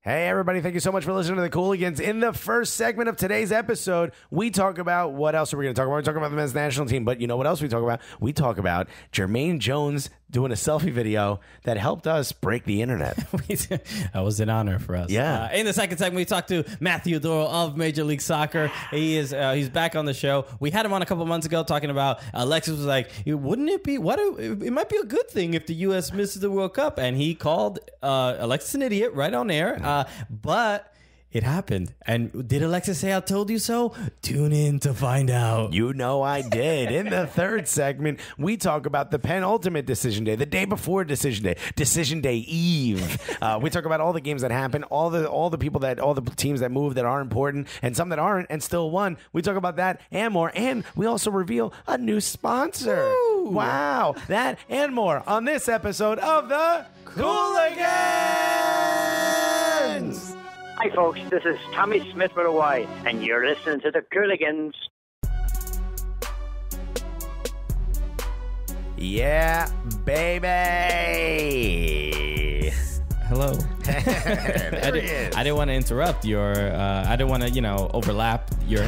Hey, everybody. Thank you so much for listening to the Cooligans. In the first segment of today's episode, we talk about what else are we going to talk about? We talk about the men's national team, but you know what else we talk about? We talk about Jermaine Jones doing a selfie video that helped us break the internet. That was an honor for us. Yeah. In the second segment, we talked to Matthew Doyle of Major League Soccer. He's back on the show. We had him on a couple months ago talking about Alexis was like, wouldn't it be, it might be a good thing if the U.S. misses the World Cup. And he called Alexis an idiot right on air. But it happened. And did Alexis say, I told you so? Tune in to find out. You know I did. In the third segment, we talk about the penultimate decision day, the day before decision day eve. We talk about all the games that happen, all the teams that move that are important, and some that aren't and still won. We talk about that and more. And we also reveal a new sponsor. Woo! Wow. That and more on this episode of the Cooligans. Hi, folks. This is Tommy Smith with a Y, and you're listening to the Cooligans. Yeah, baby. Hello. There he is. I didn't want to interrupt your. I didn't want to, overlap your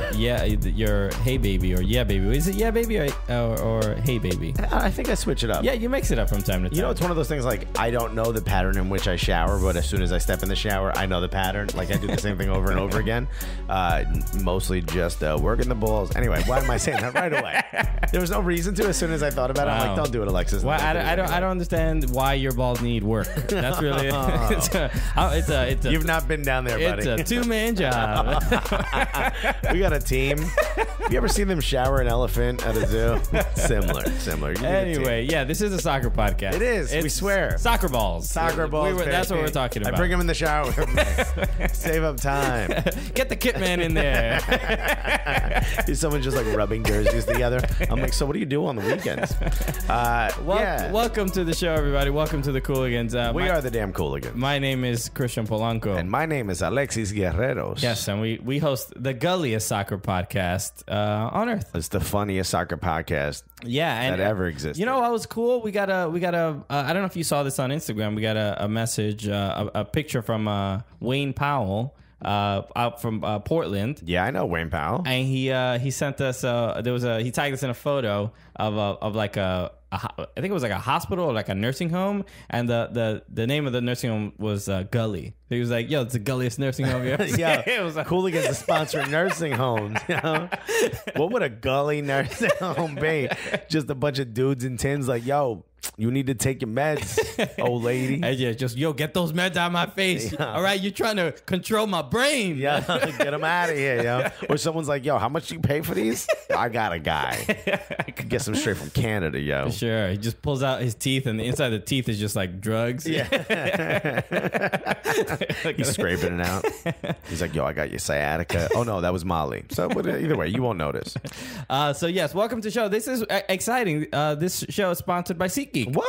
hey baby or yeah baby. Is it yeah baby or hey baby? I think I switch it up. Yeah, you mix it up from time to time. It's one of those things like I don't know the pattern in which I shower, but as soon as I step in the shower, I know the pattern. Like I do the same thing over and over again. Mostly just working the balls. Anyway, why am I saying that right away? There was no reason to. As soon as I thought about it, I'm like, don't do it, Alexis. Well, I don't understand why your balls need work. That's really. It's a You've not been down there, buddy. It's a two-man job. We got a team. Have you ever seen them shower an elephant at a zoo? Similar. Anyway, yeah, this is a soccer podcast. It is. We swear. Soccer balls. Soccer balls. That's what we're talking about. I bring them in the shower with me. Save up time. Get the kit man in there. Is someone just like rubbing jerseys together? I'm like, so what do you do on the weekends? Welcome to the show, everybody. Welcome to the Cooligans. We are the damn Cooligans. My name is Christian Polanco. And my name is Alexis Guerreros. Yes, and we host the gulliest soccer podcast on earth. It's the funniest soccer podcast that ever existed. You know what was cool? We got a I don't know if you saw this on Instagram. We got a message, a picture from Wayne Powell. Out from Portland. Yeah, I know Wayne Powell. And he sent us he tagged us in a photo of like I think it was like a hospital or like a nursing home, and the name of the nursing home was Gully. He was like, "Yo, it's the gulliest nursing home you ever seen." Yeah, it was Cooligans to sponsor nursing homes. What would a gully nursing home be? Just a bunch of dudes in tins like, "Yo, you need to take your meds, old lady." And yeah, just get those meds out of my face. Yeah. All right, you're trying to control my brain. Yeah, get them out of here, yo. Or someone's like, "Yo, how much do you pay for these?" I got a guy. I could get some straight from Canada, yo. Sure, he just pulls out his teeth, and the inside of the teeth is just like drugs. Yeah. He's scraping it out. He's like, "Yo, I got your sciatica." Oh no, that was Molly. So either way, you won't notice. So yes, welcome to the show. This is exciting. This show is sponsored by SeatGeek. What?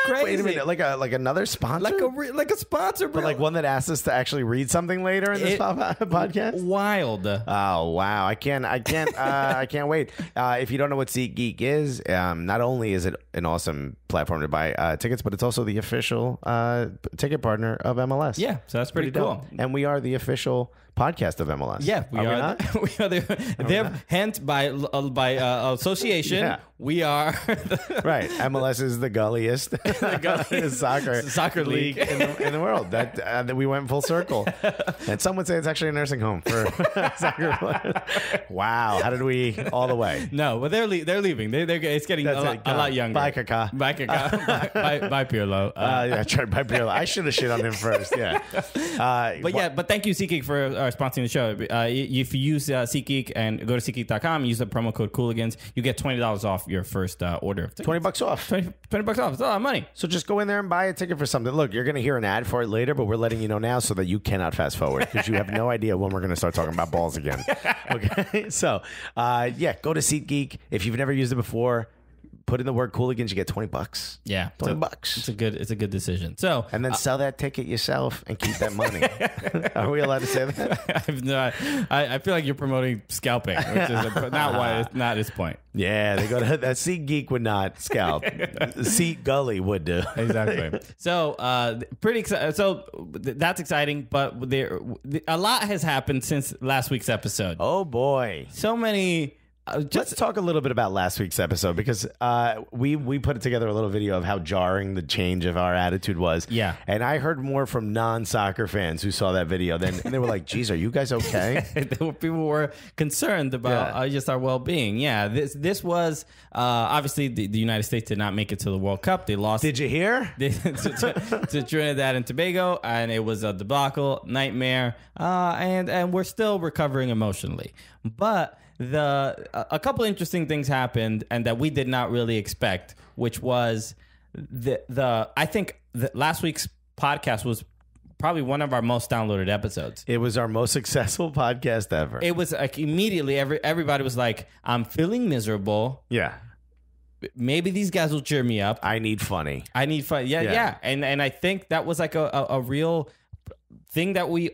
Crazy. Wait a minute, like another sponsor, like a sponsor, bro. But like one that asks us to actually read something later in this podcast. Wild. Oh wow, I can't wait. If you don't know what SeatGeek is, not only is it an awesome platform to buy tickets, but it's also the official ticket partner of MLS. Yeah, so that's pretty cool. And we are the official podcast of MLS. Yeah, we are. We are they're hence by association. Yeah. We are right. MLS is the gulliest, soccer league in the world. That we went full circle. And some would say it's actually a nursing home for soccer players. Wow, how did we all the way? No, but they're leaving. It's getting a lot younger. Bye, Kaka. Bye, Kaka. Bye, Pirlo. Yeah, tried by Pirlo. I should have shit on him first. Yeah. But thank you, SeatGeek, for sponsoring the show. If you use SeatGeek and go to SeatGeek.com and use the promo code Cooligans, you get $20 off your first order. $20 off. $20 off. It's a lot of money. So just go in there and buy a ticket for something. Look, you're going to hear an ad for it later, but we're letting you know now so that you cannot fast forward because you have no idea when we're going to start talking about balls again. Okay. So, go to SeatGeek. If you've never used it before, put in the word Cooligans, you get $20. Yeah, $20. It's a good decision. So and then sell that ticket yourself and keep that money. Are we allowed to say that? I feel like you're promoting scalping, which is not his point. Yeah, they go to that Seat Geek would not scalp. Seat Gully would do. Exactly. So pretty exciting. So that's exciting, but a lot has happened since last week's episode. Oh boy, so many. Let's talk a little bit about last week's episode because we put together a little video of how jarring the change of our attitude was. Yeah. And I heard more from non-soccer fans who saw that video than they were like, geez, are you guys okay? People were concerned about just our well-being. Yeah. This was obviously the United States did not make it to the World Cup. They lost. Did you hear? to Trinidad and Tobago, and it was a debacle, nightmare, and we're still recovering emotionally. But a couple interesting things happened, and that we did not really expect, which was I think last week's podcast was probably one of our most downloaded episodes. It was our most successful podcast ever. It was like immediately everybody was like, I'm feeling miserable. Yeah. Maybe these guys will cheer me up. I need funny. Yeah. And I think that was like a real thing that we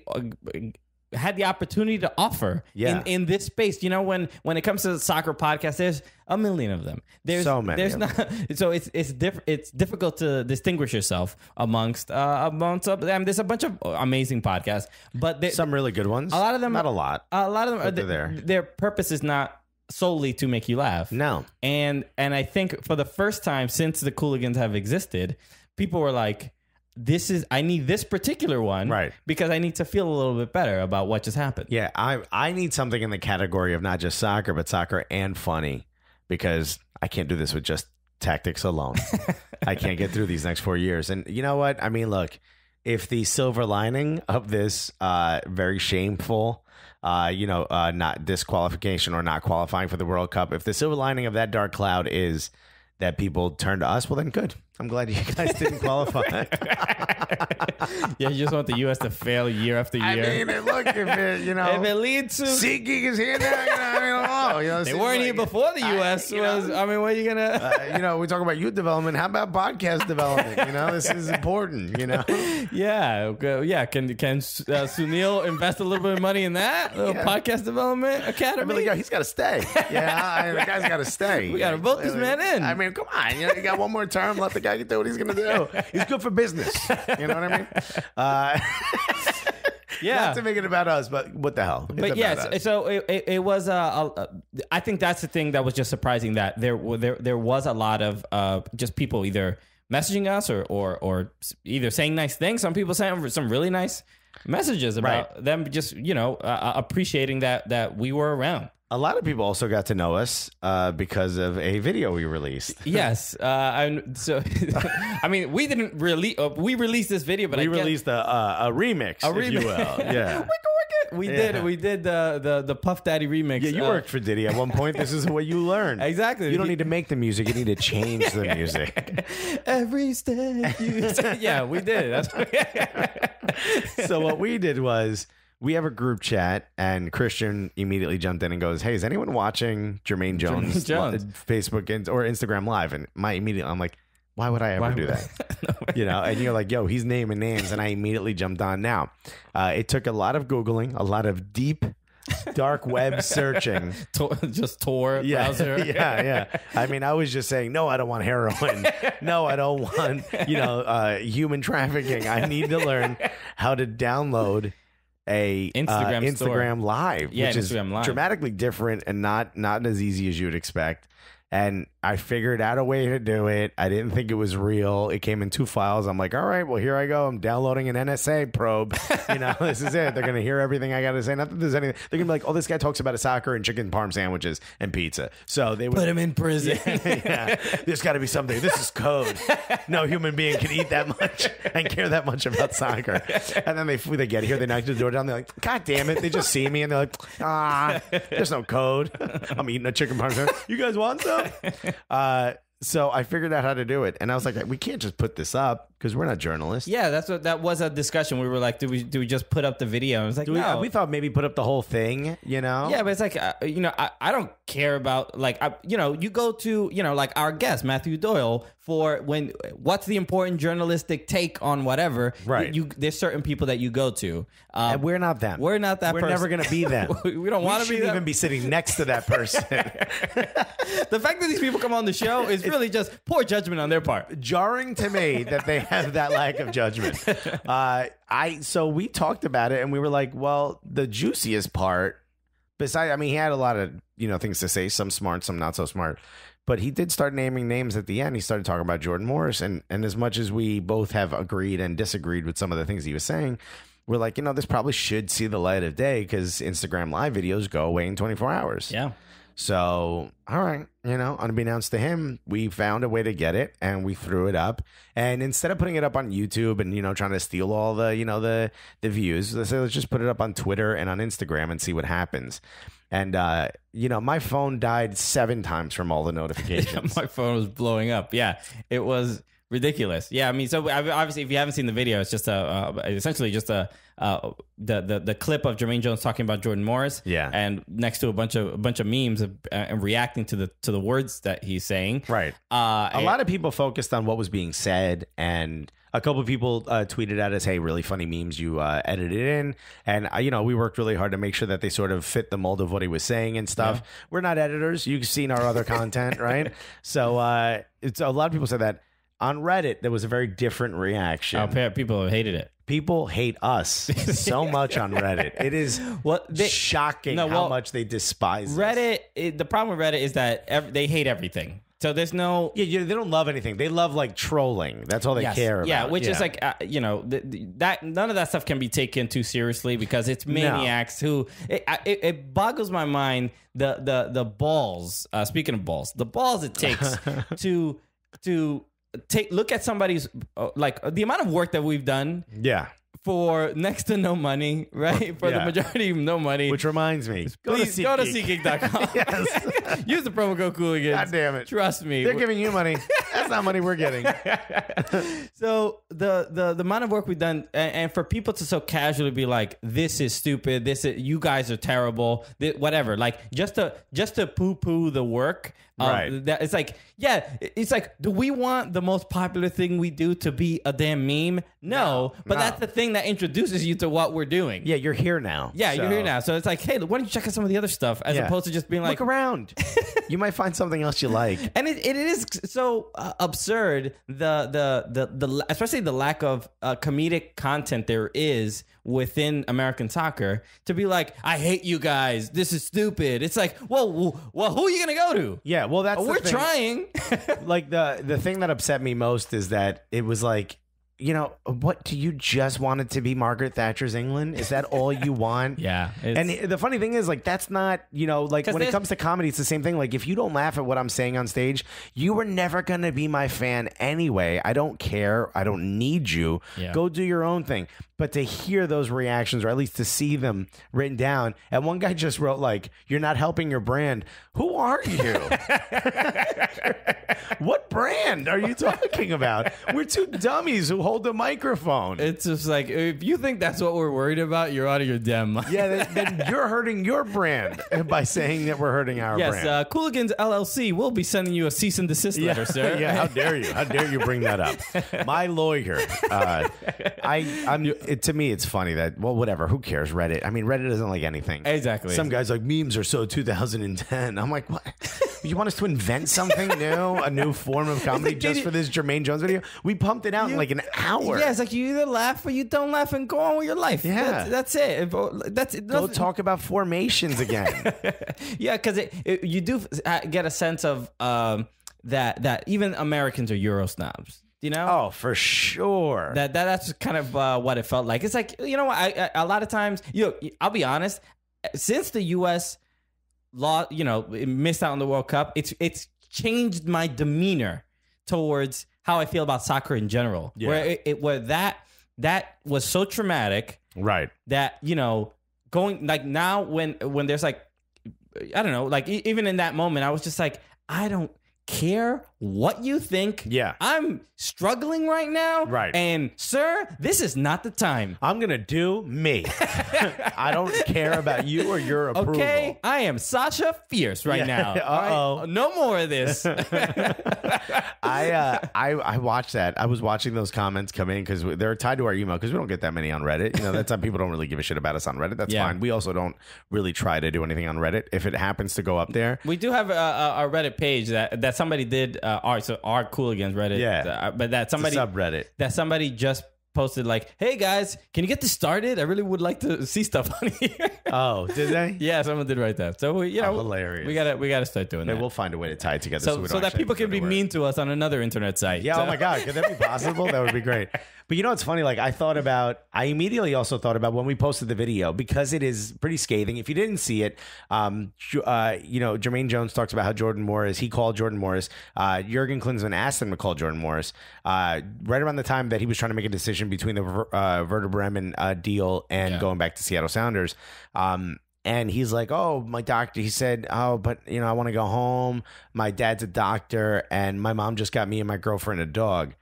had the opportunity to offer in this space. You know, when it comes to the soccer podcast, there's a million of them. There's so many. There's not. So it's difficult to distinguish yourself amongst them. There's a bunch of amazing podcasts, but some really good ones. A lot of them, not a lot. A lot of them are there. Their purpose is not solely to make you laugh. No. And I think for the first time since the Cooligans have existed, people were like, I need this particular one, right? Because I need to feel a little bit better about what just happened. Yeah, I need something in the category of not just soccer, but soccer and funny, because I can't do this with just tactics alone. I can't get through these next 4 years. And you know what? I mean, look, if the silver lining of this very shameful, not disqualification or not qualifying for the World Cup, if the silver lining of that dark cloud is that people turn to us, well, then good. I'm glad you guys didn't qualify. Yeah, you just want the U.S. to fail year after year. I mean, look, if it leads to SeatGeek is here now, they weren't here before the U.S. was. I mean, what are you gonna? We talk about youth development. How about podcast development? This is important. Yeah. Can Sunil invest a little bit of money in that podcast development academy? I mean, he's got to stay. The guy's got to stay. We got to vote this man in. I mean, come on. You got one more term. Let the guy do what he's going to do. He's good for business. You know what I mean? Not to make it about us, but what the hell? But yes, so it was. I think that's the thing that was just surprising, that there was a lot of just people either messaging us or either saying nice things. Some people saying some really nice messages about them just appreciating that we were around. A lot of people also got to know us because of a video we released. Yes. I mean, we didn't really... we released this video, but we released a remix, if you will. Yeah. We did the Puff Daddy remix. Yeah, you worked for Diddy at one point. This is what you learned. Exactly. You don't need to make the music. You need to change the music. Every step you take. Yeah, we did. So what we did was... we have a group chat, and Christian immediately jumped in and goes, "Hey, is anyone watching Jermaine Jones. Facebook or Instagram Live?" And I'm like, why would I ever do that? And you're like, yo, he's naming names, and I immediately jumped on. Now, it took a lot of Googling, a lot of deep, dark web searching. Just Tor browser. Yeah. I mean, I was just saying, no, I don't want heroin. No, I don't want, human trafficking. I need to learn how to download a Instagram Live, which is dramatically different and not as easy as you'd expect. And I figured out a way to do it. I didn't think it was real. It came in 2 files. I'm like, all right, well, here I go. I'm downloading an NSA probe. This is it. They're going to hear everything I got to say. Not that there's anything. They're going to be like, oh, this guy talks about soccer and chicken parm sandwiches and pizza. So they would put him in prison. Yeah. There's got to be something. This is code. No human being can eat that much and care that much about soccer. And then they get here. They knock the door down. They're like, God damn it. They just see me and they're like, there's no code. I'm eating a chicken parm sandwich. You guys want some? So I figured out how to do it, and I was like, we can't just put this up because we're not journalists. Yeah, that was a discussion. We were like, do we just put up the video? And it was like, no. We thought maybe put up the whole thing, you know? Yeah, but it's like, I don't care about, like, you go to, like our guest, Matthew Doyle, for what's the important journalistic take on whatever. Right. There's certain people that you go to. And we're not them. We're not that person. We're never going to be them. we don't want to be them. even be sitting next to that person. The fact that these people come on the show is really just poor judgment on their part. Jarring to me that they have that lack of judgment. So we talked about it and we were like, well, the juiciest part, besides, he had a lot of, things to say, some smart, some not so smart, but he did start naming names at the end. He started talking about Jordan Morris. And as much as we both have agreed and disagreed with some of the things he was saying, we're like, this probably should see the light of day because Instagram live videos go away in 24 hours. Yeah. So, all right, unbeknownst to him, we found a way to get it and we threw it up. And instead of putting it up on YouTube and, trying to steal all the, the views, let's just put it up on Twitter and on Instagram and see what happens. And, my phone died 7 times from all the notifications. My phone was blowing up. Yeah, it was ridiculous. Yeah, so obviously, if you haven't seen the video, it's just essentially just the clip of Jermaine Jones talking about Jordan Morris. Yeah, and next to a bunch of memes and reacting to the words that he's saying. Right. A lot of people focused on what was being said, and a couple of people tweeted at us, "Hey, really funny memes you edited in." And we worked really hard to make sure that they sort of fit the mold of what he was saying and stuff. Yeah. We're not editors. You've seen our other content, right? So it's a lot of people said that. On Reddit, there was a very different reaction. Oh, people hated it. People hate us so much on Reddit. It is shocking how much they despise Reddit. us. The problem with Reddit is that they hate everything. So there's no... Yeah, they don't love anything. They love, like, trolling. That's all they care about. Yeah, which is like, that none of that stuff can be taken too seriously because it's maniacs who... It boggles my mind, the balls, speaking of balls, the balls it takes to look at somebody's like the amount of work that we've done for next to no money, right? For the majority of no money. Which reminds me, please go to SeatGeek.com. Yes. Use the promo code Cooligans. God damn it. Trust me. They're giving you money. That's not money we're getting. So the amount of work we've done, and for people to so casually be like, this is stupid, you guys are terrible, whatever, like just to poo-poo the work. Right. It's like, do we want the most popular thing we do to be a damn meme? No. That's the thing that introduces you to what we're doing. Yeah, you're here now. Yeah, you're here now. So it's like, hey, why don't you check out some of the other stuff as opposed to just being like... Look around. You might find something else you like. And it is so absurd, the especially the lack of comedic content there is within American soccer to be like, I hate you guys. This is stupid. It's like, well, who are you going to go to? Yeah, well, that's we're trying. Like the thing that upset me most is that it was like, what do you just want it to be Margaret Thatcher's England? Is that all you want? Yeah. And the funny thing is, like, that's not, like when it comes to comedy, it's the same thing. Like, if you don't laugh at what I'm saying on stage, you were never going to be my fan anyway. I don't care. I don't need you. Yeah. Go do your own thing. But to hear those reactions, or at least to see them written down, and one guy just wrote, like, you're not helping your brand. Who are you? What brand are you talking about? We're two dummies who hold the microphone. It's just like, if you think that's what we're worried about, you're out of your damn mind. Yeah, then you're hurting your brand by saying that we're hurting our brand. Yes, Cooligans LLC will be sending you a cease and desist letter, sir. Yeah, how dare you? How dare you bring that up? My lawyer. To me, it's funny that, well, whatever. Who cares? Reddit. I mean, Reddit doesn't like anything. Exactly. Some guys like memes are so 2010. I'm like, what? You want us to invent something new? A new form of comedy just for this Jermaine Jones video? We pumped it out in like an hour. Yeah, it's like you either laugh or you don't laugh and go on with your life. Yeah. That's it. Go talk about formations again. Yeah, because you do get a sense of that even Americans are Euro snobs. Oh, for sure. That's kind of what it felt like. It's like, what? A lot of times, I'll be honest. Since the U.S. missed out on the World Cup, it's changed my demeanor towards how I feel about soccer in general. Yeah. Where that was so traumatic, right? That going like now when there's like, I don't know, like even in that moment, I was just like, I don't care what you think. Yeah. I'm struggling right now. Right. And sir, this is not the time. I'm going to do me. I don't care about you or your approval. Okay, I am Sasha Fierce right now. Uh-oh. Right? No more of this. I watched that. I was watching those comments come in because they're tied to our email because we don't get that many on Reddit. You know, that's how people don't really give a shit about us on Reddit. That's fine. We also don't really try to do anything on Reddit. If it happens to go up there. We do have a Reddit page that somebody did, our Cooligans Reddit. Yeah. But that somebody, it's a subreddit. That somebody just posted like, hey guys, can you get this started? I really would like to see stuff on here. Oh, did they? Yeah, someone did write that. So hilarious. We gotta start doing that. We'll find a way to tie it together so that people can be mean to us on another internet site. Yeah. Oh my God, could that be possible? That would be great. But you know what's funny? Like I immediately also thought about when we posted the video because it is pretty scathing. If you didn't see it, Jermaine Jones talks about how he called Jordan Morris. Jurgen Klinsmann asked him to call Jordan Morris right around the time that he was trying to make a decision between the Werder Bremen deal and going back to Seattle Sounders. And he's like, oh, my doctor, he said, oh, but, I want to go home. My dad's a doctor and my mom just got me and my girlfriend a dog.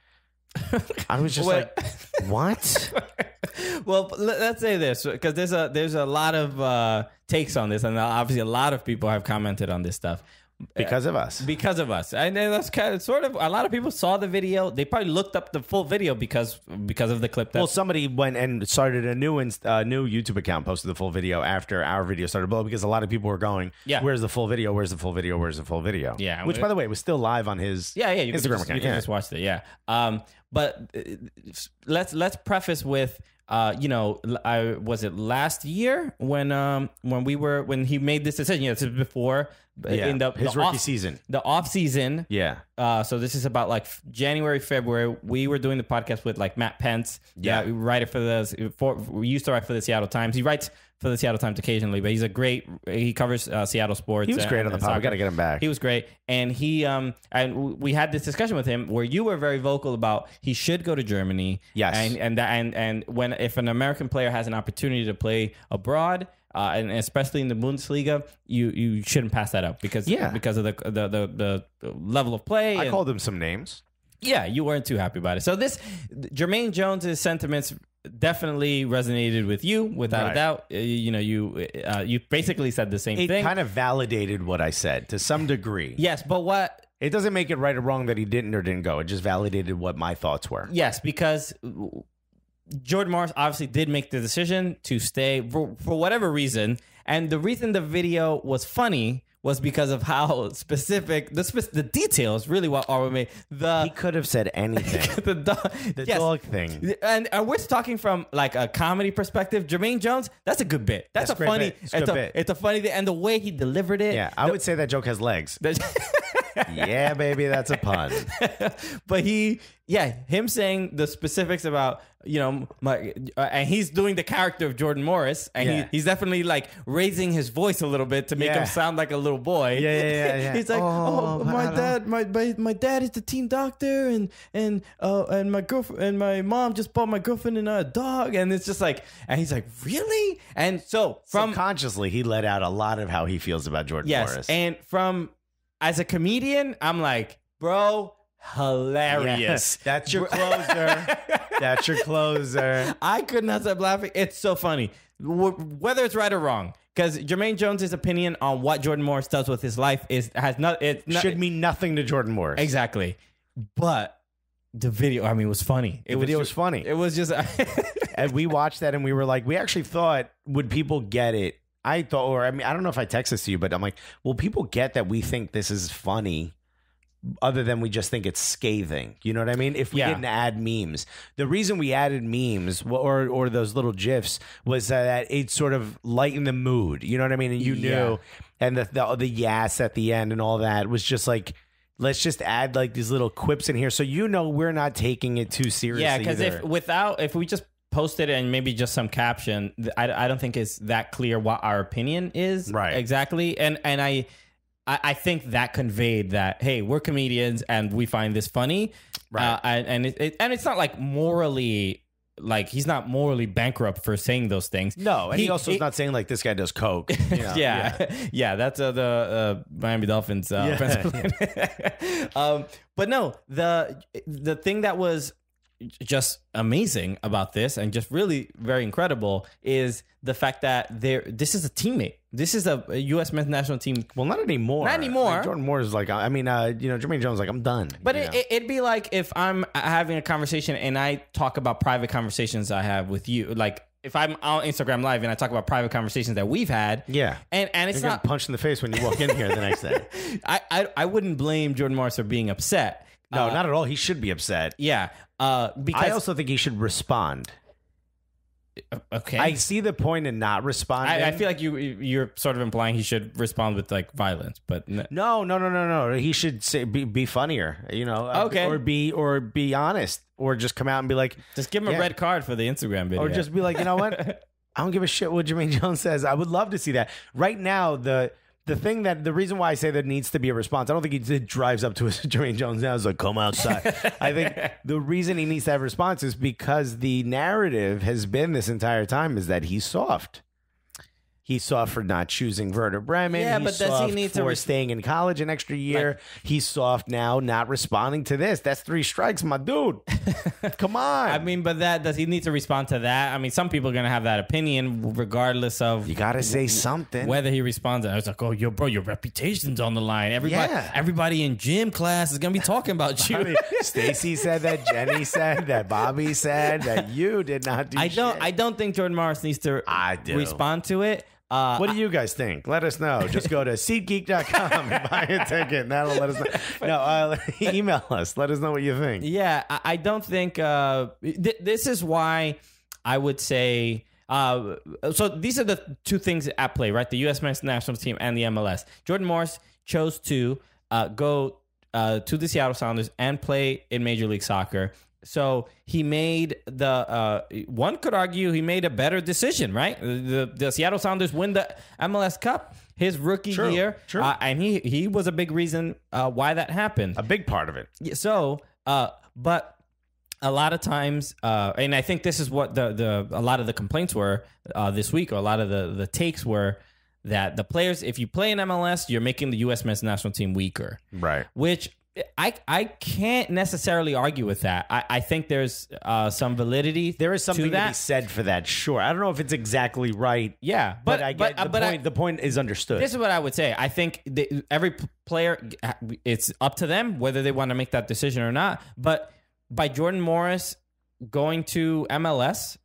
I was just like, what? Well, let's say this because there's a lot of takes on this, and obviously a lot of people have commented on this stuff because of us. And that's kind of sort of a lot of people saw the video. They probably looked up the full video because of the clip. Well, somebody went and started a new YouTube account, posted the full video after our video started blowing because a lot of people were going, where's the full video? Where's the full video? Where's the full video? Yeah, which by the way was still live on his Instagram account. You can just watch it. Yeah. But let's preface with was it last year when he made this decision? This is before his rookie season, the off season. Yeah. So this is about like January, February. We were doing the podcast with like Matt Pence. Yeah. We used to write for the Seattle Times. He writes for the Seattle Times occasionally, but he covers Seattle sports. He was great on the pod. We got to get him back. He was great. And and we had this discussion with him where you were very vocal about he should go to Germany. Yes. And if an American player has an opportunity to play abroad, and especially in the Bundesliga, you shouldn't pass that up because of the level of play. I called him some names. Yeah, you weren't too happy about it. So Jermaine Jones's sentiments definitely resonated with you without a doubt. You basically said the same thing. It kind of validated what I said to some degree. Yes, but what? It doesn't make it right or wrong that he didn't or didn't go. It just validated what my thoughts were. Yes, because Jordan Morris obviously did make the decision to stay for whatever reason. And the reason the video was funny was because of how specific the details really what are made. He could have said anything. the dog thing. And we're talking from like a comedy perspective. Jermaine Jones, that's a good bit. That's a funny bit. It's a funny bit. And the way he delivered it. Yeah, I would say that joke has legs. Yeah, baby, that's a pun. But him saying the specifics about, and he's doing the character of Jordan Morris, and he's definitely like raising his voice a little bit to make him sound like a little boy. Yeah. He's like, my dad is the team doctor, and my girlfriend and my mom just bought my girlfriend and a dog, and it's just like, and he's like, really? And so subconsciously he let out a lot of how he feels about Jordan Morris. And as a comedian, I'm like, bro, hilarious. Yeah, that's your closer. That's your closer. I could not stop laughing. It's so funny. Whether it's right or wrong. Because Jermaine Jones's opinion on what Jordan Morris does with his life should mean nothing to Jordan Morris. Exactly. But the video, was funny. The video was funny. It was just... And we watched that and we were like, we actually thought, would people get it? I thought, I don't know if I text this to you, but I'm like, will people get that we think this is funny other than we just think it's scathing? You know what I mean? If we didn't add memes. The reason we added memes or those little GIFs was that it sort of lightened the mood. You know what I mean? And you knew, and the yes at the end and all that was just like, let's just add like these little quips in here. So we're not taking it too seriously. Yeah, because if we just posted it and maybe just some caption, I don't think it's that clear what our opinion is exactly. And I think that conveyed that, hey, we're comedians and we find this funny, right? And it's not like morally like he's not morally bankrupt for saying those things. No, and he also is not saying like this guy does coke. You know? Yeah. That's the Miami Dolphins offensive. But no, the thing that was just amazing about this and just really very incredible is the fact that this is a teammate. This is a U.S. men's national team. Well, not anymore. Not anymore. Like Jordan Moore is like, I mean, Jermaine Jones is like, I'm done. But it'd be like if I'm having a conversation and I talk about private conversations I have with you. Like if I'm on Instagram Live and I talk about private conversations that we've had. Yeah. And it's You're not punched in the face when you walk in here the next day. I wouldn't blame Jordan Morris for being upset. No, not at all. He should be upset. Yeah. Because I also think he should respond. Okay. I see the point in not responding. I feel like you're sort of implying he should respond with like violence, but No. He should say be funnier, you know. Okay. Or be honest, or just come out and be like, just give him a red card for the Instagram video, or just be like, you know what, I don't give a shit what Jermaine Jones says. I would love to see that. Right now, the reason why I say there needs to be a response, I don't think he drives up to Jermaine Jones now is like, come outside. I think the reason he needs to have a response is because the narrative has been this entire time is that he's soft. He's soft for not choosing Werder Bremen. Yeah, he's but does soft he need for to staying in college an extra year. He's soft now, not responding to this. That's 3 strikes, my dude. Come on. I mean, but does he need to respond to that? I mean, some people are going to have that opinion regardless of... You got to say something. Whether he responds. I was like, oh, your reputation's on the line. Everybody in gym class is going to be talking about you. I mean, Stacy said that, Jenny said that, Bobby said that you did not do shit. I don't think Jordan Morris needs to respond to it. What do you guys think? Let us know. Just go to SeatGeek.com and buy a ticket. And that'll let us know. No, email us. Let us know what you think. Yeah, I don't think... this is why I would say... so these are the two things at play, right? The U.S. men's national team and the MLS. Jordan Morris chose to go to the Seattle Sounders and play in Major League Soccer. So he made one could argue he made a better decision, right? The Seattle Sounders win the MLS Cup his rookie year. True. And he was a big reason why that happened. A big part of it. So, but a lot of times, and I think this is what a lot of the complaints were this week, or a lot of the takes were that the players, if you play in MLS, you're making the U.S. men's national team weaker. Right. Which... I can't necessarily argue with that. I think there's some validity. There is something to be said for that. Sure, I don't know if it's exactly right. Yeah, but I get the point. The point is understood. This is what I would say. I think every player, it's up to them whether they want to make that decision or not. But by Jordan Morris going to MLS,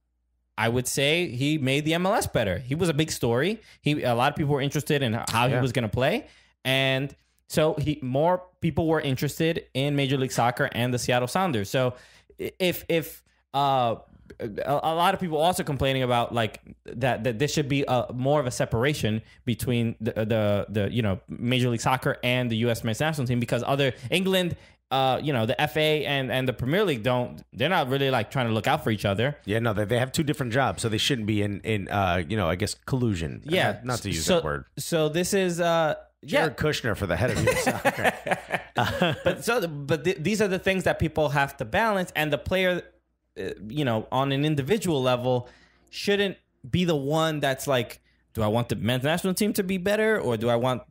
I would say he made the MLS better. He was a big story. A lot of people were interested in how he was going to play, and so more people were interested in Major League Soccer and the Seattle Sounders. So if a lot of people also complaining about like that there should be more of a separation between the Major League Soccer and the U.S. men's national team, because England, the FA and the Premier League they're not really like trying to look out for each other. Yeah, no, they have two different jobs, so they shouldn't be in I guess collusion. Yeah, not to use that word. So this is Jared Kushner for the head of U.S. Soccer. But these are the things that people have to balance, and the player, on an individual level, shouldn't be the one that's like, do I want the men's national team to be better, or do I want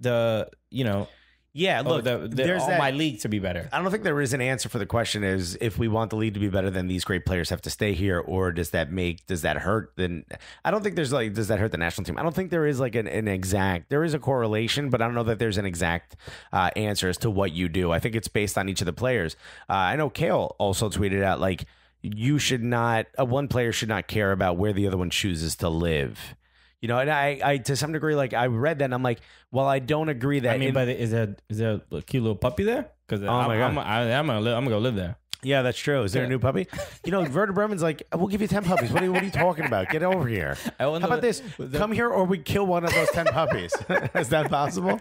Yeah, look, there's my league to be better? I don't think there is an answer for the question is, if we want the league to be better, then these great players have to stay here, or does that hurt? Then I don't think there's does that hurt the national team? I don't think there is like an exact, there is a correlation, but I don't know that there's an exact answer as to what you do. I think it's based on each of the players. I know Kale also tweeted out like, you should not, one player should not care about where the other one chooses to live. And I to some degree, like, I read that and I'm like, well, I don't agree that. I mean, is there a cute little puppy there? Because I'm gonna go live there. Yeah, that's true. Is there a new puppy? Werder Bremen's like, we'll give you 10 puppies. What are you talking about? Get over here. How about this? Come here, or we kill one of those 10 puppies. Is that possible?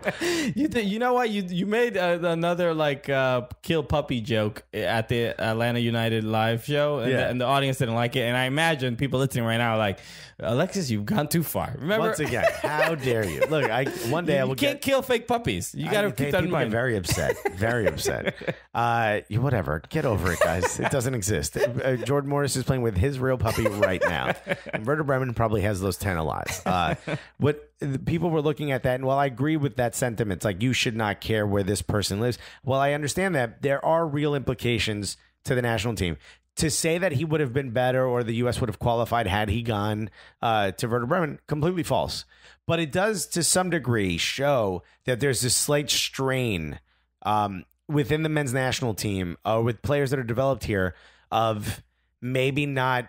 You know what? You made another like kill puppy joke at the Atlanta United live show, and the audience didn't like it. And I imagine people listening right now are like, Alexis, you've gone too far. Remember? Once again, how dare you? Look, one day I will. You can't kill fake puppies. You got to keep that in mind. Very upset. Very upset. Whatever. Get over it. it, guys. It doesn't exist. Jordan Morris is playing with his real puppy right now. And Werder Bremen probably has those 10 alive. What people were looking at that, and while I agree with that sentiment, it's like you should not care where this person lives. Well, I understand that there are real implications to the national team. To say that he would have been better or the U.S. would have qualified had he gone to Werder Bremen, completely false. But it does, to some degree, show that there's this slight strain within the men's national team with players that are developed here of maybe not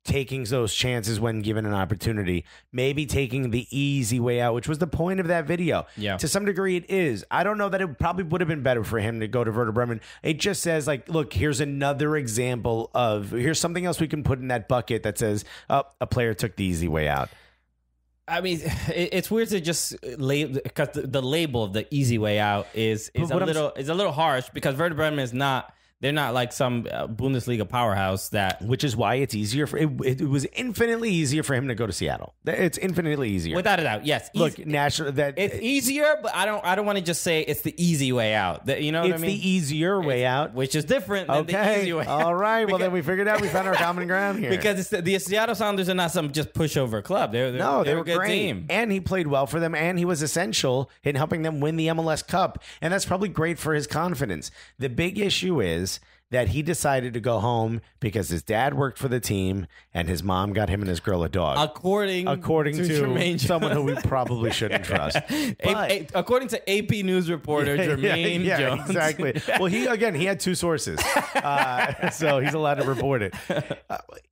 taking those chances when given an opportunity, maybe taking the easy way out, which was the point of that video. Yeah. To some degree, it is. I don't know that it probably would have been better for him to go to Werder Bremen. It just says, like, look, here's another example of, here's something else we can put in that bucket that says, oh, a player took the easy way out. I mean, it's weird to just label, because the label of the easy way out is a little harsh, because Werder Bremen is not. They're not like some Bundesliga powerhouse which is why it's easier for it was infinitely easier for him to go to Seattle. It's infinitely easier, without a doubt. Yes, look, it's easier, but I don't want to just say it's the easy way out. You know what I mean? It's the easier way out, which is different than the easy way out. All right, well then we figured out we found our common ground here. Because the Seattle Sounders are not some just pushover club. They're a good great team, and he played well for them, and he was essential in helping them win the MLS Cup, and that's probably great for his confidence. The big issue is that he decided to go home because his dad worked for the team and his mom got him and his girl a dog. According to Jermaine someone who we probably shouldn't trust. But, according to AP News reporter Jermaine Jones. Exactly. Well, he had two sources, so he's allowed to report it.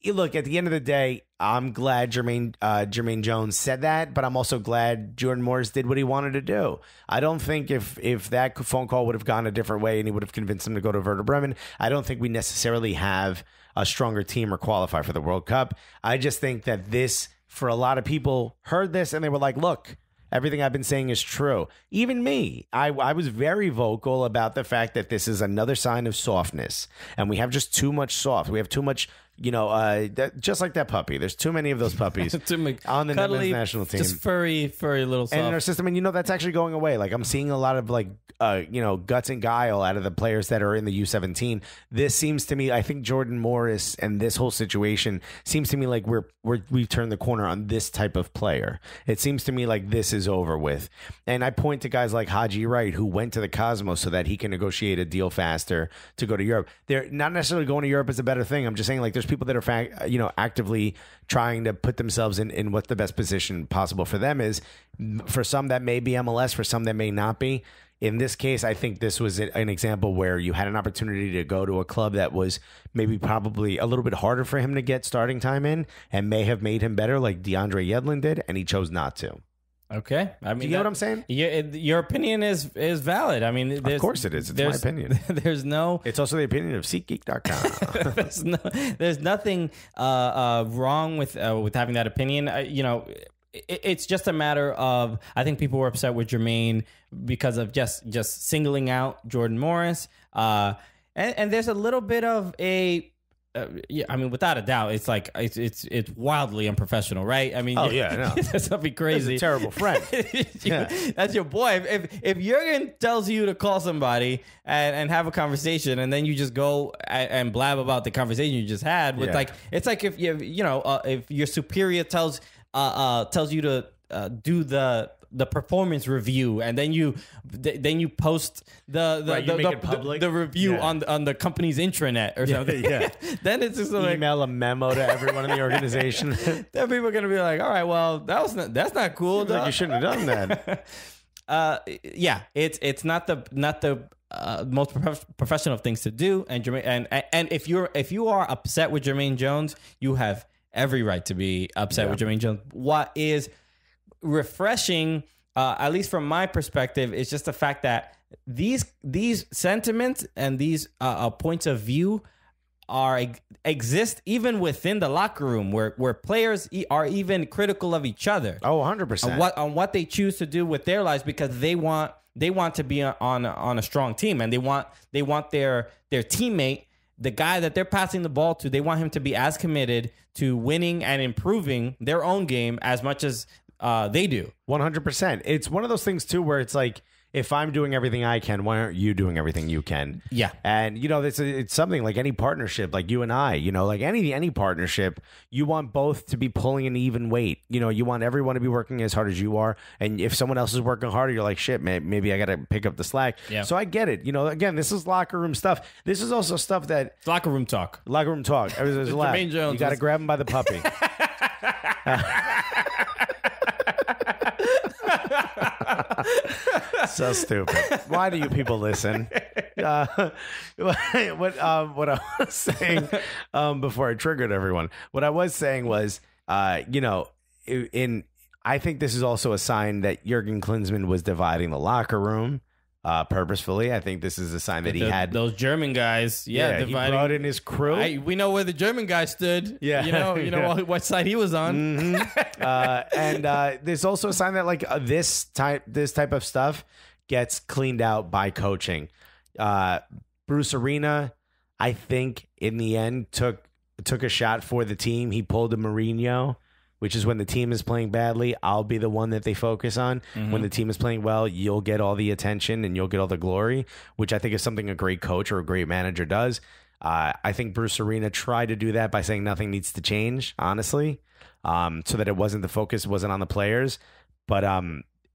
Look, at the end of the day, I'm glad Jermaine Jones said that, but I'm also glad Jordan Morris did what he wanted to do. I don't think if that phone call would have gone a different way and he would have convinced him to go to Werder Bremen, I don't think we necessarily have a stronger team or qualify for the World Cup. I just think that this, for a lot of people, heard this and they were like, look, everything I've been saying is true. Even me, I was very vocal about the fact that this is another sign of softness. And we have just too much soft. We have too much, just like that puppy. There's too many of those puppies on the cuddly, men's national team. Just furry little soft. And in our system, and that's actually going away. Like I'm seeing a lot of guts and guile out of the players that are in the U17. This seems to me, I think Jordan Morris and this whole situation seems to me like we've turned the corner on this type of player. It seems to me like this is over with. And I point to guys like Haji Wright, who went to the Cosmos so that he can negotiate a deal faster to go to Europe. They're not necessarily going to Europe is a better thing. I'm just saying, like, there's people that are actively trying to put themselves in what the best position possible for them is. For some that may be MLS, for some that may not be. In this case, I think this was an example where you had an opportunity to go to a club that was maybe probably a little bit harder for him to get starting time in and may have made him better, like DeAndre Yedlin did, and he chose not to. Okay. I mean, do you get what I'm saying? Your opinion is valid. I mean, of course it is. It's my opinion. It's also the opinion of SeatGeek.com. there's nothing wrong with having that opinion. It's just a matter of, I think people were upset with Jermaine because of just singling out Jordan Morris. And there's a little bit of a, I mean, without a doubt, it's like it's wildly unprofessional, right? I mean, that's something crazy. He's a terrible friend. That's your boy. If Jurgen tells you to call somebody and have a conversation, and then you just go and blab about the conversation you just had, with it's like if if your superior tells you to do the performance review, and then you post the review on the company's intranet or something. Then it's just like email a memo to everyone in the organization. Then people are gonna be like, all right, well, that's not cool. Like you shouldn't have done that. It's not the most professional of things to do. And Jermaine, and if you are upset with Jermaine Jones, you have every right to be upset with Jermaine Jones. What is refreshing, at least from my perspective, is just the fact that these sentiments and these points of view exist even within the locker room, where players are even critical of each other. 100%. On what they choose to do with their lives, because they want to be on a strong team, and they want their teammate, the guy that they're passing the ball to, they want him to be as committed to winning and improving their own game as much as they do. 100%. It's one of those things too where it's like, if I'm doing everything I can, why aren't you doing everything you can? Yeah. And, it's something like any partnership, like you and I, like any partnership, you want both to be pulling an even weight. You want everyone to be working as hard as you are. And if someone else is working harder, you're like, shit, maybe I got to pick up the slack. Yeah. So I get it. Again, this is locker room stuff. This is also stuff that... It's locker room talk. Locker room talk. Jermaine Jones you got to was- grab him by the puppy. So stupid. Why do you people listen? What I was saying before I triggered everyone, what I was saying was, I think this is also a sign that Jurgen Klinsmann was dividing the locker room purposefully. I think this is a sign that he had those German guys. Yeah, he brought in his crew. We know where the German guy stood. Yeah. You know what side he was on. And there's also a sign that like this type of stuff gets cleaned out by coaching. Bruce Arena, I think in the end took a shot for the team. He pulled a Mourinho, which is when the team is playing badly, I'll be the one that they focus on. Mm-hmm. When the team is playing well, you'll get all the attention and you'll get all the glory, which I think is something a great coach or a great manager does. I think Bruce Arena tried to do that by saying nothing needs to change, honestly, so that it wasn't the focus wasn't on the players. But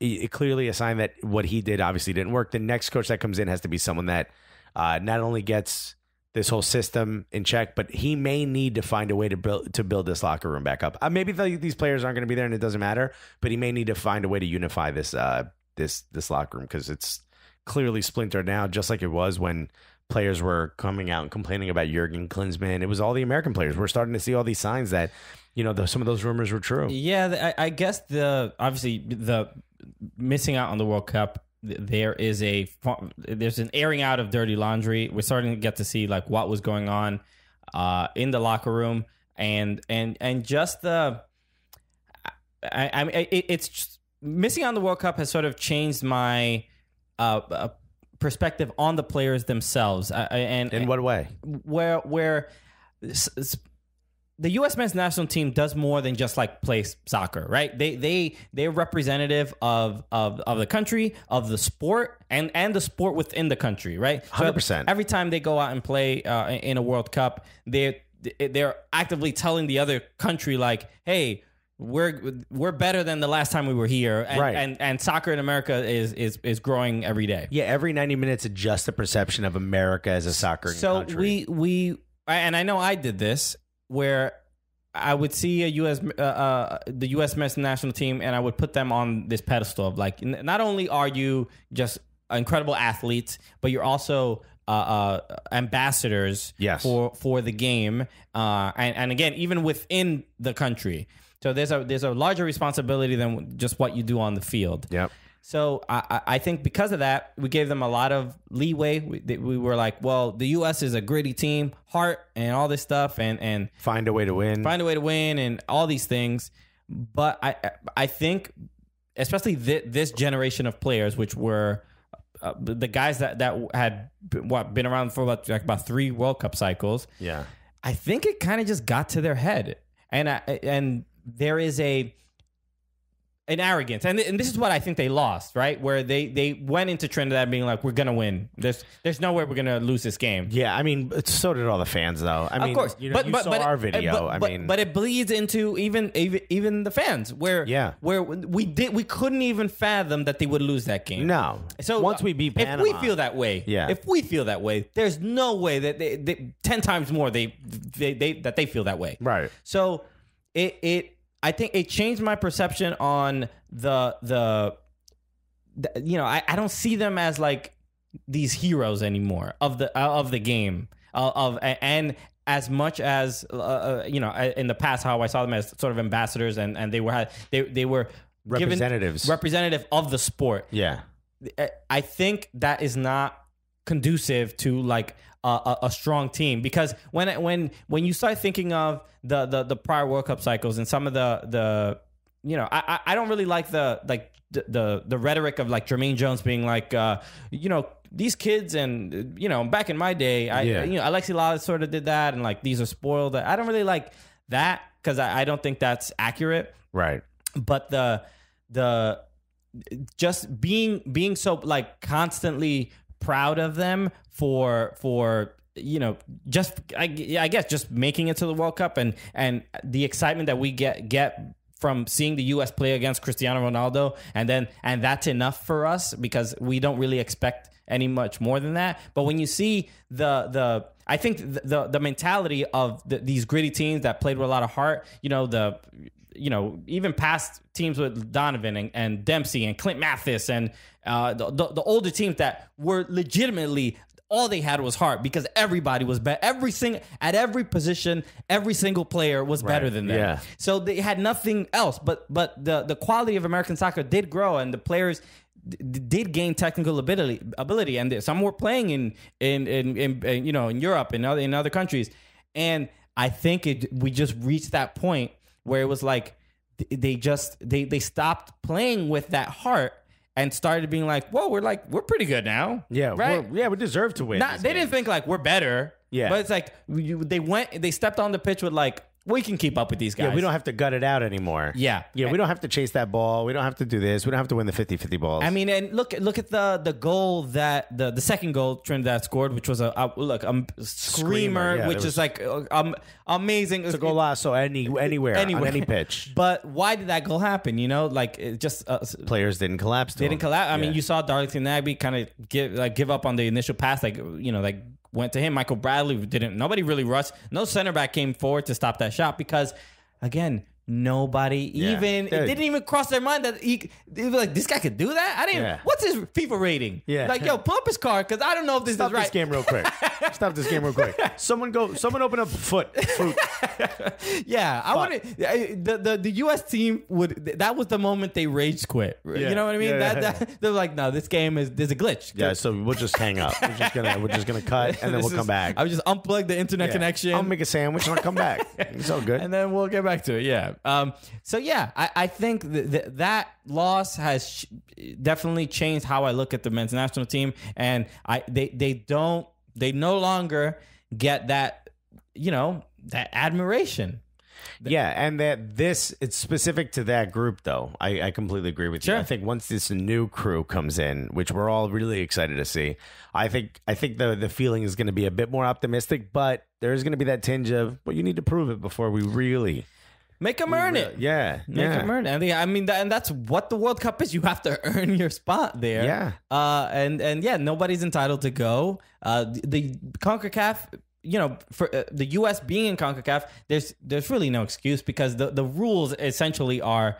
it clearly a sign that what he did obviously didn't work. The next coach that comes in has to be someone that not only gets this whole system in check, but he may need to find a way to build this locker room back up. Maybe these players aren't going to be there and it doesn't matter, but he may need to find a way to unify this locker room because it's clearly splintered now, just like it was when players were coming out and complaining about Jurgen Klinsmann. It was all the American players. We're starting to see all these signs that, some of those rumors were true. Yeah, I guess obviously the missing out on the World Cup, there's an airing out of dirty laundry. We're starting to get to see like what was going on in the locker room, and just it's just, missing out on the World Cup has sort of changed my perspective on the players themselves. And in what way? Where the U.S. men's national team does more than just like play soccer, right? They're representative of the country, of the sport, and the sport within the country, right? 100%. Every time they go out and play in a World Cup, they're actively telling the other country like, hey, we're better than the last time we were here, and, right. and soccer in America is growing every day. Yeah, every 90 minutes adjusts the perception of America as a soccer country. So we and I know I did this, where I would see the U.S. men's national team, and I would put them on this pedestal of like, not only are you just incredible athletes, but you're also ambassadors for the game, and again, even within the country. So there's a larger responsibility than just what you do on the field. Yep. So I think because of that, we gave them a lot of leeway. We were like, well, the U.S. is a gritty team, heart, and all this stuff, and find a way to win, and all these things. But I think, especially this generation of players, which were the guys that had been around for about 3 World Cup cycles. Yeah, I think it kind of just got to their head, and there is an arrogance, and this is what I think they lost, right? Where they went into Trinidad being like, we're gonna win. There's no way we're gonna lose this game. Yeah, I mean, so did all the fans, though. I mean, of course, you saw our video. But it bleeds into even the fans, where we couldn't even fathom that they would lose that game. No. So once we beat Panama, if we feel that way, there's no way that they 10 times more they feel that way. Right. So I think it changed my perception on the I don't see them as like these heroes anymore of the game and as much as in the past how I saw them as sort of ambassadors and they were representative of the sport. Yeah. I think that is not conducive to like a strong team, because when you start thinking of the prior World Cup cycles and some of the I don't really like the rhetoric of like Jermaine Jones being like these kids, and back in my day Alexi Lalas sort of did that, and like these are spoiled. I don't really like that because I don't think that's accurate. Right. But the just being so like constantly proud of them for just I guess just making it to the World Cup and the excitement that we get from seeing the U.S. play against Cristiano Ronaldo, and that's enough for us because we don't really expect any much more than that. But when you see I think the mentality of these gritty teams that played with a lot of heart, even past teams with Donovan and Dempsey and Clint Mathis and the older teams that were legitimately all they had was heart because everybody was better. At every position, every single player was better than them. Yeah. So they had nothing else. But the quality of American soccer did grow, and the players did gain technical ability, and some were playing in Europe and in other countries. And I think we just reached that point where it was like they stopped playing with that heart and started being like, whoa, we're pretty good now. Yeah, right? we deserve to win. They didn't think like we're better. Yeah. But it's like they stepped on the pitch with like, we can keep up with these guys. Yeah, we don't have to gut it out anymore. Yeah. Yeah, we don't have to chase that ball. We don't have to do this. We don't have to win the 50-50 balls. I mean, and look at the goal that the second goal Trinidad scored, which was a screamer, yeah, which is like amazing. It's a golazo anywhere, on any pitch. But why did that goal happen? Like it just Players didn't collapse. They didn't collapse. I mean, you saw Darlington Nagbe kind of give up on the initial pass, went to him. Michael Bradley didn't. Nobody really rushed. No center back came forward to stop that shot because, again, nobody it didn't even cross their mind that he was like, this guy could do that. I didn't. What's his FIFA rating? Yeah. Like, yo, pull up his card because I don't know if this is right. Stop this game real quick. Someone open up foot. Yeah, I want the U.S. team that was the moment they rage quit. Yeah. You know what I mean? Yeah. They're like, no, this game there's a glitch. Yeah, so we'll just hang up. We're just gonna cut and then we'll come back. I would just unplug the internet connection. I'll make a sandwich and I'll come back. It's all good. And then we'll get back to it. Yeah. I think that loss has definitely changed how I look at the men's national team, and they no longer get that that admiration. Yeah, and it's specific to that group, though. I completely agree with you. I think once this new crew comes in, which we're all really excited to see, I think the feeling is going to be a bit more optimistic, but there's going to be that tinge of, well, you need to prove it before we really... Make them earn it. Yeah. Make them earn it. I mean, and that's what the World Cup is. You have to earn your spot there. Yeah. And nobody's entitled to go. The CONCACAF, for the U.S. being in CONCACAF, there's really no excuse because the rules essentially are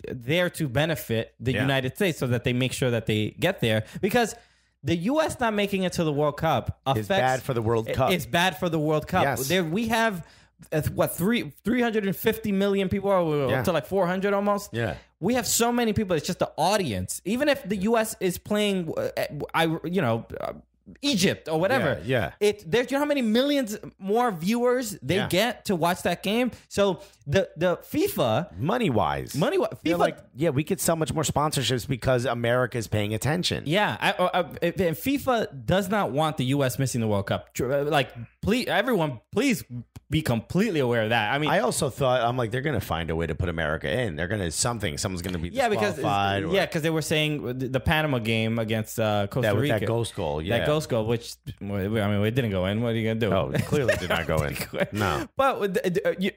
there to benefit the United States so that they make sure that they get there because the U.S. not making it to the World Cup is bad for the World Cup. It's bad for the World Cup. Yes. We have 350 million people up to like 400 almost. Yeah. We have so many people. It's just the audience. Even if the U.S. is playing, Egypt or whatever. Yeah. There's how many millions more viewers they get to watch that game. So the FIFA money wise, FIFA like, we could sell much more sponsorships because America is paying attention. Yeah, and FIFA does not want the U.S. missing the World Cup. Like, everyone, please be completely aware of that. I mean, I also thought, I'm like, they're going to find a way to put America in. They're going to someone's going to be disqualified. Because they were saying the Panama game against Costa Rica. That ghost goal, That ghost goal, which, I mean, it didn't go in. What are you going to do? Oh, it clearly did not go in. No. But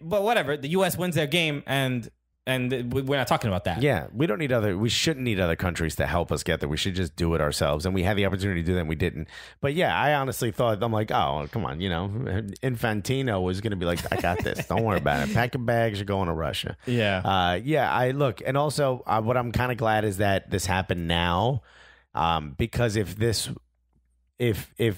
whatever. The U.S. wins their game, and we're not talking about that. Yeah, we shouldn't need other countries to help us get there. We should just do it ourselves. And we had the opportunity to do that and we didn't. But yeah, I honestly thought, I'm like, oh, come on, Infantino was going to be like, I got this. Don't worry about it. Pack your bags, you're going to Russia. Yeah. I look, and also what I'm kind of glad is that this happened now, because if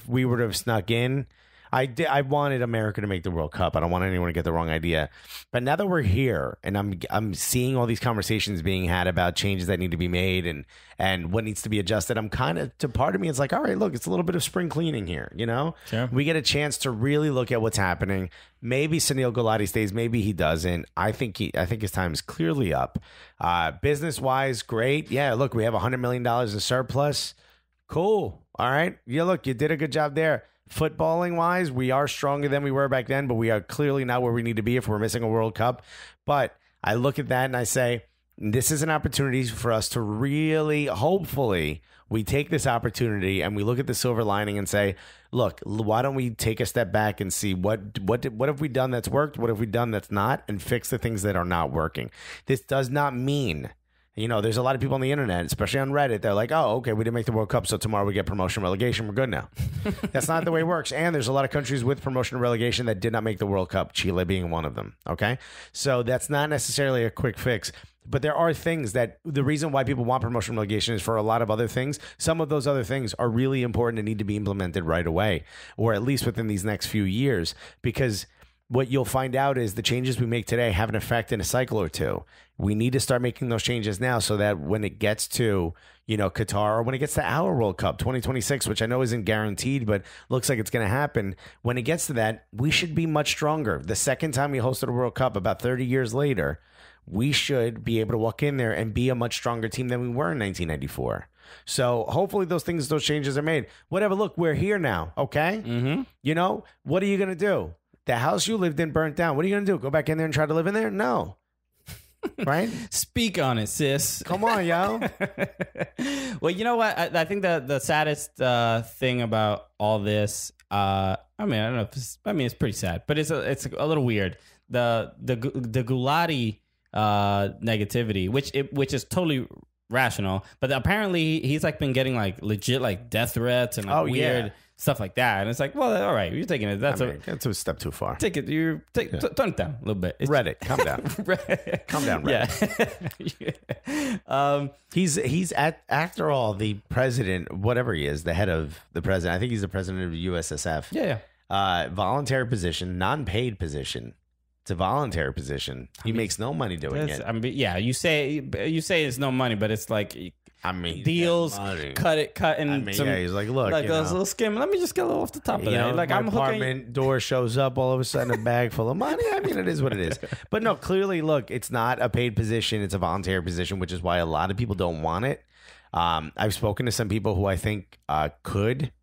we were to have snuck in, I wanted America to make the World Cup. I don't want anyone to get the wrong idea. But now that we're here and I'm seeing all these conversations being had about changes that need to be made and what needs to be adjusted, I'm kind of, to part of me, it's like, all right, look, it's a little bit of spring cleaning here, Sure. We get a chance to really look at what's happening. Maybe Sunil Gulati stays, maybe he doesn't. I think his time is clearly up. Business wise, great. Yeah, look, we have $100 million in surplus. Cool. All right. Yeah, look, you did a good job there. Footballing wise, we are stronger than we were back then, but we are clearly not where we need to be if we're missing a World Cup. But I look at that and I say, this is an opportunity for us to really, hopefully, we take this opportunity and we look at the silver lining and say, look, why don't we take a step back and see what have we done that's worked? What have we done that's not? And fix the things that are not working. This does not mean, there's a lot of people on the internet, especially on Reddit. They're like, oh, okay, we didn't make the World Cup, so tomorrow we get promotion relegation. We're good now. That's not the way it works. And there's a lot of countries with promotion and relegation that did not make the World Cup, Chile being one of them. Okay. So that's not necessarily a quick fix. But there are things that the reason why people want promotion relegation is for a lot of other things. Some of those other things are really important and need to be implemented right away, or at least within these next few years, because what you'll find out is the changes we make today have an effect in a cycle or two. We need to start making those changes now so that when it gets to, Qatar, or when it gets to our World Cup 2026, which I know isn't guaranteed, but looks like it's going to happen. When it gets to that, we should be much stronger. The second time we hosted a World Cup about 30 years later, we should be able to walk in there and be a much stronger team than we were in 1994. So hopefully those changes are made. Whatever, look, we're here now, okay? Mm-hmm. What are you going to do? The house you lived in burnt down. What are you going to do? Go back in there and try to live in there? No. Right? Speak on it, sis. Come on, yo. Well, you know what? I think the saddest thing about all this, I don't know if it's pretty sad, but it's a little weird. The Gulati negativity, which is totally rational, but apparently he's like been getting like legit like death threats and like weird stuff like that, and it's like, well, all right, you're taking it. That's a step too far. Take it. Turn it down a little bit. Reddit, calm down. Calm down, Reddit. Yeah. He's after all the president, whatever he is, the head of the president. I think he's the president of the USSF. Yeah. Voluntary position, non-paid position. It's a voluntary position. He makes no money doing it. I mean, yeah, you say it's no money, but it's like, deals, cut, and he's like, look, like those little skim. Let me just get a little off the top of that. Like, my I'm apartment door shows up all of a sudden, a bag full of money. I mean, it is what it is. But no, clearly, look, it's not a paid position. It's a voluntary position, which is why a lot of people don't want it. I've spoken to some people who I think could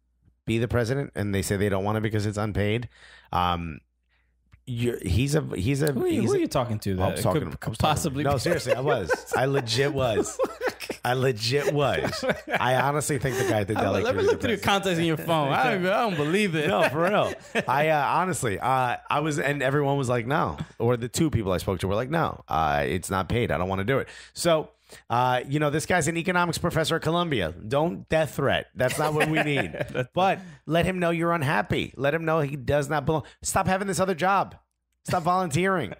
be the president, and they say they don't want it because it's unpaid. Who are you talking to? That could possibly no, seriously, I legit was. I honestly think the guy at the Delhi. Let me look through the contacts in your phone. I don't believe it. No, for real. I honestly, I was, and everyone was like, no. Or the two people I spoke to were like, no, it's not paid. I don't want to do it. So. This guy's an economics professor at Columbia. Don't death threat. That's not what we need. But let him know you're unhappy. Let him know he does not belong. Stop having this other job. Stop volunteering.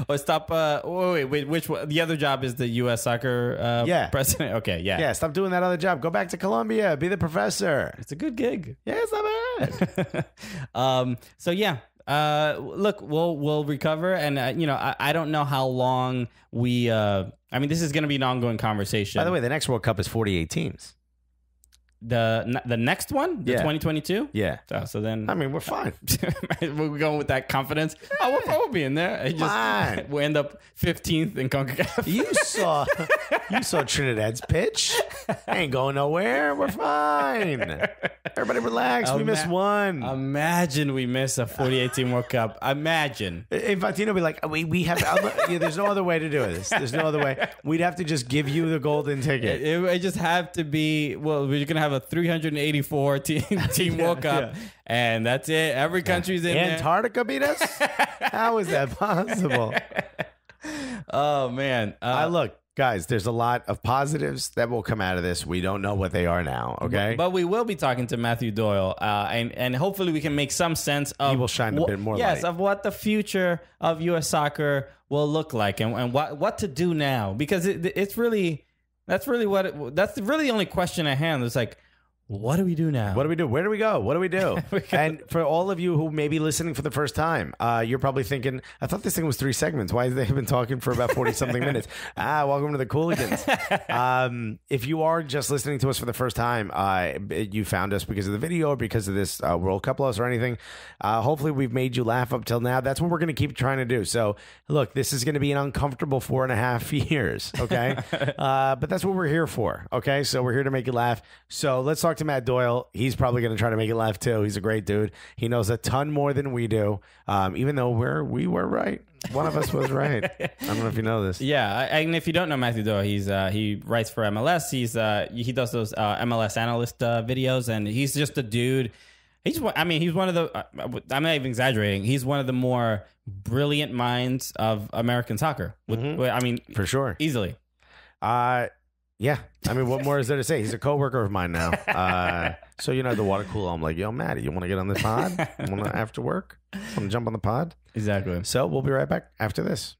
Or stop. Wait. Which one? The other job is the U.S. soccer president. Okay, yeah. Yeah, stop doing that other job. Go back to Columbia. Be the professor. It's a good gig. Yeah, it's not bad. So, yeah. Look, we'll recover, and I don't know how long we. This is going to be an ongoing conversation. By the way, the next World Cup is 48 teams. The next one, the 2022. Yeah. So then, we're fine. We're going with that confidence. We'll be in there. Fine. We end up 15th in CONCACAF. You saw Trinidad's pitch. Ain't going nowhere. We're fine. Everybody relax. We missed one. Imagine we miss a 48-team World Cup. Imagine. Infantino be like, we have. There's no other way to do this. There's no other way. We'd have to just give you the golden ticket. It just have to be. Well, we're gonna have a 384 team World Cup, and that's it. Every country's in there. Antarctica beat us? How is that possible? Oh man! Look, guys, there's a lot of positives that will come out of this. We don't know what they are now. Okay, but we will be talking to Matthew Doyle, and hopefully we can make some sense of. He will shine a bit more light. Yes, of what the future of U.S. soccer will look like, and what to do now, because it's really that's really the only question at hand. It's like, what do we do now? What do we do? Where do we go? What do we do? And for all of you who may be listening for the first time, you're probably thinking, I thought this thing was 3 segments. Why have they been talking for about 40-something minutes? Welcome to the Cooligans. If you are just listening to us for the first time, you found us because of the video or because of this World Cup loss or anything. Hopefully we've made you laugh up till now. That's what we're going to keep trying to do. So, look, this is going to be an uncomfortable 4.5 years, okay? But that's what we're here for, okay? So we're here to make you laugh. So let's talk to Matt Doyle. He's probably going to try to make it laugh too. He's a great dude. He knows a ton more than we do, even though we were right. One of us was right. I don't know if you know this. Yeah, and if you don't know Matthew Doyle, he writes for MLS. He does those MLS analyst videos, and he's just a dude. He's one of the. I'm not even exaggerating. He's one of the more brilliant minds of American soccer. I mean, for sure, easily. Yeah. I mean, what more is there to say? He's a coworker of mine now. So the water cooler. I'm like, yo, Matty, you want to get on this pod? Want to after work? Want to jump on the pod? Exactly. So we'll be right back after this.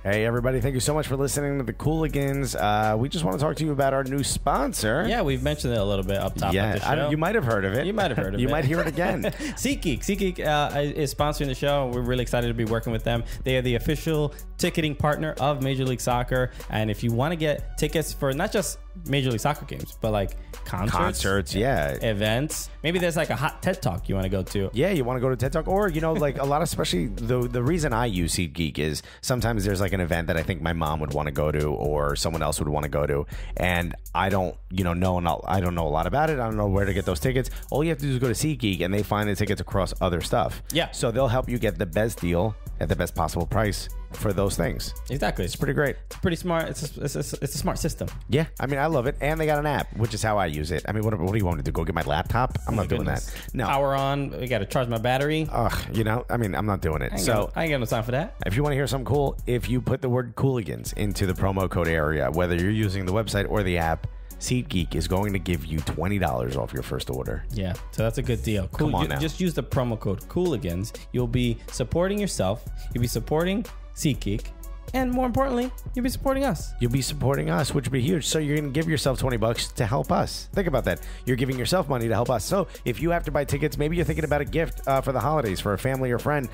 Hey, everybody. Thank you so much for listening to the Cooligans. We just want to talk to you about our new sponsor. Yeah, we've mentioned it a little bit up top of the show. You might have heard of it. You might have heard of it. You might hear it again. SeatGeek. SeatGeek is sponsoring the show. We're really excited to be working with them. They are the official ticketing partner of Major League Soccer. And if you want to get tickets for not just Major League Soccer games, but like concerts, events. Maybe there's like a hot TED Talk you want to go to. Yeah, you want to go to TED Talk, or like a lot, especially the reason I use SeatGeek is sometimes there's like an event that I think my mom would want to go to, or someone else would want to go to, and I don't I don't know a lot about it. I don't know where to get those tickets. All you have to do is go to SeatGeek, and they find the tickets across other stuff. Yeah, so they'll help you get the best deal at the best possible price for those things. Exactly. It's pretty great. It's pretty smart. It's a smart system. Yeah. I mean, I love it. And they got an app, which is how I use it. I mean, what do you want me to do? Go get my laptop? I'm not doing that. No. Power on. We got to charge my battery. I mean, I'm not doing it. I ain't got no time for that. If you want to hear something cool, if you put the word Cooligans into the promo code area, whether you're using the website or the app, SeatGeek is going to give you $20 off your first order. Yeah, so that's a good deal. Come on now. Just use the promo code Cooligans. You'll be supporting yourself. You'll be supporting SeatGeek. And more importantly, you'll be supporting us. You'll be supporting us, which would be huge. So you're going to give yourself $20 to help us. Think about that. You're giving yourself money to help us. So if you have to buy tickets, maybe you're thinking about a gift for the holidays for a family or friend.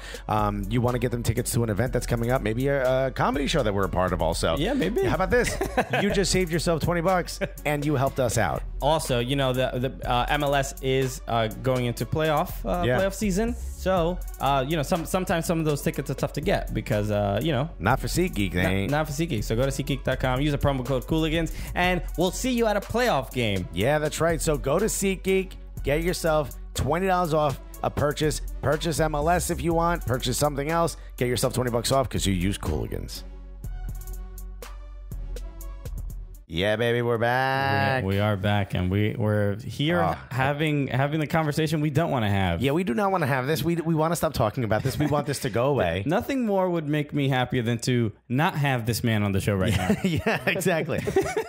You want to get them tickets to an event that's coming up. Maybe a comedy show that we're a part of also. Yeah, maybe. How about this? You just saved yourself $20 and you helped us out. Also, the MLS is going into playoff season. So, sometimes some of those tickets are tough to get because, Not for SeatGeek, they ain't. Not for SeatGeek. So go to SeatGeek.com, use the promo code Cooligans, and we'll see you at a playoff game. Yeah, that's right. So go to SeatGeek, get yourself $20 off a purchase. Purchase MLS if you want. Purchase something else. Get yourself $20 off because you use Cooligans. Yeah, baby, we're back. We are back, and we're here having the conversation we don't want to have. Yeah, we do not want to have this. We want to stop talking about this. We want this to go away. Nothing more would make me happier than to not have this man on the show right now. Yeah, exactly.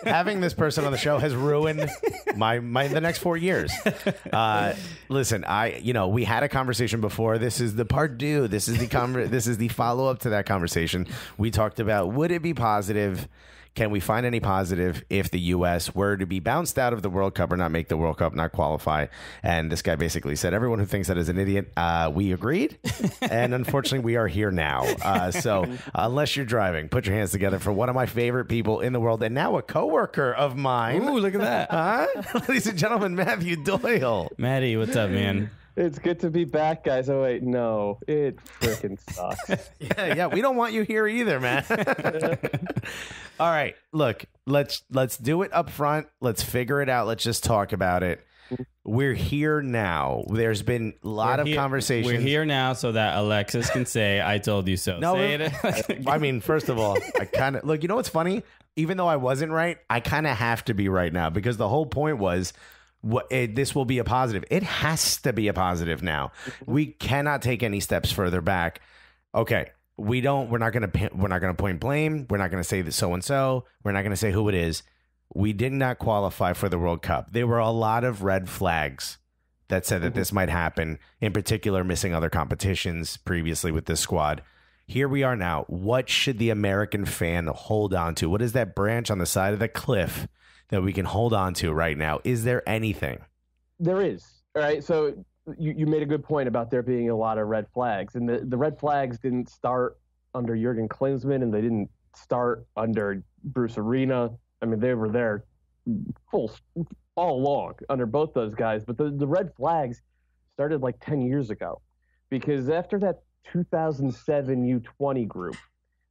Having this person on the show has ruined the next 4 years. Listen, we had a conversation before. This is the part two. This is the follow up to that conversation. We talked about, would it be positive? Can we find any positive if the U.S. were to be bounced out of the World Cup or not make the World Cup, not qualify? And this guy basically said, everyone who thinks that is an idiot, we agreed. And unfortunately, we are here now. So unless you're driving, put your hands together for one of my favorite people in the world and now a coworker of mine. Ooh, look at that. Ladies and gentlemen, Matthew Doyle. Matty, what's up, man? It's good to be back, guys. Oh, wait, no. It freaking sucks. Yeah, we don't want you here either, man. All right, look, let's do it up front. Let's figure it out. Let's just talk about it. We're here now. There's been a lot of conversation. We're here now so that Alexis can say, I told you so. No, say it. I mean, first of all, I kind of... Look, you know what's funny? Even though I wasn't right, I kind of have to be right now because the whole point was... this will be a positive. It has to be a positive now. We cannot take any steps further back. Okay, we're not going to point blame. We're not going to say that so and so. We're not going to say who it is. We did not qualify for the World Cup. There were a lot of red flags that said that this might happen. In particular, missing other competitions previously with this squad. Here we are now. What should the American fan hold on to? What is that branch on the side of the cliff that we can hold on to right now? Is there anything? There is. All right. So you made a good point about there being a lot of red flags. And the red flags didn't start under Jurgen Klinsmann, and they didn't start under Bruce Arena. I mean, they were there all along under both those guys. But the red flags started like 10 years ago. Because after that 2007 U20 group,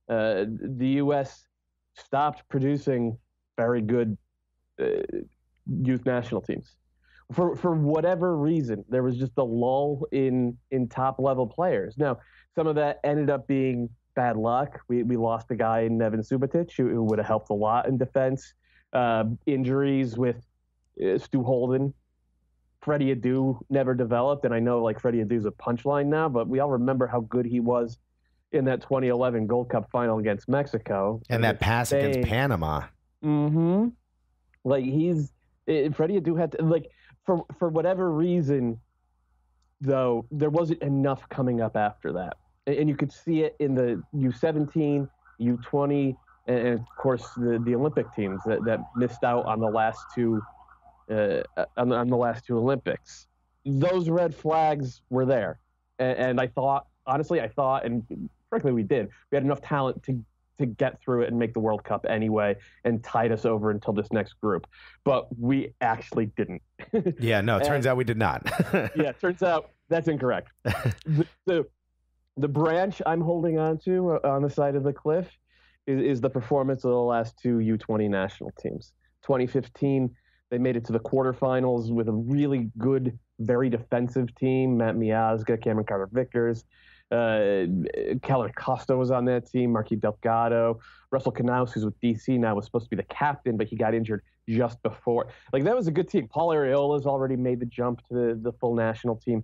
the U.S. stopped producing very good youth national teams. For whatever reason, there was just a lull in top level players. Now, some of that ended up being bad luck. We lost a guy in Neven Subotic who would have helped a lot in defense. Injuries with Stu Holden. Freddie Adu never developed, and I know like Freddie Adu's a punchline now, but we all remember how good he was in that 2011 Gold Cup final against Mexico. And that pass against Panama. Mm-hmm. Like Freddie Adu had to, like, for whatever reason, though, there wasn't enough coming up after that. And you could see it in the U17, U20, and of course the Olympic teams that missed out on the last two on the last two Olympics. Those red flags were there, and I thought, and frankly we did. We had enough talent to get through it and make the World Cup anyway, and tide us over until this next group. But we actually didn't. Yeah, no. It turns out we did not. Yeah, it turns out that's incorrect. The branch I'm holding on to on the side of the cliff is the performance of the last two U20 national teams. 2015, they made it to the quarterfinals with a really good, very defensive team. Matt Miazga, Cameron Carter-Vickers, Keller Costa was on that team, Marquis Delgado, Russell Knaus, who's with DC now, was supposed to be the captain, but he got injured just before. Like, that was a good team. Paul Areola's already made the jump to the full national team.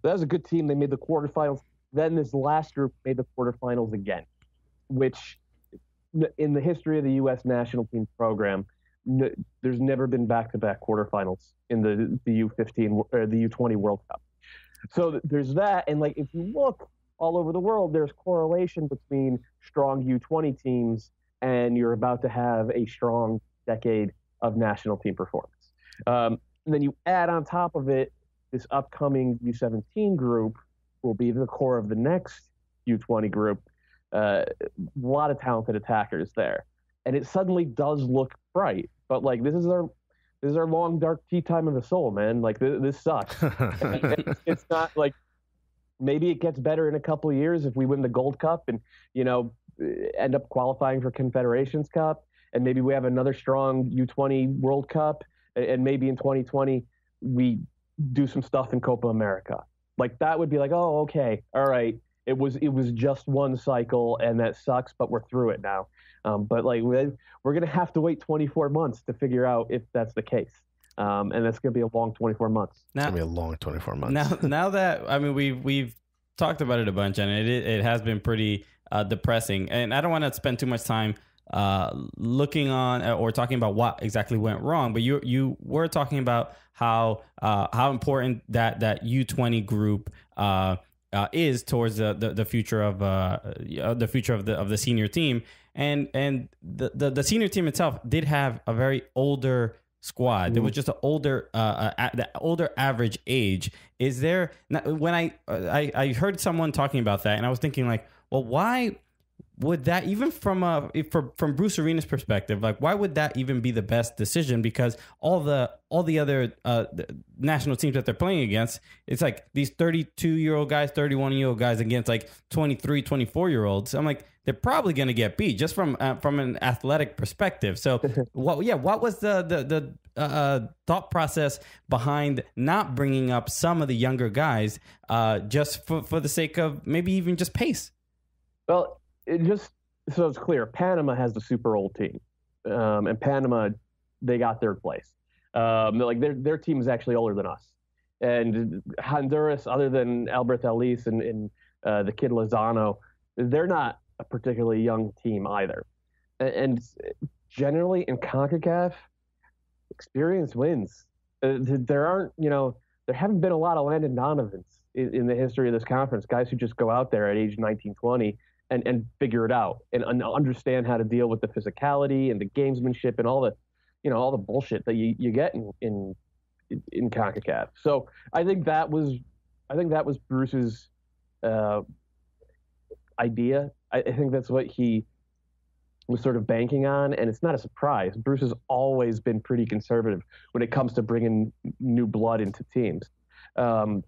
That was a good team. They made the quarterfinals. Then this last group made the quarterfinals again, which in the history of the U.S. national team program, there's never been back-to-back quarterfinals in the U15 or the U20 World Cup. So there's that, and like if you look all over the world, there's correlation between strong U20 teams and you're about to have a strong decade of national team performance. And then you add on top of it this upcoming U17 group will be the core of the next U20 group. A lot of talented attackers there, and it suddenly does look bright. But like this is our long dark tea time of the soul, man. Like this sucks. It's not like maybe it gets better in a couple of years if we win the Gold Cup and end up qualifying for Confederations Cup, and maybe we have another strong U20 World Cup, and maybe in 2020 we do some stuff in Copa America. Like that would be like, oh, okay, all right. It was just one cycle, and that sucks, but we're through it now. But like we're gonna have to wait 24 months to figure out if that's the case, and that's gonna be a long 24 months. It's gonna be a long 24 months. Now that we've talked about it a bunch, and it has been pretty depressing, and I don't want to spend too much time looking on or talking about what exactly went wrong, but you were talking about how important that U20 group is towards the future of the senior team, and the senior team itself did have a very older squad. There was just an older average age. Is there, when I heard someone talking about that, and I was thinking like, well, why would that, even from Bruce Arena's perspective, like why would that even be the best decision? Because all the other national teams that they're playing against, it's like these 32-year-old guys, 31-year-old guys against like 23, 24-year-olds. I'm like, they're probably going to get beat just from an athletic perspective. So what was the thought process behind not bringing up some of the younger guys just for the sake of maybe even just pace? Well, so it's clear, Panama has the super old team, and Panama, they got third place. Like their team is actually older than us, and Honduras, other than Albert Ellis and the kid Lozano, they're not a particularly young team either. And generally in CONCACAF, experience wins. There haven't been a lot of Landon Donovans in the history of this conference, guys who just go out there at age 19, 20 and figure it out and understand how to deal with the physicality and the gamesmanship and all the bullshit that you get in CONCACAF. So I think that was Bruce's idea. I think that's what he was sort of banking on, and it's not a surprise. Bruce has always been pretty conservative when it comes to bringing new blood into teams. And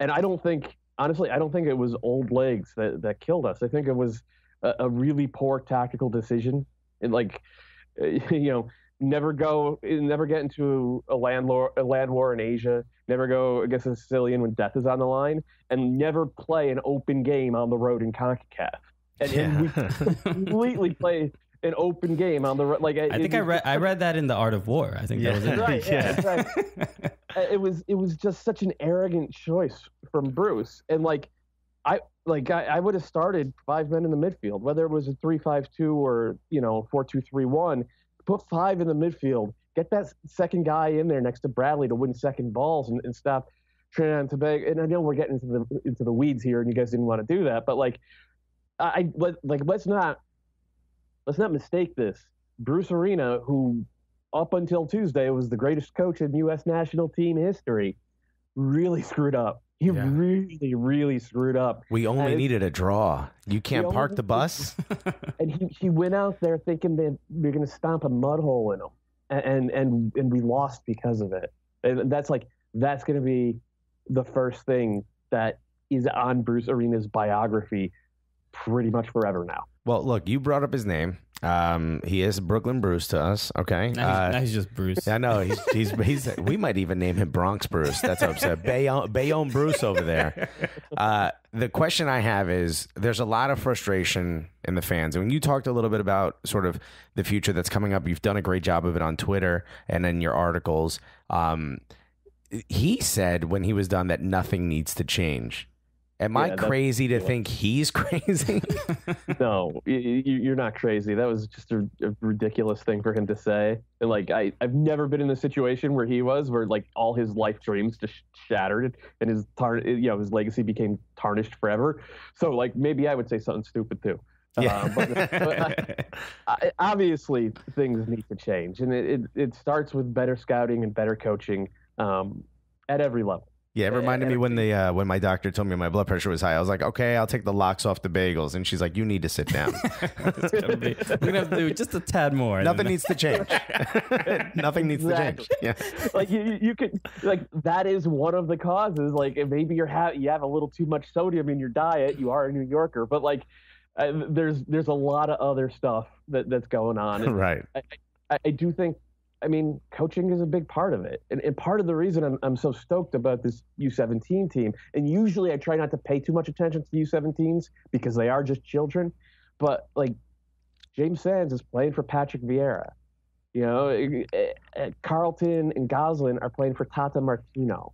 I don't think it was old legs that killed us. I think it was a really poor tactical decision. And never get into a land war in Asia, never go against a Sicilian when death is on the line, and never play an open game on the road in CONCACAF. And we completely play an open game on the road. Like I read that in The Art of War. I think that was it. Right, yeah, exactly. It was just such an arrogant choice from Bruce, and I would have started 5 men in the midfield, whether it was a 3-5-2 or 4-2-3-1. Put 5 in the midfield. Get that second guy in there next to Bradley to win second balls and stop Trinidad and Tobago. And I know we're getting into the weeds here, and you guys didn't want to do that, but let's not mistake this. Bruce Arena, who up until Tuesday was the greatest coach in U.S. national team history, really screwed up. He really, really screwed up. We only needed a draw. You can't park the bus. And he went out there thinking that we're going to stomp a mud hole in him, and we lost because of it. And that's going to be the first thing that is on Bruce Arena's biography pretty much forever now. Well, look, you brought up his name. He is Brooklyn Bruce to us. Okay. Now he's just Bruce. I know he's we might even name him Bronx Bruce. That's upset. Bayonne Bruce over there. The question I have is, there's a lot of frustration in the fans. And when you talked a little bit about sort of the future that's coming up, you've done a great job of it on Twitter and in your articles. He said when he was done that nothing needs to change. Am I crazy to think he's crazy? No, you're not crazy. That was just a ridiculous thing for him to say. And I've never been in a situation where he was, where all his life dreams just shattered and his legacy became tarnished forever. So maybe I would say something stupid too. Yeah. But obviously things need to change, and it starts with better scouting and better coaching at every level. Yeah, it reminded me when my doctor told me my blood pressure was high. I was like, okay, I'll take the locks off the bagels. And she's like, you need to sit down. We're going to have to do just a tad more. Nothing needs to change. Nothing needs to change. Yeah. You could, that is one of the causes. Maybe you have a little too much sodium in your diet. You are a New Yorker. But there's a lot of other stuff that's going on. And right. I do think, coaching is a big part of it. And part of the reason I'm so stoked about this U17 team, and usually I try not to pay too much attention to the U17s because they are just children, but James Sands is playing for Patrick Vieira. Carlton and Goslin are playing for Tata Martino.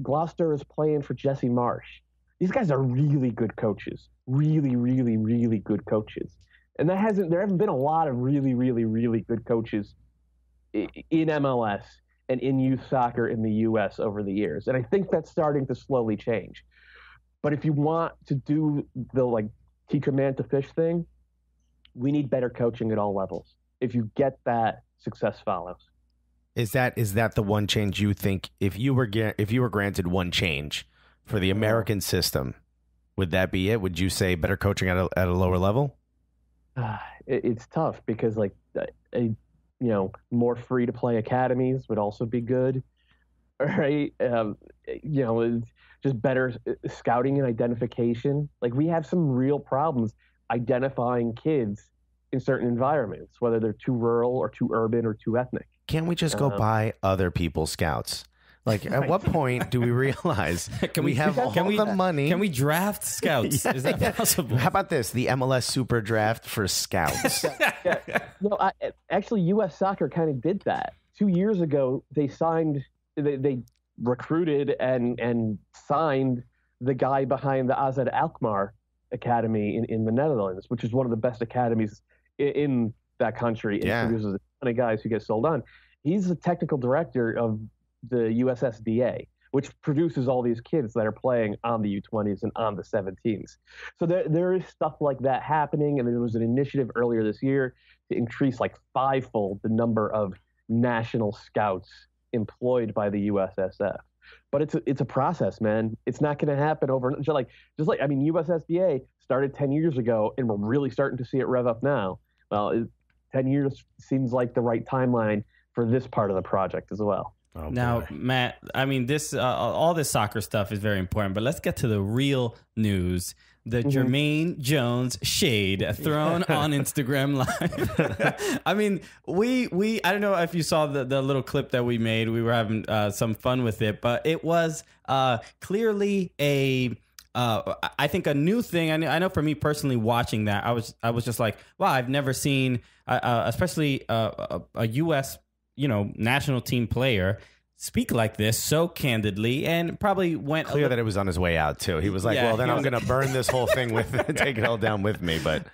Gloucester is playing for Jesse Marsh. These guys are really good coaches. Really, really, really good coaches. And there haven't been a lot of really, really, really good coaches in MLS and in youth soccer in the U.S. over the years. And I think that's starting to slowly change. But if you want to do the teach a man to fish thing, we need better coaching at all levels. If you get that, success follows. Is that the one change you think, if you were granted one change for the American system, would that be it? Would you say better coaching at a lower level? It's tough because more free to play academies would also be good, right? Just better scouting and identification. We have some real problems identifying kids in certain environments, whether they're too rural or too urban or too ethnic. Can't we just go buy other people's scouts? At what point do we realize we have all the money? Can we draft scouts? Is that possible? How about this? The MLS Super Draft for scouts. Actually, U.S. Soccer kind of did that. 2 years ago, they recruited and signed the guy behind the AZ Alkmaar Academy in the Netherlands, which is one of the best academies in that country. And produces a ton of guys who get sold on. He's the technical director of the USSDA, which produces all these kids that are playing on the U20s and on the 17s. So there is stuff like that happening, and there was an initiative earlier this year to increase fivefold the number of national scouts employed by the USSF. But it's a process, man. It's not going to happen overnight. USSDA started 10 years ago, and we're really starting to see it rev up now. Well, 10 years seems like the right timeline for this part of the project as well. Oh, now, Matt, this all this soccer stuff is very important, but let's get to the real news. the Jermaine Jones shade thrown on Instagram Live. I mean, I don't know if you saw the little clip that we made. We were having some fun with it, but it was clearly I think a new thing. I know for me personally, watching that, I was just like, wow, I've never seen, especially a U.S. national team player speak like this so candidly, and probably went clear that it was on his way out too. He was like, well, then I'm going to burn this whole thing take it all down with me. But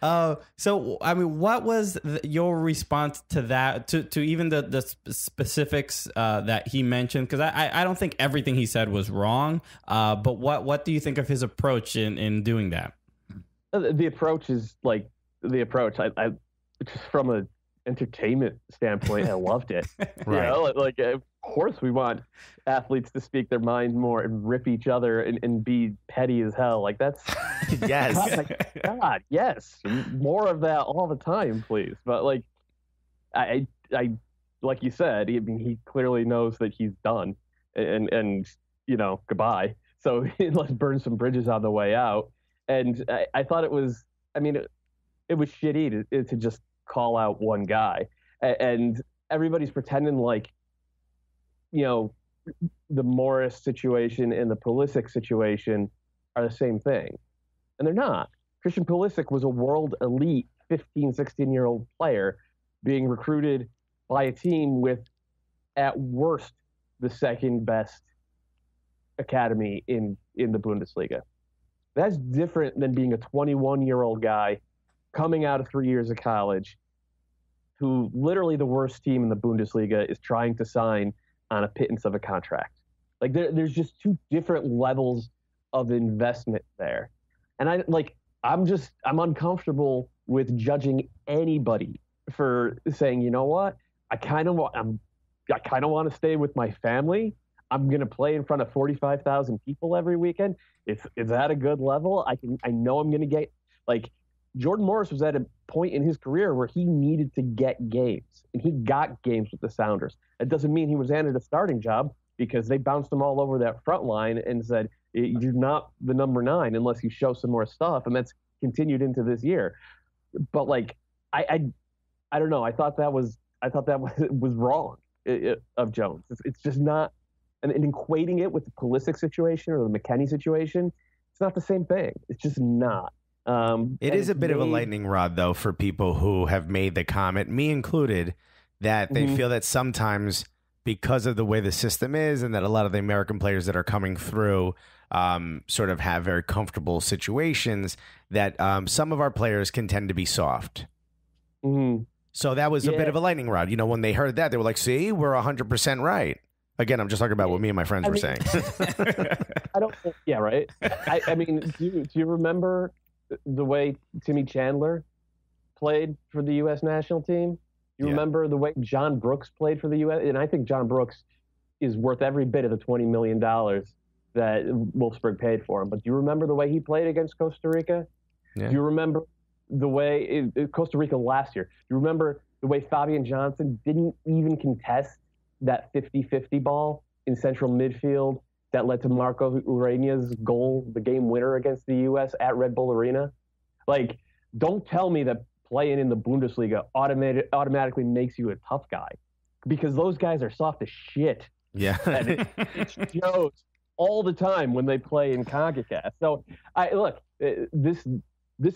so I mean, what was your response to that? To even the specifics that he mentioned? Because I don't think everything he said was wrong. But what do you think of his approach in doing that? The approach is like the approach. I just from a entertainment standpoint, I loved it. Right. Like of course we want athletes to speak their mind more and rip each other and be petty as hell. Like that's yes. God, yes, more of that all the time, please. But like I like you said, he clearly knows that he's done, and goodbye. So let's burn some bridges on the way out. And I thought it was, I mean, it was shitty to just call out one guy, and everybody's pretending like, the Morris situation and the Pulisic situation are the same thing, and they're not. Christian Pulisic was a world elite 15, 16-year-old player being recruited by a team with, at worst, the second best academy in the Bundesliga. That's different than being a 21-year-old guy coming out of 3 years of college, who literally the worst team in the Bundesliga is trying to sign on a pittance of a contract. Like there's just two different levels of investment there. And I'm uncomfortable with judging anybody for saying, you know what, I kind of want to stay with my family. I'm going to play in front of 45,000 people every weekend. Is that a good level? I know I'm going to get, like, Jordan Morris was at a point in his career where he needed to get games, and he got games with the Sounders. It doesn't mean he was handed a starting job, because they bounced him all over that front line and said, you're not the number 9 unless you show some more stuff. And that's continued into this year. But like, I don't know. I thought that was wrong of Jones. It's just not, and equating it with the Pulisic situation or the McKennie situation, it's not the same thing. It's just not. It is a bit of a lightning rod, though, for people who have made the comment, me included, that they feel that sometimes, because of the way the system is, and that a lot of the American players that are coming through sort of have very comfortable situations, that some of our players can tend to be soft. Mm-hmm. So that was a bit of a lightning rod. When they heard that, they were like, see, we're 100% right. Again, I'm just talking about what me and my friends were saying. I don't think, yeah, right. I mean, do you remember the way Timmy Chandler played for the U.S. national team? You remember the way John Brooks played for the U.S.? And I think John Brooks is worth every bit of the $20 million that Wolfsburg paid for him. But do you remember the way he played against Costa Rica? Yeah. Do you remember the way Costa Rica last year? Do you remember the way Fabian Johnson didn't even contest that 50-50 ball in central midfield that led to Marco Ureña's goal, the game winner against the U.S. at Red Bull Arena? Like, don't tell me that playing in the Bundesliga automatically makes you a tough guy, because those guys are soft as shit. Yeah. And it shows all the time when they play in CONCACAF. So this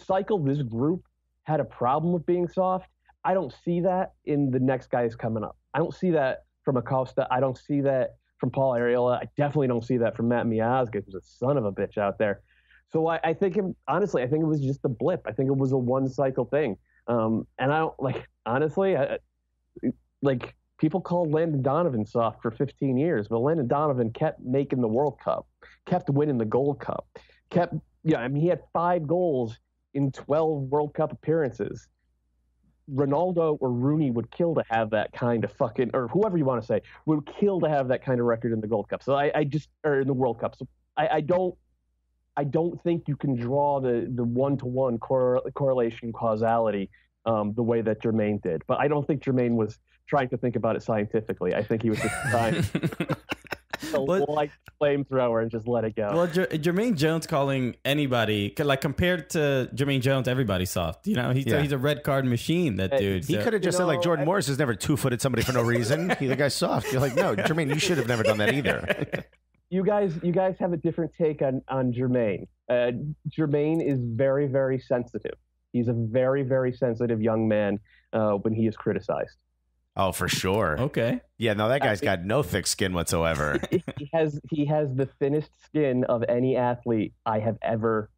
cycle, this group had a problem with being soft. I don't see that in the next guys coming up. I don't see that from Acosta. I don't see that from Paul Arriola. I definitely don't see that from Matt Miazga, who's a son of a bitch out there. So I think it was just a blip. I think it was a one-cycle thing. And I don't, like, honestly, people called Landon Donovan soft for 15 years, but Landon Donovan kept making the World Cup, kept winning the Gold Cup, he had 5 goals in 12 World Cup appearances. Ronaldo or Rooney would kill to have that kind of fucking, or whoever you want to say, would kill to have that kind of record in the Gold Cup. So or in the World Cup. So I don't think you can draw the one-to-one correlation causality the way that Jermaine did. But I don't think Jermaine was trying to think about it scientifically. I think he was just trying. like flamethrower and just let it go. Well, Jermaine Jones calling anybody, like compared to Jermaine Jones, everybody's soft. You know, he's a red card machine. That dude. He could have just said like Jordan Morris has never 2-footed somebody for no reason. The guy's soft. You're like, no, Jermaine, you should have never done that either. You guys have a different take on Jermaine. Jermaine is very, very sensitive. He's a very, very sensitive young man when he is criticized. Oh, for sure. Okay. Yeah, no, that guy's got no thick skin whatsoever. He has the thinnest skin of any athlete I have ever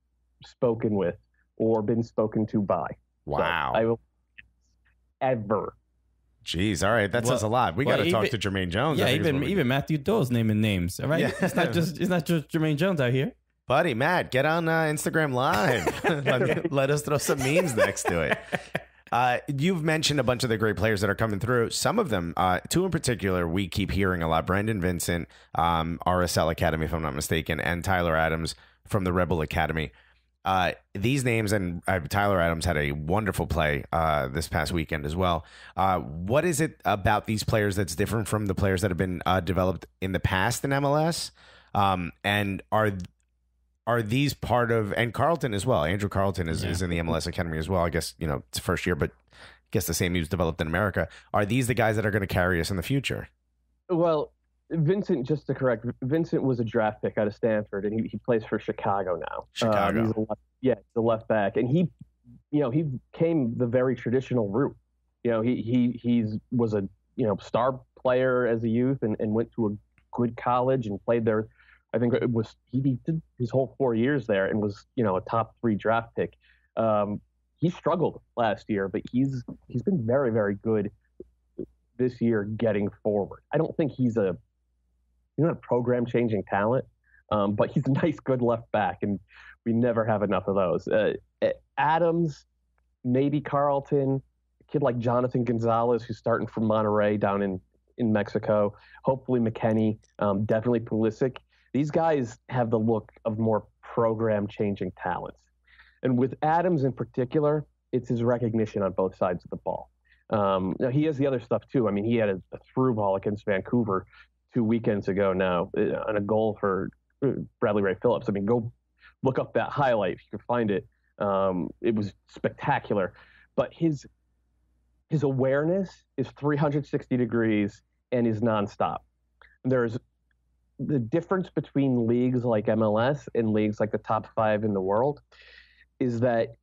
spoken with or been spoken to by. Wow. So I will ever. Jeez, all right, that says a lot. We got to talk to Jermaine Jones. Yeah, even Matthew Doyle's naming names. All right, yeah. It's not just Jermaine Jones out here. Buddy, Matt, get on Instagram Live. let us throw some memes next to it. You've mentioned a bunch of the great players that are coming through. Some of them, two in particular, we keep hearing a lot. Brendan Vincent, RSL Academy, if I'm not mistaken, and Tyler Adams from the Rebel Academy. These names, and Tyler Adams had a wonderful play this past weekend as well. What is it about these players that's different from the players that have been developed in the past in MLS? And are these part of, and Carlton as well? Andrew Carlton is in the MLS Academy as well. I guess, it's first year, but I guess the same he was developed in America. Are these the guys that are going to carry us in the future? Well, Vincent, just to correct, Vincent was a draft pick out of Stanford, and he plays for Chicago now. Chicago. He's a left back, and he came the very traditional route. He was a star player as a youth, and went to a good college and played there. I think he did his whole 4 years there and was a top 3 draft pick. He struggled last year, but he's been very, very good this year getting forward. I don't think he's a program changing talent, but he's a nice, good left back, and we never have enough of those. Adams, maybe Carlton, a kid like Jonathan Gonzalez, who's starting from Monterrey down in Mexico. Hopefully McKenny, definitely Pulisic. These guys have the look of more program-changing talents. And with Adams in particular, it's his recognition on both sides of the ball. Now he has the other stuff, too. I mean, he had a through ball against Vancouver 2 weekends ago now on a goal for Bradley Ray Phillips. I mean, go look up that highlight if you can find it. It was spectacular. But his awareness is 360 degrees and is nonstop. There's the difference between leagues like MLS and leagues like the top 5 in the world is that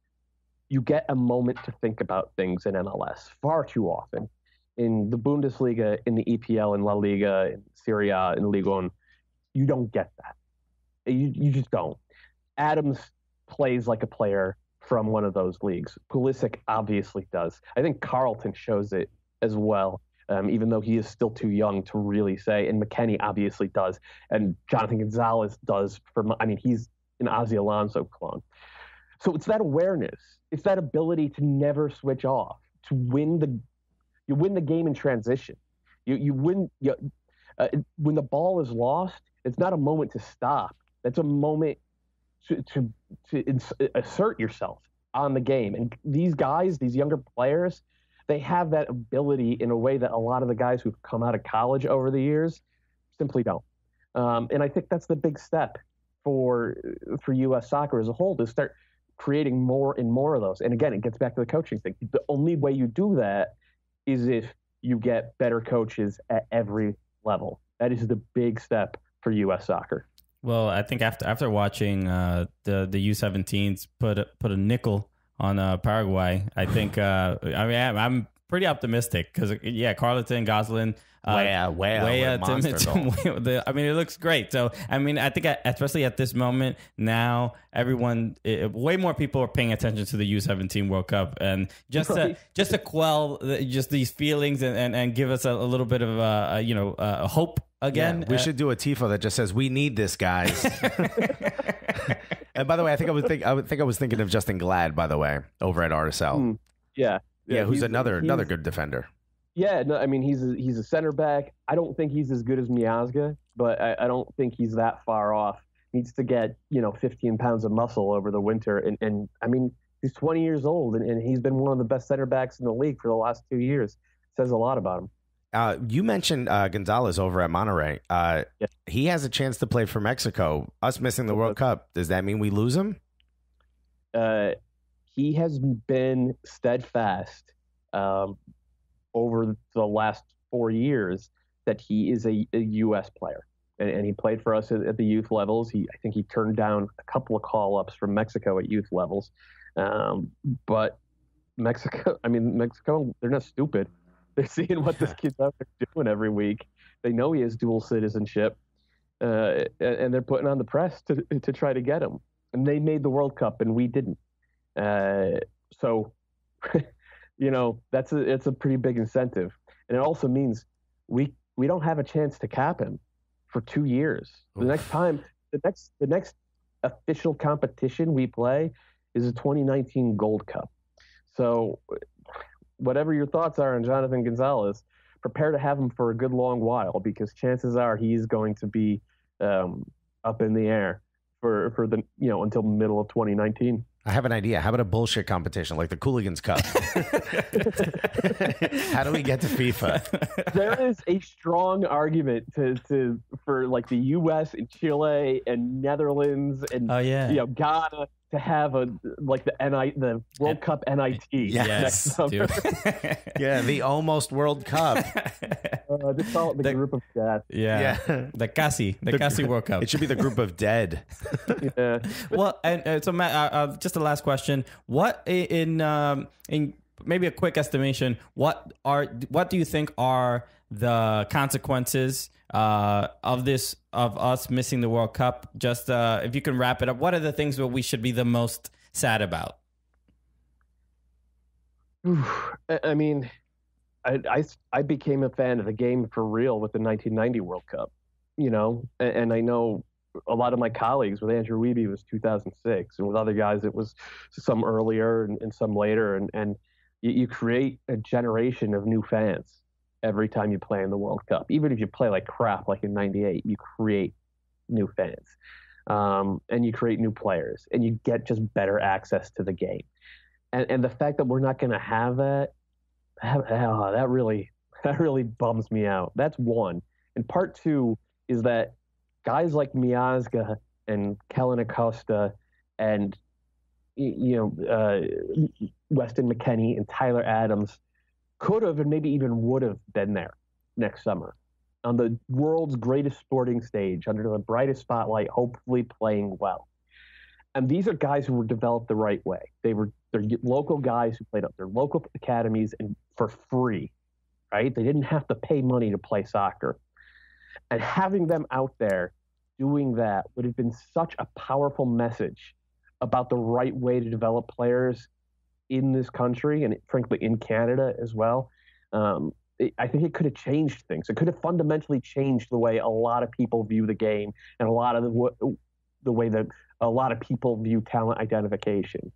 you get a moment to think about things in MLS far too often. In the Bundesliga, in the EPL, in La Liga, in Serie A, in Liga 1, you don't get that. You just don't. Adams plays like a player from one of those leagues. Pulisic obviously does. I think Carlton shows it as well. Even though he is still too young to really say, and McKenny obviously does, and Jonathan Gonzalez does. He's an Ozzie Alonso clone. So it's that awareness, it's that ability to never switch off, to win the game in transition. You win when the ball is lost. It's not a moment to stop. It's a moment to assert yourself on the game. And these guys, these younger players, they have that ability in a way that a lot of the guys who've come out of college over the years simply don't. And I think that's the big step for U.S. soccer as a whole, to start creating more and more of those. And again, it gets back to the coaching thing. The only way you do that is if you get better coaches at every level. That is the big step for U.S. soccer. Well, I think after watching the U17s put a nickel on Paraguay, I think I'm pretty optimistic because Carlton, Gosselin, Timothy. I mean, it looks great. So I mean, I think especially at this moment now, everyone, way more people are paying attention to the U17 World Cup, and just to quell just these feelings and give us a little bit of a hope again. Yeah, we should do a tifo that just says, "We need this, guys." And by the way, I was thinking of Justin Glad, by the way, over at RSL. Yeah, who's another good defender. Yeah, no, I mean he's a center back. I don't think he's as good as Miazga, but I don't think he's that far off. Needs to get 15 pounds of muscle over the winter, and I mean he's 20 years old, and he's been one of the best center backs in the league for the last 2 years. Says a lot about him. You mentioned Gonzalez over at Monterrey. He has a chance to play for Mexico. Us missing the World Cup, does that mean we lose him? He has been steadfast over the last 4 years that he is a U.S. player. And he played for us at the youth levels. I think he turned down a couple of call-ups from Mexico at youth levels. But Mexico, they're not stupid. They're seeing what this kid's out there doing every week. They know he has dual citizenship, and they're putting on the press to try to get him. And they made the World Cup, and we didn't. So, it's a pretty big incentive, and it also means we don't have a chance to cap him for 2 years. The next official competition we play is a 2019 Gold Cup. So, whatever your thoughts are on Jonathan Gonzalez, prepare to have him for a good long while, because chances are he's going to be up in the air for the until middle of 2019. I have an idea. How about a bullshit competition like the Cooligans Cup? How do we get to FIFA? There is a strong argument for like the U.S. and Chile and Netherlands and Ghana to have the World Cup NIT next summer. Yeah, the almost World Cup. They call it the group of death. Yeah. The Casi World Cup. It should be the group of dead. Yeah. Well, and so Matt, just the last question: what in maybe a quick estimation? What do you think are the consequences of us missing the World Cup? Just if you can wrap it up, what are the things that we should be the most sad about? I mean, I became a fan of the game for real with the 1990 World Cup, and I know a lot of my colleagues. With Andrew Wiebe, it was 2006, and with other guys, it was some earlier and some later, and you create a generation of new fans every time you play in the World Cup. Even if you play like crap, like in '98, you create new fans, and you create new players, and you get just better access to the game. And the fact that we're not going to have that really bums me out. That's one. And part two is that guys like Miazga and Kellen Acosta and Weston McKennie and Tyler Adams could have and maybe even would have been there next summer on the world's greatest sporting stage under the brightest spotlight, hopefully playing well. And these are guys who were developed the right way. They're local guys who played up their local academies and for free, right? They didn't have to pay money to play soccer. And having them out there doing that would have been such a powerful message about the right way to develop players in this country and frankly in Canada as well. I think it could have changed things. It could have fundamentally changed the way a lot of people view the game and a lot of the way that a lot of people view talent identification.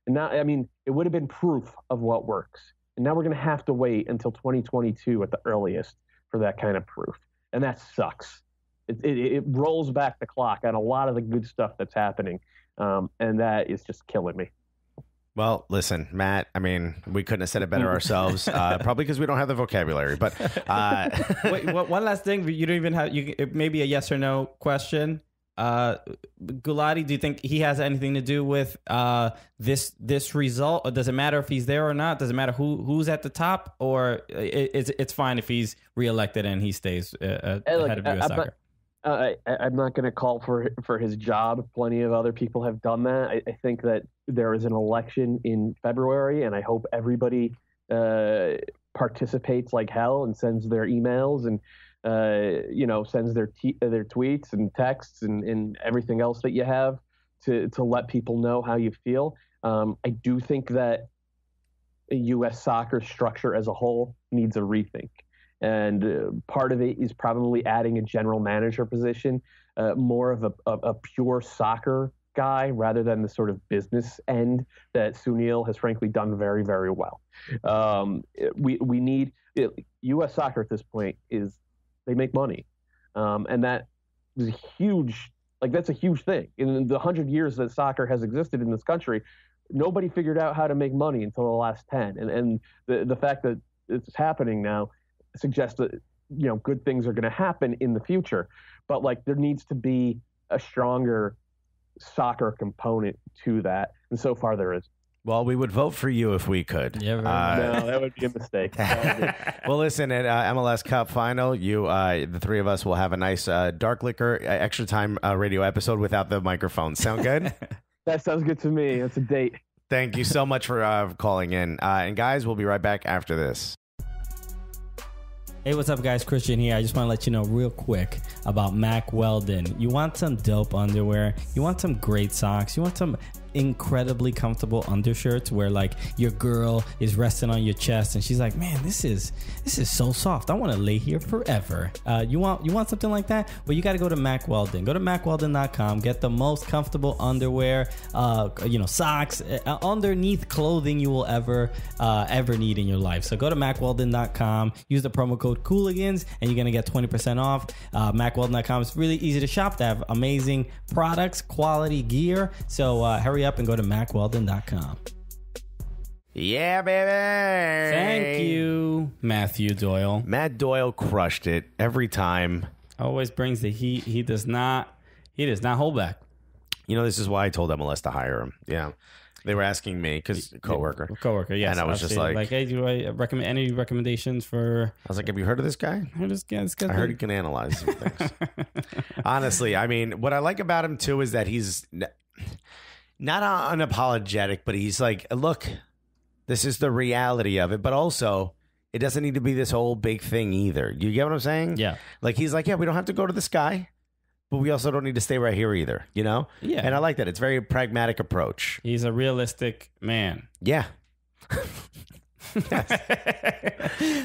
And now, I mean, it would have been proof of what works. And now we're going to have to wait until 2022 at the earliest for that kind of proof. And that sucks. It rolls back the clock on a lot of the good stuff that's happening. And that is just killing me. Well, listen, Matt, I mean, we couldn't have said it better ourselves, probably because we don't have the vocabulary. But wait, one last thing. You don't even have maybe a yes or no question. Gulati, do you think he has anything to do with this result? Or does it matter if he's there or not? Does it matter who's at the top? Or it's fine if he's reelected and he stays head of U.S. soccer? I'm not going to call for his job. Plenty of other people have done that. I think that there is an election in February, and I hope everybody participates like hell and sends their emails and sends their tweets and texts and everything else that you have to let people know how you feel. I do think that U.S. soccer structure as a whole needs a rethink. And part of it is probably adding a general manager position, more of a pure soccer guy rather than the sort of business end that Sunil has frankly done very, very well. We need U.S. soccer at this point is they make money, and that is a huge that's a huge thing. In the 100 years that soccer has existed in this country, nobody figured out how to make money until the last 10, and the fact that it's happening now. suggest that good things are going to happen in the future, but like there needs to be a stronger soccer component to that, and so far there is. Well, we would vote for you if we could. Yeah, no, that would be a mistake. Well, listen, at MLS Cup Final, the three of us will have a nice dark liquor extra time radio episode without the microphone. Sound good? That sounds good to me. That's a date. Thank you so much for calling in. And guys, we'll be right back after this. Hey, what's up, guys? Christian here. I just want to let you know real quick about Mack Weldon. You want some dope underwear? You want some great socks? You want some incredibly comfortable undershirts where like your girl is resting on your chest and she's like, man, this is so soft, I want to lay here forever. You want something like that? Well, you got to go to Mack Weldon. Go to MackWeldon.com. Get the most comfortable underwear, socks, underneath clothing you will ever need in your life. So go to MackWeldon.com, use the promo code Cooligans, and you're gonna get 20% off. MackWeldon.com is really easy to shop. They have amazing products, quality gear. So hurry up and go to MackWeldon.com. Yeah, baby. Thank you, Matthew Doyle. Matt Doyle crushed it every time. Always brings the heat. He does not hold back. This is why I told MLS to hire him. Yeah. They were asking me because coworker, yes. And I was just like, hey, do I recommend any recommendations for? I was like, have you heard of this guy? I heard he can analyze some things. Honestly, I mean, what I like about him too is that he's not unapologetic, but he's like, look, this is the reality of it, but also it doesn't need to be this whole big thing either. You get what I'm saying? Yeah. Like he's like, yeah, we don't have to go to the sky, but we also don't need to stay right here either, Yeah. And I like that. It's a very pragmatic approach. He's a realistic man. Yeah.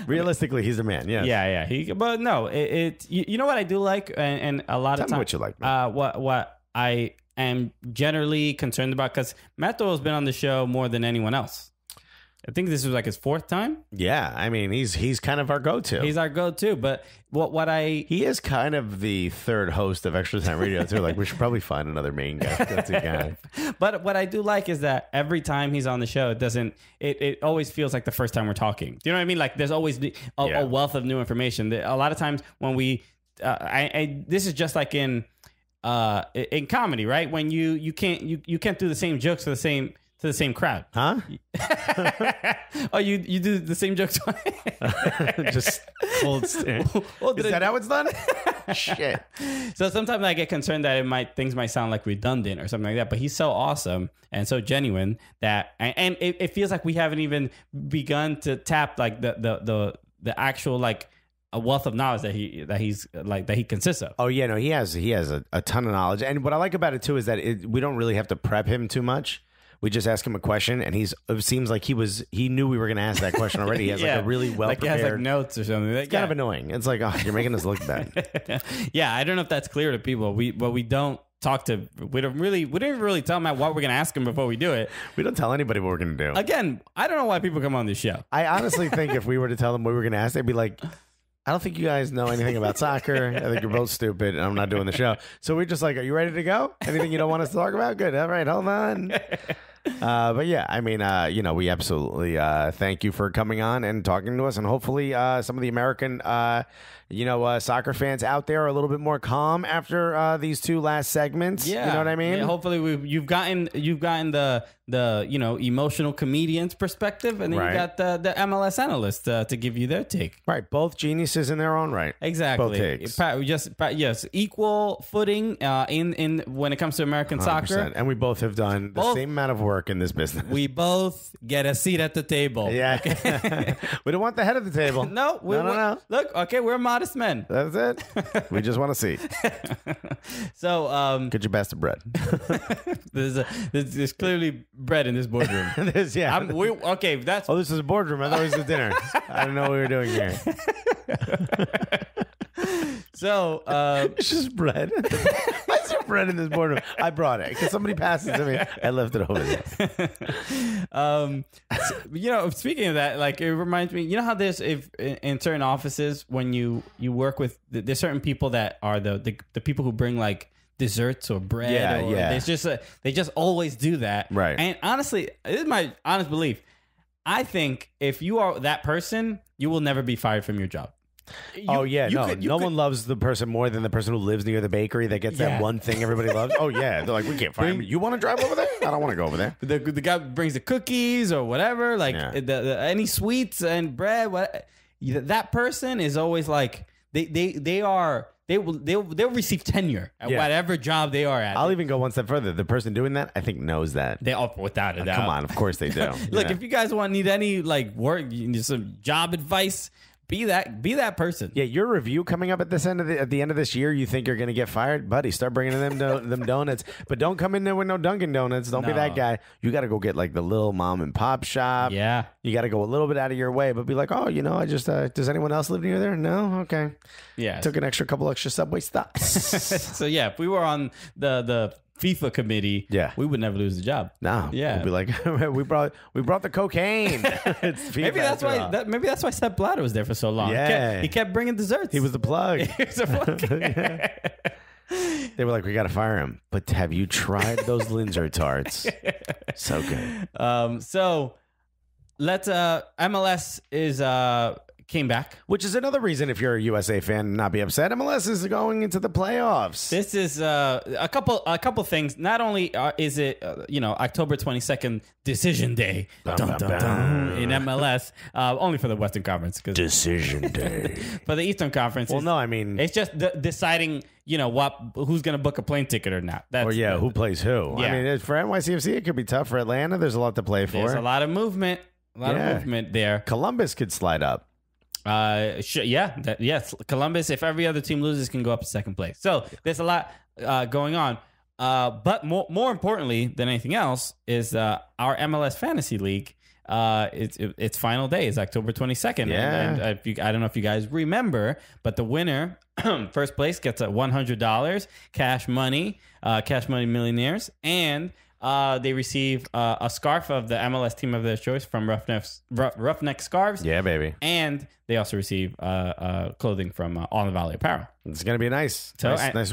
Realistically, he's a man. Yeah. Yeah. But no, you know what I do like, and a lot of times. Tell me what you like, man. What I am generally concerned about, because Matt Doyle has been on the show more than anyone else. I think this was like his fourth time. Yeah, I mean, he's kind of our go-to. He's our go-to, but he is kind of the third host of Extra Time Radio too. Like we should probably find another main guy. But what I do like is that every time he's on the show, it always feels like the first time we're talking. Do you know what I mean? Like there's always a wealth of new information. A lot of times when we, this is just like in comedy, right? When you can't do the same jokes to the same crowd. Huh? Oh, you do the same jokes twice? Just hold stare. Is that how it's done? Shit. So sometimes I get concerned that things might sound like redundant or something like that, but he's so awesome and so genuine that, and it feels like we haven't even begun to tap like the actual like a wealth of knowledge that he consists of. Oh yeah, no, he has a ton of knowledge, and what I like about it too is that we don't really have to prep him too much. We just ask him a question, and it seems like he knew we were going to ask that question already. He has like a really well prepared. Like he has like notes or something. It's kind of annoying. It's like, oh, you're making us look bad. Yeah, I don't know if that's clear to people. We don't really tell Matt what we're going to ask him before we do it. We don't tell anybody what we're going to do. Again, I don't know why people come on this show. I honestly think if we were to tell them what we were going to ask, they'd be like, I don't think you guys know anything about soccer. I think you're both stupid, and I'm not doing the show. So we're just like, are you ready to go? Anything you don't want us to talk about? Good. All right, hold on. But yeah, I mean, we absolutely thank you for coming on and talking to us, and hopefully some of the American, soccer fans out there are a little bit more calm after these two last segments. Yeah, you know what I mean? Yeah, hopefully you've gotten the emotional comedian's perspective, and then you got the MLS analysts to give you their take. Right, both geniuses in their own right. Exactly. Both takes. Yes, equal footing in when it comes to American 100%. Soccer, and we both have done the same amount of work in this business. We both get a seat at the table. Yeah, okay? We don't want the head of the table. No. Look, okay, we're modest men. That's it. We just want a seat. So, get your best of bread. There's clearly bread in this boardroom. This is a boardroom. I thought it was a dinner. I don't know what we were doing here. So it's just bread. Why is there bread in this boardroom? I brought it because somebody passed it to me. I left it over there. Speaking of that, like it reminds me, you know how there's in certain offices when you work with, there's certain people that are the people who bring like desserts or bread. Yeah. They just always do that. Right. And honestly, this is my honest belief. I think if you are that person, you will never be fired from your job. No one loves the person more than the person who lives near the bakery that gets that one thing everybody loves. Oh yeah, they're like, we can't fire me. You want to drive over there? I don't want to go over there. The guy brings the cookies or whatever, like any sweets and bread. That person is always like they'll receive tenure at whatever job they are at. I'll even go one step further. The person doing that, I think, knows that. They without a doubt. Come on, of course they do. Look, if you guys need any like work, you need some job advice. Be that person. Yeah, your review coming up at the end of this year. You think you're going to get fired, buddy? Start bringing them donuts, but don't come in there with no Dunkin' Donuts. Don't be that guy. You got to go get like the little mom and pop shop. Yeah, you got to go a little bit out of your way, but be like, oh, I just does anyone else live near there? No, okay. Yeah, took a couple extra Subway stops. So yeah, if we were on the FIFA committee, we would never lose the job. No, we'd be like, we brought the cocaine. Maybe that's why Sepp Blatter was there for so long. Yeah, he kept bringing desserts. He was the plug. He was the plug. They were like, we got to fire him. But have you tried those Linzer tarts? So good. So let's MLS is came back, which is another reason if you're a USA fan not be upset. MLS is going into the playoffs. This is a couple things. Not only is it October 22nd decision day in MLS, only for the Western Conference. Decision day for the Eastern Conference. Well, no, I mean it's just deciding who's going to book a plane ticket or not. Who plays who. Yeah. I mean, for NYCFC it could be tough. For Atlanta, there's a lot to play for. There's a lot of movement. There. Columbus could slide up. Yes. Columbus, if every other team loses, can go up to second place. So there's a lot going on. But more importantly than anything else is our MLS Fantasy League. Its final day is October 22nd. Yeah. And I don't know if you guys remember, but the winner, first place, gets $100 cash money millionaires, and they receive a scarf of the MLS team of their choice from Roughneck Scarves. Yeah, baby. And they also receive clothing from On the Valley Apparel. It's going to be nice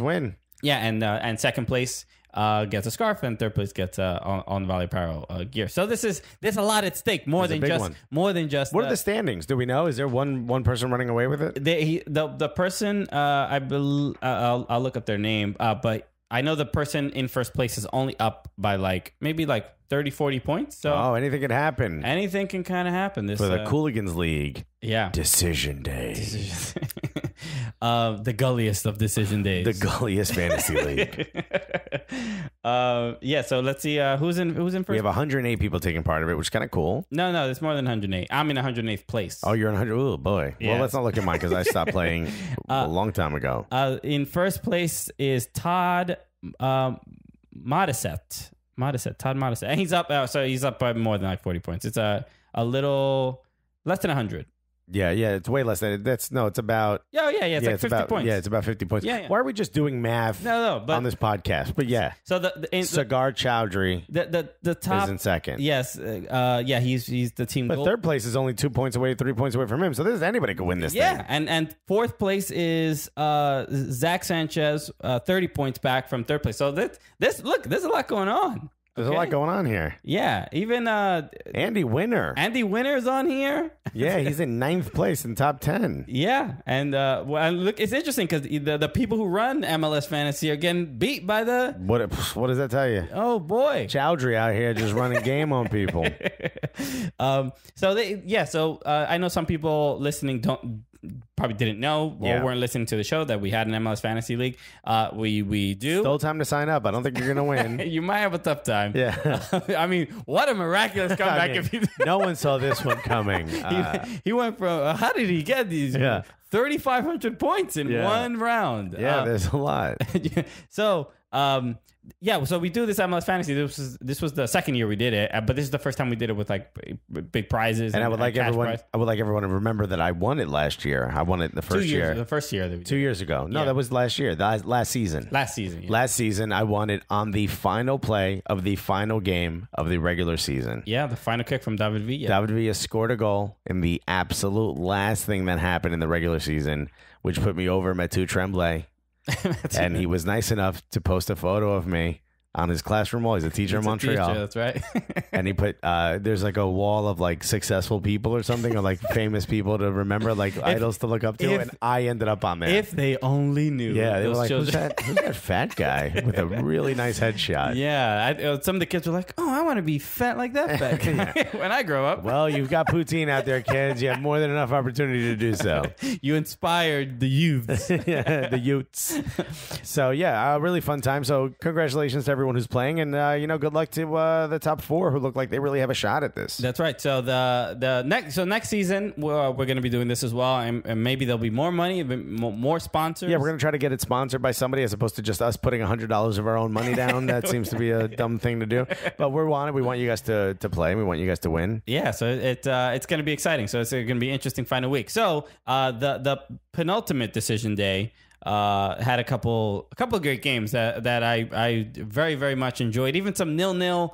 win. Yeah, and second place gets a scarf, and third place gets On the Valley Apparel gear. So there's a lot at stake. More than just. What are the standings? Do we know? Is there one person running away with it? The person I'll look up their name, but I know the person in first place is only up by maybe 30, 40 points. So anything can happen. Anything can kind of happen. For the Cooligans League. Yeah. Decision day. The gulliest of decision days. The gulliest fantasy league. So let's see who's in first. We have 108 people taking part of it, which is kind of cool. No, it's more than 108. I'm in 108th place. Oh, you're in 100. Oh boy. Yeah. Well, let's not look at mine because I stopped playing a long time ago. In first place is Todd Modisette. Todd Modisette, and he's up. So he's up by more than 40 points. It's a little less than 100. Yeah, it's way less than it's about. It's like 50 points. Yeah, it's about 50 points. Yeah. Why are we just doing math? But on this podcast. But yeah, so Cigar Chowdhury, the top is in second. Yes, he's the team. But third place is only 2 points away, 3 points away from him. So anybody could win this thing. Yeah, and fourth place is Zach Sanchez, 30 points back from third place. So there's a lot going on. There's a lot going on here. Yeah, even Andy Winner. Andy Winner's on here. Yeah, he's in 9th place in top 10. Yeah, and look, it's interesting because the people who run MLS Fantasy are getting beat by the. What does that tell you? Oh boy, Chowdhury out here just running game on people. So I know some people listening probably didn't know or weren't listening to the show that we had an MLS Fantasy League. We do. Still time to sign up. I don't think you're gonna win. You might have a tough time. Yeah. I mean, what a miraculous comeback! No one saw this one coming. He went from how did he get these 3,500 points in one round? Yeah, there's a lot. So so we do this MLS Fantasy. This was the second year we did it, but this is the first time we did it with big prizes. And I would like everyone to remember that I won it last year. I won it the first year. The first year that we did. 2 years ago. No, that was last year. Last season. Last season. Yeah. Last season, I won it on the final play of the final game of the regular season. Yeah, the final kick from David Villa. David Villa scored a goal in the absolute last thing that happened in the regular season, which put me over Mathieu Tremblay. And he was nice enough to post a photo of me on his classroom wall. He's a teacher in Montreal. Teacher, that's right. And he put there's like a wall of like successful people or something, or like famous people to remember, like idols to look up to. And I ended up on there. If they only knew. Yeah, they were like, who's that fat guy with a really nice headshot? Yeah, some of the kids were like, "Oh, I want to be fat like that back when I grow up." Well, you've got poutine out there, kids. You have more than enough opportunity to do so. You inspired the youths. Yeah, the Utes. So yeah, really fun time. So congratulations to everyone who's playing, and good luck to the top 4 who look like they really have a shot at this. That's right. So the next season we're going to be doing this as well, and maybe there'll be more money, more sponsors. Yeah, we're going to try to get it sponsored by somebody as opposed to just us putting $100 of our own money down. That seems to be a dumb thing to do. But we want you guys to play. We want you guys to win. Yeah, so it's going to be exciting. So it's going to be an interesting final week. So the penultimate decision day had a couple of great games that I very, very much enjoyed. Even some 0-0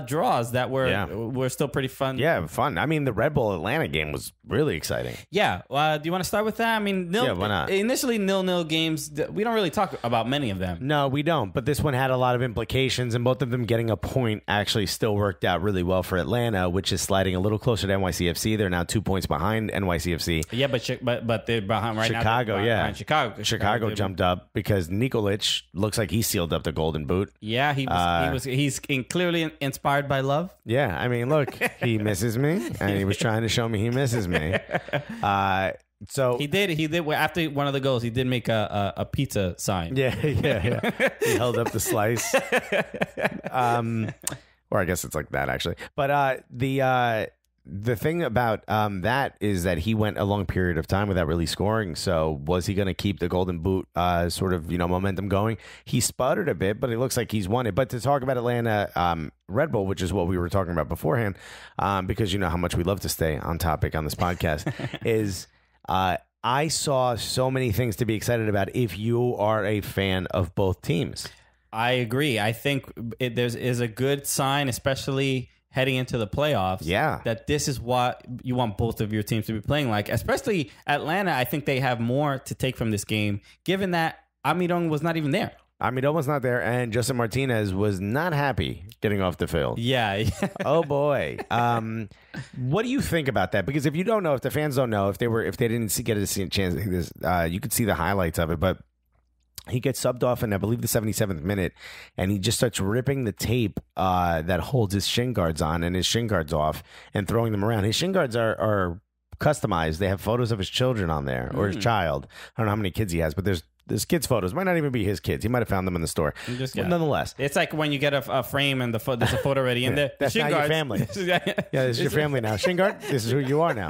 draws that were still pretty fun. Yeah, fun. I mean, the Red Bull Atlanta game was really exciting. Yeah. Do you want to start with that? I mean, why not? Initially, 0-0 games, we don't really talk about many of them. No, we don't. But this one had a lot of implications, and both of them getting a point actually still worked out really well for Atlanta, which is sliding a little closer to NYCFC. They're now 2 points behind NYCFC. Yeah, but they're behind right Chicago, now. Chicago, Chicago. Chicago jumped up because Nikolic looks like he sealed up the Golden Boot. Yeah, he's clearly inspired by love. Yeah, I mean, look, he misses me, and he was trying to show me he misses me. So he did after one of the goals. He did make a pizza sign. Yeah. He held up the slice. Or I guess it's like that actually. But the thing about that is that he went a long period of time without really scoring. So was he going to keep the Golden Boot sort of momentum going? He sputtered a bit, but it looks like he's won it. But to talk about Atlanta Red Bull, which is what we were talking about beforehand, because you know how much we love to stay on topic on this podcast, is I saw so many things to be excited about if you are a fan of both teams. I agree. I think is a good sign, especially heading into the playoffs, that this is what you want both of your teams to be playing like. Especially Atlanta, I think they have more to take from this game, given that Almiron was not even there. Almiron was not there, and Justin Martinez was not happy getting off the field. Yeah. Oh boy. What do you think about that? Because if you don't know, if the fans don't know, if they didn't get a chance, you could see the highlights of it, but he gets subbed off in, I believe, the 77th minute, and he just starts ripping the tape that holds his shin guards on and his shin guards off and throwing them around. His shin guards are customized. They have photos of his children on there, or his child. I don't know how many kids he has, but there's kids' photos. Might not even be his kids. He might have found them in the store. But nonetheless. It's like when you get a frame and there's a photo already in there. That's not your family. Yeah, this is your family now. Shingard, this is who you are now.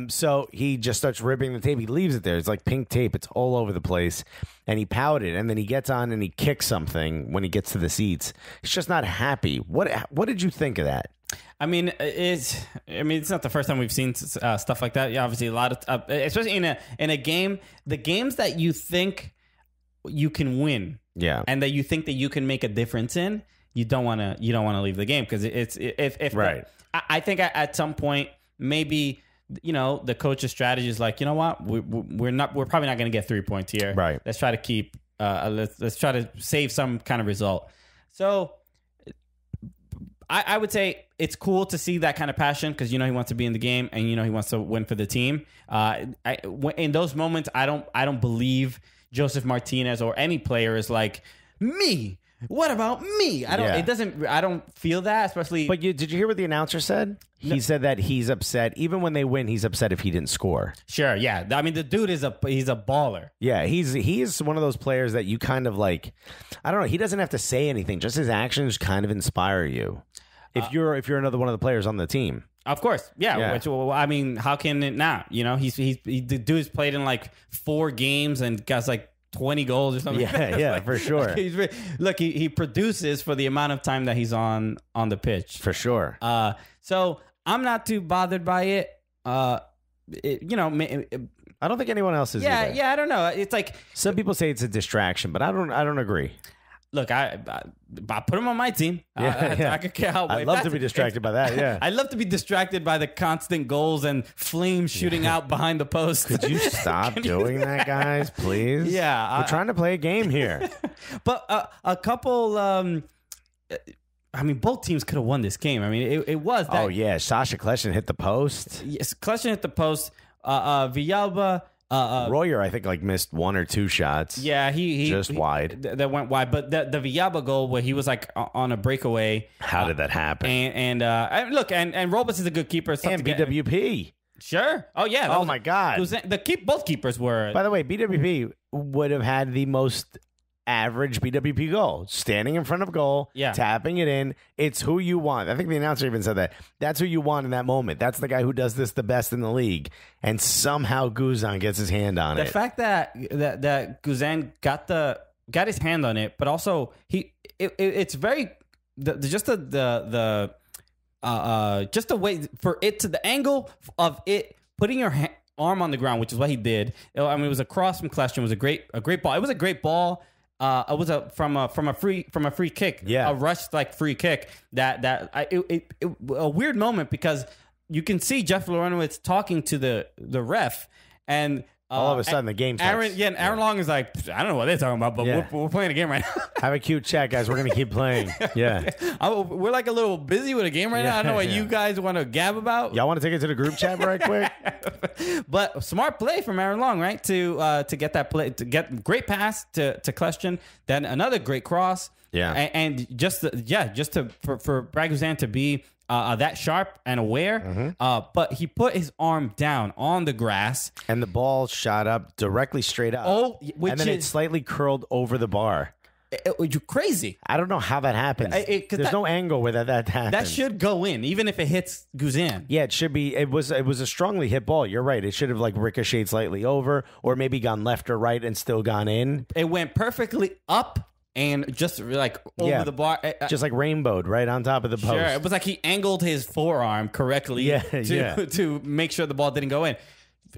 So he just starts ripping the tape. He leaves it there. It's like pink tape. It's all over the place. And he pouted. And then he gets on and he kicks something when he gets to the seats. He's just not happy. What did you think of that? I mean, it's not the first time we've seen stuff like that. Yeah, obviously, a lot of, especially in a game, the games that you think you can win, and that you think that you can make a difference in, you don't want to leave the game because if right. I think at some point maybe the coach's strategy is like, you know what, we're probably not going to get 3 points here. Right. Let's try to keep let's try to save some kind of result. So. I would say it's cool to see that kind of passion because he wants to be in the game and he wants to win for the team. In those moments, I don't believe Joseph Martinez or any player is like me. What about me? I don't feel that, especially. But did you hear what the announcer said? No. He said that he's upset. Even when they win, he's upset if he didn't score. Sure, yeah. I mean, the dude he's a baller. Yeah, he is one of those players that you kind of like. I don't know. He doesn't have to say anything. Just his actions kind of inspire you. If you're another one of the players on the team. Of course, yeah. Which, I mean, how can it not? The dude's played in like 4 games and got like 20 goals or something. Yeah, for sure. Look, he produces for the amount of time that he's on the pitch. For sure. So I'm not too bothered by it. I don't think anyone else is. Yeah, I don't know. It's like some people say it's a distraction, but I don't agree. look, I put him on my team. I could care how. I'd love to be distracted by that. Yeah, I'd love to be distracted by the constant goals and flames shooting out behind the post. Could you stop doing that, guys? Please. Yeah, we're trying to play a game here. But a couple. I mean, both teams could have won this game. I mean, it was. That, oh yeah, Sasha Kleshin hit the post. Yes, Kleshin hit the post. Villalba. Royer, I think, like missed one or two shots. Yeah, he just wide. That went wide. But the Villalba goal where he was like on a breakaway. How did that happen? And look, and Robles is a good keeper. And BWP. Sure. Oh yeah. Oh my God. Both keepers were. By the way, BWP would have had the most average BWP goal, standing in front of goal, tapping it in. It's who you want. I think the announcer even said that. That's who you want in that moment. That's the guy who does this the best in the league. And somehow Guzan gets his hand on it. The fact that Guzan got his hand on it, but also it's very just the way for it to the angle of it putting your arm on the ground, which is what he did. I mean, it was a cross from Kleshin. It was a great ball. It was a great ball. It was from a free kick, a rushed like free kick. A weird moment because you can see Jeff Lorenowitz talking to the ref, and all of a sudden the game starts. Aaron Long is like, I don't know what they're talking about, but we're playing a game right now. Have a cute chat, guys. We're gonna keep playing. Yeah, we're like a little busy with a game right now. I don't know what you guys want to gab about. Y'all want to take it to the group chat right quick? But smart play from Aaron Long, right? To get that play, to get great pass to Kleshin, then another great cross. Yeah, and for Brad Guzan to be that sharp and aware, but he put his arm down on the grass, and the ball shot up directly straight up. And then it slightly curled over the bar. You're crazy. I don't know how that happens. There's no angle where that happens. That should go in, even if it hits Guzan. Yeah, it should be. It was a strongly hit ball. You're right. It should have like ricocheted slightly over, or maybe gone left or right and still gone in. It went perfectly up. And just like over the bar. Just like rainbowed right on top of the post. Sure. It was like he angled his forearm correctly to make sure the ball didn't go in.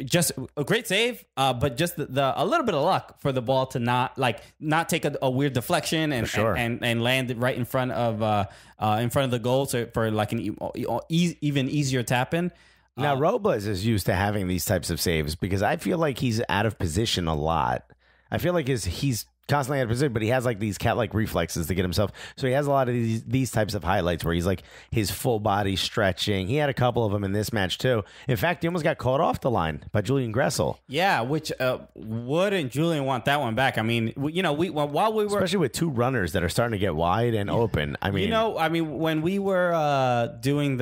Just a great save, but just a little bit of luck for the ball to not take a weird deflection and land it right in front of the goal, so for like an even easier tap in. Now Robles is used to having these types of saves because I feel like he's out of position a lot. I feel like he's constantly out of position, but he has like these cat-like reflexes to get himself. So he has a lot of these types of highlights where he's like his full body stretching. He had a couple of them in this match too. In fact, he almost got caught off the line by Julian Gressel. Yeah, which wouldn't Julian want that one back? I mean, while we were, especially with two runners that are starting to get wide and open. I mean, when we were doing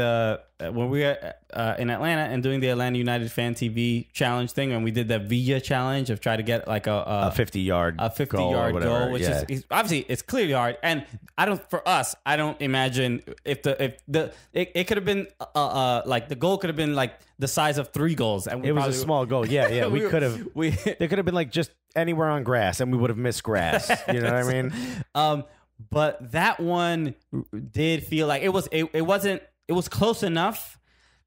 when we were in Atlanta and doing the Atlanta United Fan TV challenge thing, and we did the Villa challenge of trying to get like a 50-yard goal, which is obviously it's clearly hard. And I don't imagine if it could have been like the goal could have been like the size of 3 goals. And it was a small goal. Yeah, we could have. They could have been like just anywhere on grass, and we would have missed grass. You know what I mean? But that one did feel like it wasn't. It was close enough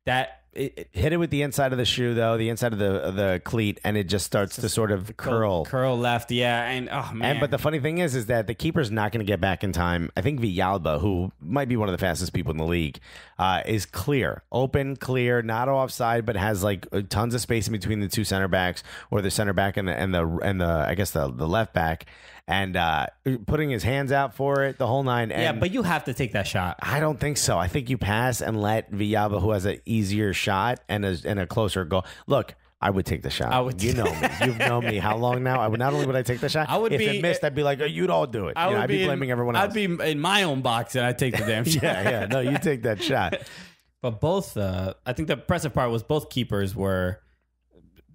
that it hit it with the inside of the shoe, though, the inside of the cleat, and it just starts to sort of curl left. Yeah, and oh man. But the funny thing is that the keeper's not going to get back in time. I think Villalba, who might be one of the fastest people in the league, is clear, not offside, but has like tons of space in between the two center backs, or the center back and the I guess the left back. And putting his hands out for it, the whole nine. And but you have to take that shot. I don't think so. I think you pass and let Villalba, who has an easier shot and a closer goal. Look, I would take the shot. You know me. You've known me how long now? Not only would I take the shot, if it missed, I'd be like, oh, you'd all do it. I'd be blaming everyone else. I'd be in my own box and I'd take the damn shot. Yeah. No, you take that shot. But both, I think the impressive part was both keepers were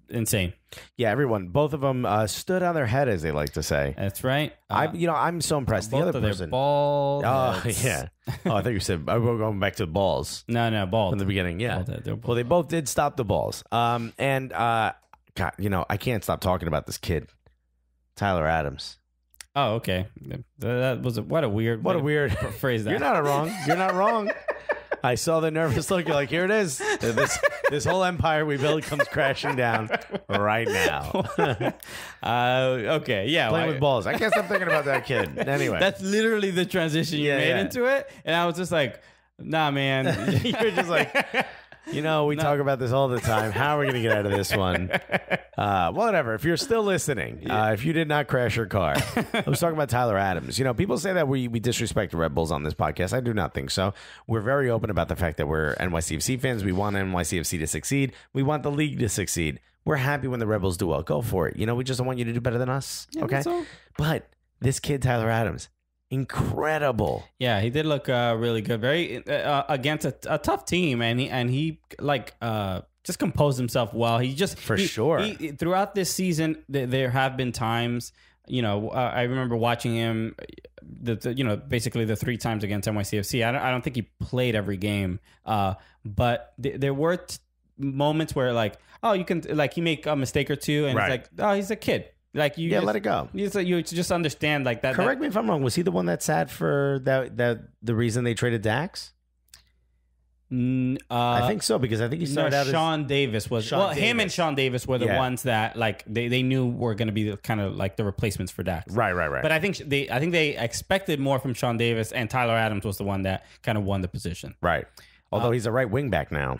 insane. Yeah, both of them stood on their head, as they like to say. That's right. I'm so impressed. The other person, bald. Oh yeah. Oh, I thought you said we're going back to the balls. No, bald from the beginning. Yeah. Well, they both did stop the balls. God, I can't stop talking about this kid, Tyler Adams. Oh, okay. That was what a weird phrase. You're not wrong. I saw the nervous look. You're like, here it is. This whole empire we built comes crashing down right now. Okay, yeah. Playing with balls. I guess I'm thinking about that kid. Anyway. That's literally the transition you made into it. And I was just like, nah, man. You're just like, we talk about this all the time. How are we going to get out of this one? Whatever. If you're still listening, if you did not crash your car, I was talking about Tyler Adams. People say that we disrespect the Red Bulls on this podcast. I do not think so. We're very open about the fact that we're NYCFC fans. We want NYCFC to succeed. We want the league to succeed. We're happy when the Red Bulls do well. Go for it. We just don't want you to do better than us. Yeah, okay? But this kid, Tyler Adams, incredible. Yeah, he did look really good. Very against a tough team, and he just composed himself well. Sure. Throughout this season, there have been times. I remember watching him. Basically the 3 times against NYCFC. I don't think he played every game. But there were moments where you can he make a mistake or two, and right. it's like, oh, he's a kid. Let it go. You just understand that. Correct me if I'm wrong. Was he the one that sat for that the reason they traded Dax? I think so, because I think he started out Sean Davis was him and Sean Davis were the ones that they knew were going to be kind of the replacements for Dax. Right. But I think they expected more from Sean Davis, and Tyler Adams was the one that kind of won the position. Right. Although he's a right wing back now,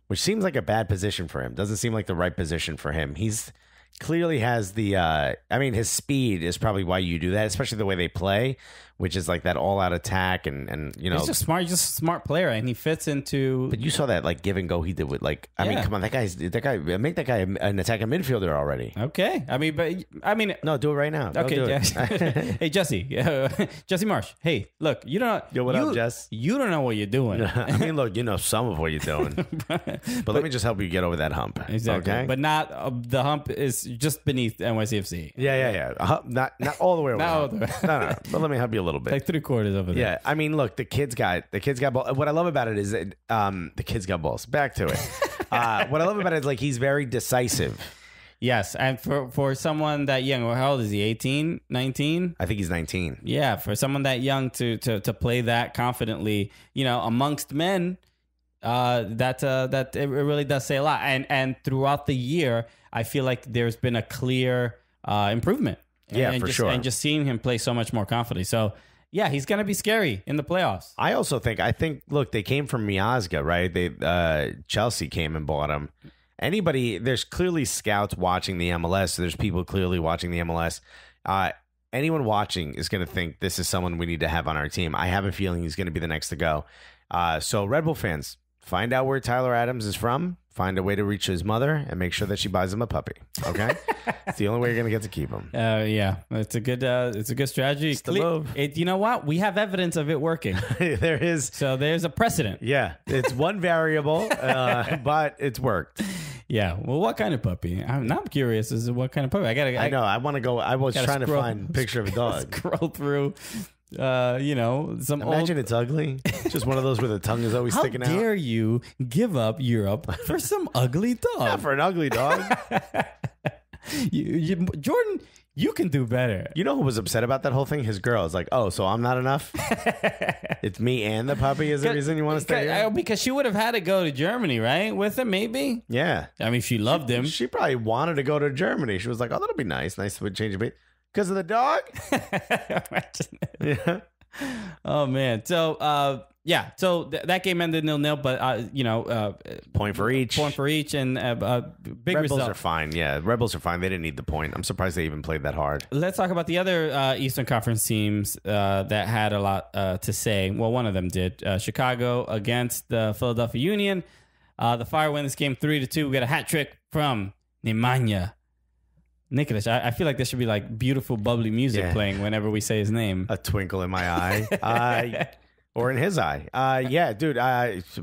which seems like a bad position for him. Doesn't seem like the right position for him. He's clearly has the his speed is probably why you do that, especially the way they play, which is like that all-out attack and he's just smart. He's just a smart player, and he fits into. But you saw that give and go he did with I mean, come on, that guy make that guy an attacking midfielder already. Okay, no, do it right now. Okay, do it. Hey Jesse, Jesse Marsh. Hey, look, you don't. Yo, what up, Jess? You don't know what you're doing. Look, you know some of what you're doing, but let me just help you get over that hump. Exactly, okay? But not the hump is just beneath NYCFC. Yeah. Not all the way around. Not all the way. No. But let me help you a little bit. Like 3/4 over there. Yeah, look, the kid's got balls. What I love about it is that the kid's got balls. Back to it. What I love about it is he's very decisive. Yes, and for someone that young, how old is he? 18, 19? I think he's 19. Yeah, for someone that young to play that confidently, amongst men, that it really does say a lot. And throughout the year, I feel like there's been a clear improvement. Yeah, for sure. And just seeing him play so much more confidently. So, yeah, he's going to be scary in the playoffs. I think, look, they came from Miazga, right? Chelsea came and bought him. There's clearly scouts watching the MLS. So there's people clearly watching the MLS. Anyone watching is going to think this is someone we need to have on our team. I have a feeling he's going to be the next to go. So Red Bull fans, find out where Tyler Adams is from. Find a way to reach his mother and make sure that she buys him a puppy. Okay, it's the only way you're gonna get to keep him. Yeah, it's a good strategy. You know what? We have evidence of it working. There is. So there's a precedent. Yeah, it's one variable, but it's worked. Yeah. Well, what kind of puppy? I'm curious as to what kind of puppy. I know. I want to go. I was trying to find a picture of a dog. Scroll through. Imagine it's ugly. Just one of those where the tongue is always sticking out. How dare you give up Europe for some ugly dog? Not for an ugly dog. Jordan, you can do better. You know who was upset about that whole thing? His girl is like, oh, so I'm not enough? It's me and the puppy is the reason you want to stay here? Because she would have had to go to Germany, right? With him, maybe? Yeah. She loved him. She probably wanted to go to Germany. She was like, oh, that'll be nice. Nice to change a bit. Because of the dog? Yeah. Oh, man. So, so that game ended 0-0, but, point for each. And big Red result. Bulls are fine. Yeah, Red Bulls are fine. They didn't need the point. I'm surprised they even played that hard. Let's talk about the other Eastern Conference teams that had a lot to say. Well, one of them did. Chicago against the Philadelphia Union. The Fire win this game 3-2. We got a hat trick from Nemanja. Nicholas, I feel like there should be beautiful, bubbly music playing whenever we say his name. A twinkle in my eye. Or in his eye. Yeah, dude,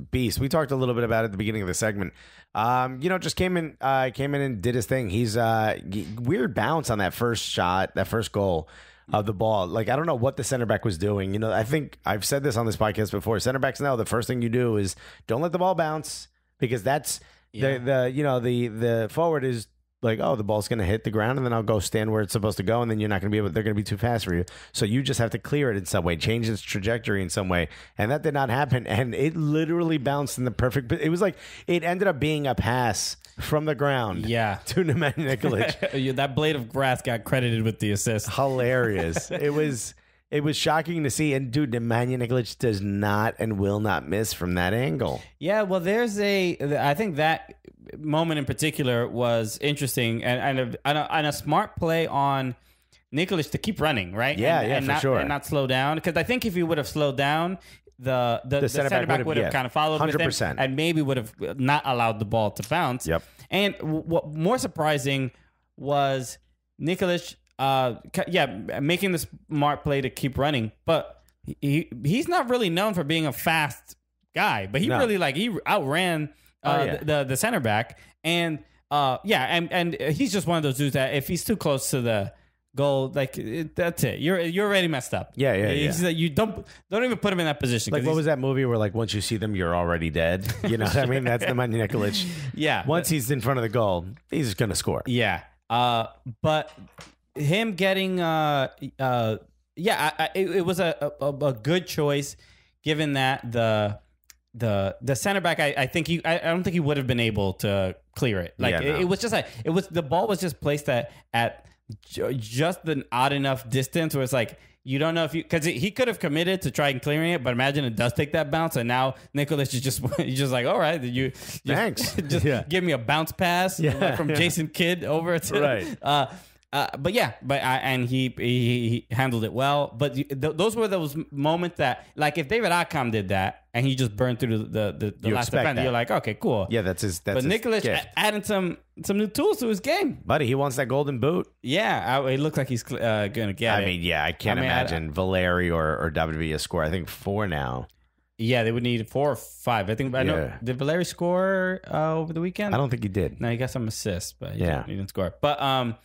beast. We talked a little bit about it at the beginning of the segment. Just came in and did his thing. He's weird bounce on that first shot, that first goal of the ball. I don't know what the center back was doing. I think I've said this on this podcast before. Center backs know the first thing you do is don't let the ball bounce, because that's the forward is like, oh, the ball's going to hit the ground, and then I'll go stand where it's supposed to go, and then you're not going to be able. They're going to be too fast for you, so you just have to clear it in some way, change its trajectory in some way, and that did not happen. And it literally bounced in the perfect. It was like it ended up being a pass from the ground, to Nemanja Nikolic. That blade of grass got credited with the assist. Hilarious. It was shocking to see, and dude, Nemanja Nikolic does not and will not miss from that angle. Yeah, well, I think that moment in particular was interesting and a smart play on Nikolic to keep running, right? For sure. And not slow down. Because I think if he would have slowed down, the center back would have kind of followed 100%. With him and maybe would have not allowed the ball to bounce. Yep. And what more surprising was Nikolic, making the smart play to keep running. But he's not really known for being a fast guy, but he outran the center back, and he's just one of those dudes that if he's too close to the goal, that's it. You're already messed up. Yeah. You don't even put him in that position. Like, what was that movie where like once you see them, you're already dead? You know what I mean? That's Nemanja Nikolic. Yeah. Once he's in front of the goal, he's gonna score. Yeah. But him getting it was a good choice, given that the center back, I don't think he would have been able to clear it. It was just the ball was just placed at just an odd enough distance where it's like you don't know if because he could have committed to try and clearing it, but imagine it does take that bounce, and now Nikolic is just like, all right, thanks, give me a bounce pass from Jason Kidd over to right. And he handled it well. But those were those moments that, like, if David Accam did that and he just burned through the last defender, you're like, okay, cool. Yeah, that's his. But Nikolic adding some new tools to his game, buddy. He wants that golden boot. Yeah, it looks like he's gonna get it. I mean, yeah, I can't imagine Valeri or WB score. I think 4 now. Yeah, they would need 4 or 5. I think. I know. Did Valeri score over the weekend? I don't think he did. No, he got some assists, but he didn't score. But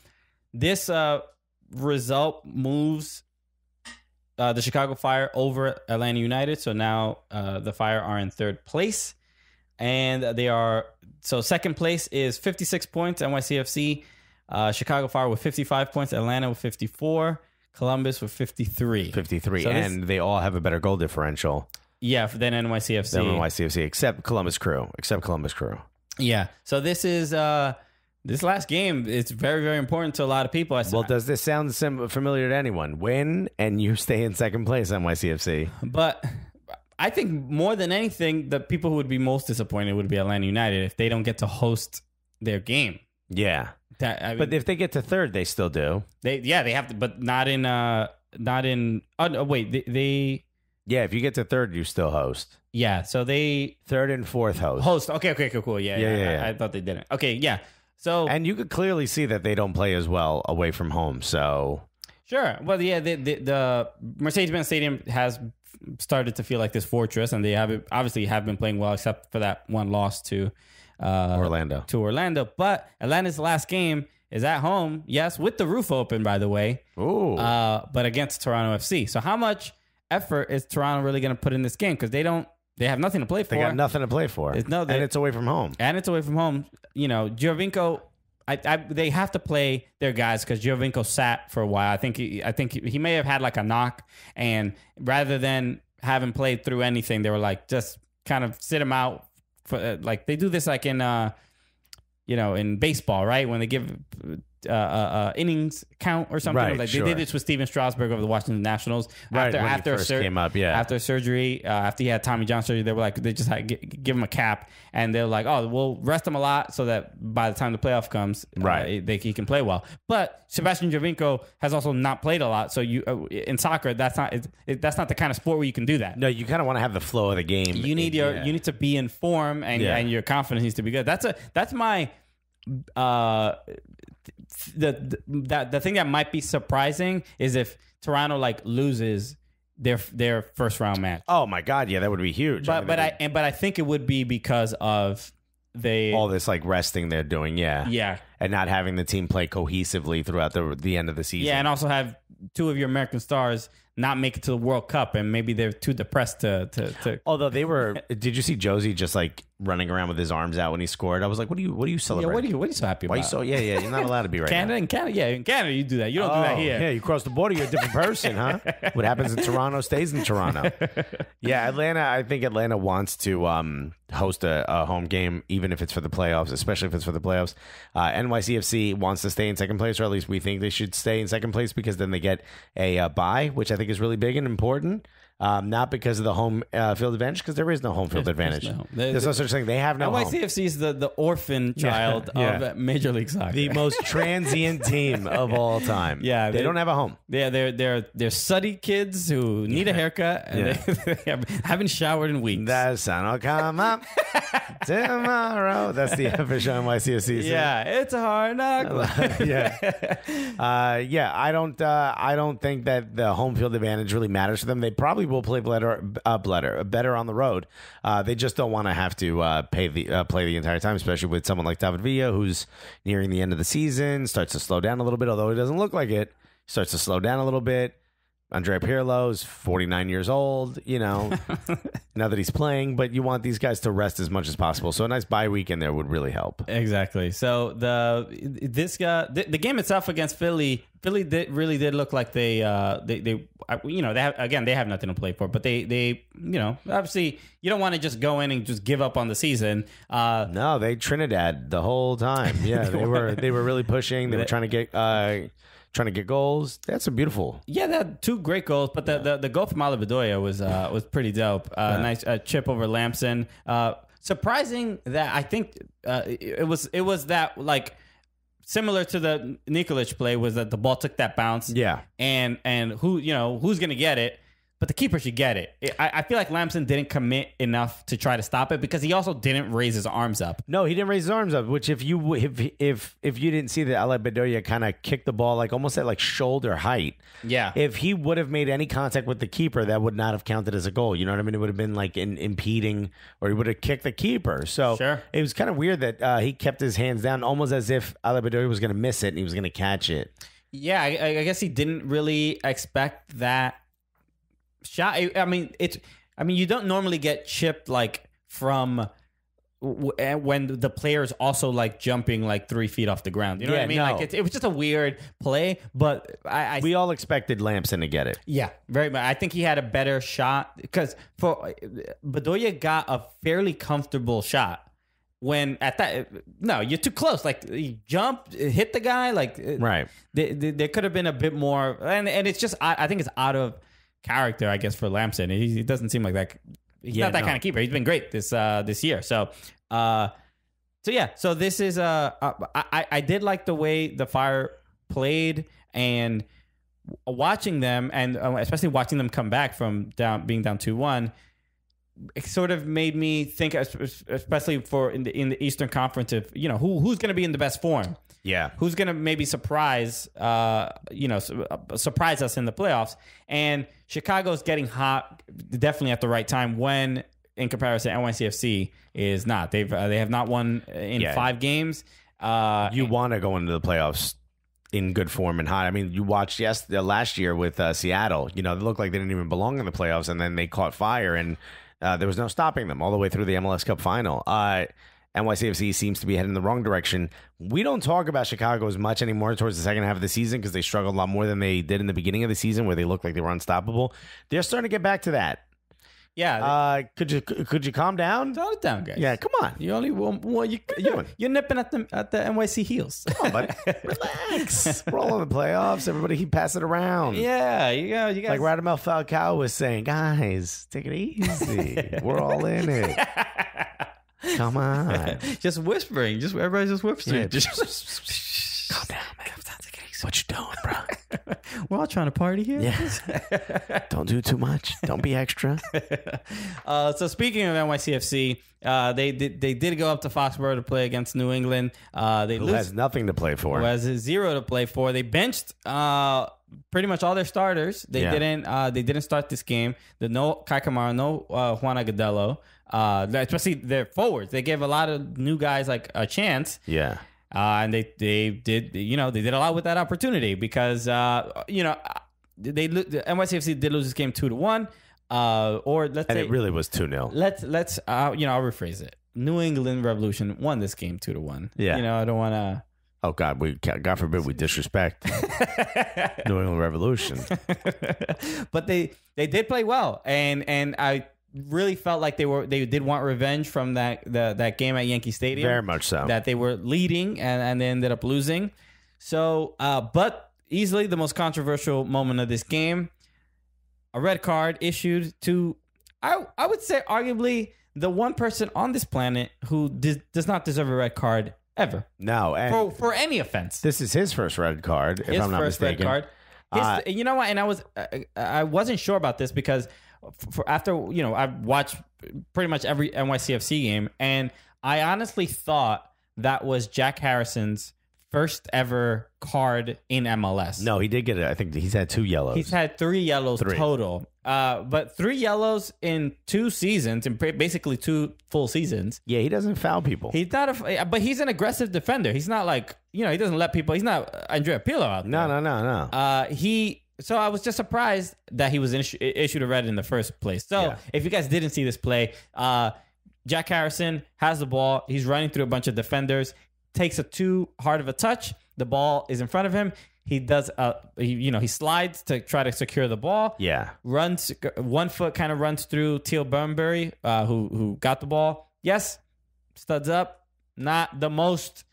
this result moves the Chicago Fire over Atlanta United. So now the Fire are in 3rd place. And they are... So second place is 56 points, NYCFC. Chicago Fire with 55 points. Atlanta with 54. Columbus with 53. 53. So and they all have a better goal differential. Yeah, than NYCFC. Than NYCFC, except Columbus Crew. Yeah. So this is... This last game is very, very important to a lot of people. Well, does this sound familiar to anyone? Win, and you stay in second place, NYCFC. But I think more than anything, the people who would be most disappointed would be Atlanta United if they don't get to host their game. Yeah. But if they get to 3rd, they still do. They have to, but not in. Oh, no, wait, they. Yeah, if you get to 3rd, you still host. Yeah, so they 3rd and 4th host. Okay, cool. Yeah. I thought they didn't. Okay, yeah. So, and you could clearly see that they don't play as well away from home. So sure, well, yeah, the Mercedes-Benz Stadium has started to feel like this fortress, and they obviously have been playing well, except for that one loss to Orlando. But Atlanta's last game is at home, yes, with the roof open, by the way. Ooh, but against Toronto FC. So how much effort is Toronto really going to put in this game? Because they have nothing to play for. They got nothing to play for. And it's away from home. You know, Giovinco, they have to play their guys because Giovinco sat for a while. I think he may have had like a knock, and rather than have him played through anything, they were like, just kind of sit him out. For like they do this like in in baseball, right? When they give innings count or something. Right, like they did this with Steven Strasburg over the Washington Nationals. Right, after came up, after surgery, after he had Tommy John surgery, they were like, they just had give him a cap, and they're like, oh, we'll rest him a lot so that by the time the playoff comes, he can play well. But Sebastian Giovinco has also not played a lot, so you in soccer, that's not the kind of sport where you can do that. No, you kind of want to have the flow of the game. You need you need to be in form, and your confidence needs to be good. That's my the thing that might be surprising is if Toronto loses their first round match. Oh my God, yeah, that would be huge. But I think it would be because of all this resting they're doing, yeah, and not having the team play cohesively throughout the end of the season. Yeah, and also have 2 of your American stars not make it to the World Cup, and maybe they're too depressed to. Although they were, did you see Josie just like running around with his arms out when he scored? I was like, what are you Yeah, celebrating? what are you so happy Why about? you're not allowed to be right Canada, now. in Canada, you do that. You don't do that here. Yeah, you cross the border, you're a different person, huh? What happens in Toronto stays in Toronto. Yeah, I think Atlanta wants to host a home game, even if it's for the playoffs, especially if it's for the playoffs. NYCFC wants to stay in second place, or at least we think they should stay in second place, because then they get a bye, which I think is really big and important. Not because of the home field advantage, because there is no home field advantage. There's no such thing. They have no home. NYCFC is the orphan child of Major League Soccer. The most transient team of all time. Yeah, they don't have a home. Yeah, they're suddy kids who need a haircut and they haven't showered in weeks. The sun will come up tomorrow. That's the official NYCFC season. Yeah, it's a hard knock. I don't think that the home field advantage really matters for them. They probably will play better on the road. They just don't want to have to play the entire time, especially with someone like David Villa, who's nearing the end of the season, starts to slow down a little bit, although he doesn't look like it. Starts to slow down a little bit. Andrea Pirlo is 49 years old, now that he's playing, but you want these guys to rest as much as possible. So a nice bye week in there would really help. Exactly. So the game itself against Philly really did look like they have nothing to play for, but they obviously you don't want to just go in and just give up on the season. No, they Trinidad the whole time. Yeah, they were really pushing. They were trying to get goals. That's a beautiful. Yeah, they had 2 great goals, but the goal from Bedoya was pretty dope. Nice chip over Lampson. Surprising that I think it was that like similar to the Nikolic play, was that the ball took that bounce. Yeah, and who's gonna get it? But the keeper should get it. I feel like Lampson didn't commit enough to try to stop it, because he also didn't raise his arms up. No, he didn't raise his arms up. Which if you didn't see that, Bedoya kind of kicked the ball like almost at like shoulder height. Yeah. If he would have made any contact with the keeper, that would not have counted as a goal. You know what I mean? It would have been like impeding, or he would have kicked the keeper. So sure. It was kind of weird that he kept his hands down, almost as if Bedoya was going to miss it and he was going to catch it. Yeah, I guess he didn't really expect that shot. I mean, you don't normally get chipped like from when the player's also like jumping like 3 feet off the ground. You know what I mean? No. Like it was just a weird play, but we all expected Lampson to get it. Yeah, very much. I think he had a better shot, because Bedoya got a fairly comfortable shot. When at that, no, you're too close. Like you jumped, hit the guy. Like right. There could have been a bit more, and it's just I think it's out of character, I guess, for Lampson. He doesn't seem like that. He's not that kind of keeper. He's been great this year. So this is I did like the way the Fire played, and watching them, and especially watching them come back from being down 2-1. It sort of made me think, especially in the Eastern Conference, of who's going to be in the best form. Yeah, who's going to maybe surprise us in the playoffs. And Chicago's getting hot definitely at the right time, when in comparison NYCFC is not. They have not won in 5 games. You want to go into the playoffs in good form and hot. I mean, you watched last year with Seattle. They looked like they didn't even belong in the playoffs, and then they caught fire, and there was no stopping them all the way through the MLS Cup final. NYCFC seems to be heading in the wrong direction. We don't talk about Chicago as much anymore towards the second half of the season, because they struggled a lot more than they did in the beginning of the season, where they looked like they were unstoppable. They're starting to get back to that. Yeah. Could you calm down? Tone it down, guys. Yeah, come on. You only you're nipping at the NYC heels. Come on, buddy. Relax. We're all in the playoffs. Everybody pass it around. Yeah, you guys. Like Radamel Falcao was saying, guys, take it easy. We're all in it. Come on. Just whispering. Everybody's just whispering. Yeah, just calm down, man. What you doing, bro? We're all trying to party here. Yeah. Don't do too much. Don't be extra. So speaking of NYCFC, they did go up to Foxborough to play against New England. Who has nothing to play for. Who has 0 to play for. They benched pretty much all their starters. They didn't start this game. No Kai Kamara, no Juan Agudelo. Especially their forwards. They gave a lot of new guys like a chance. Yeah. And they did a lot with that opportunity, because the NYCFC did lose this game 2-1. Or let's And say it really was 2-0. let's I'll rephrase it. New England Revolution won this game 2-1. Yeah. I don't want to. Oh God, God forbid we disrespect New England Revolution. But they did play well, and I really felt like they did want revenge from that game at Yankee Stadium. Very much so. That they were leading and they ended up losing. So, but easily the most controversial moment of this game, a red card issued to, I would say arguably the one person on this planet who does not deserve a red card ever. No, and For any offense. this is his first red card, if His I'm not first mistaken. red card. You know what? And I wasn't sure about this because after I watched pretty much every NYCFC game, and I honestly thought that was Jack Harrison's first ever card in MLS. No, he did get it. I think he's had 2 yellows. He's had 3 yellows total. But 3 yellows in 2 seasons, and basically 2 full seasons. Yeah, he doesn't foul people. He's not but he's an aggressive defender. He's not like, he doesn't let people, he's not Andrea Pirlo out there. No. So I was just surprised that he was issued a red in the first place. So if you guys didn't see this play, Jack Harrison has the ball. He's running through a bunch of defenders, takes a too hard of a touch. The ball is in front of him. He does, he slides to try to secure the ball. Yeah. Runs, 1 foot kind of runs through Teal Bunbury, who got the ball. Yes, studs up. Not the most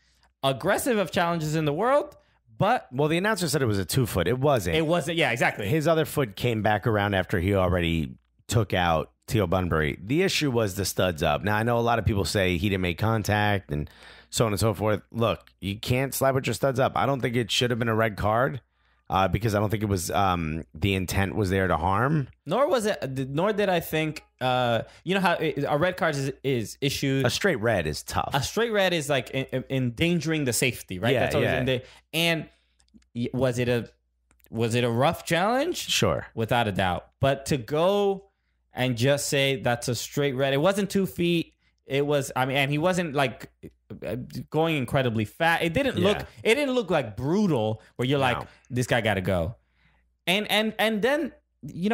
aggressive of challenges in the world, but... Well, the announcer said it was a 2 foot. It wasn't. It wasn't, yeah, exactly. His other foot came back around after he already took out Teal Bunbury. The issue was the studs up. Now, I know a lot of people say he didn't make contact and so on and so forth. Look, you can't slide with your studs up. I don't think it should have been a red card because I don't think it was the intent was there to harm. Nor did I think, how a red card is issued. A straight red is tough. A straight red is like endangering the safety, right? Yeah, yeah. And was it a rough challenge? Sure. Without a doubt. But to go and just say that's a straight red, it wasn't 2 feet. It was, and he wasn't like going incredibly fast. It didn't look like brutal where you're like, this guy got to go. And then,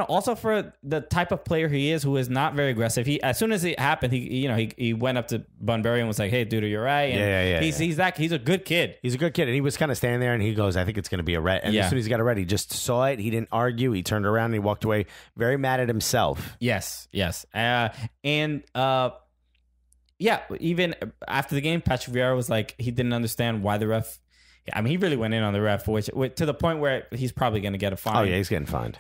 also for the type of player he is, who is not very aggressive. As soon as it happened, he went up to Bunbury and was like, hey, dude, are you all right? And he's a good kid. He's a good kid. And he was kind of standing there and he goes, I think it's going to be a red. And as soon as he got a red, he just saw it. He didn't argue. He turned around and he walked away very mad at himself. Yes. Even after the game, Patrick Vieira was like, he didn't understand why the ref. He really went in on the ref, which to the point where he's probably going to get a fine. Oh yeah, he's getting fined.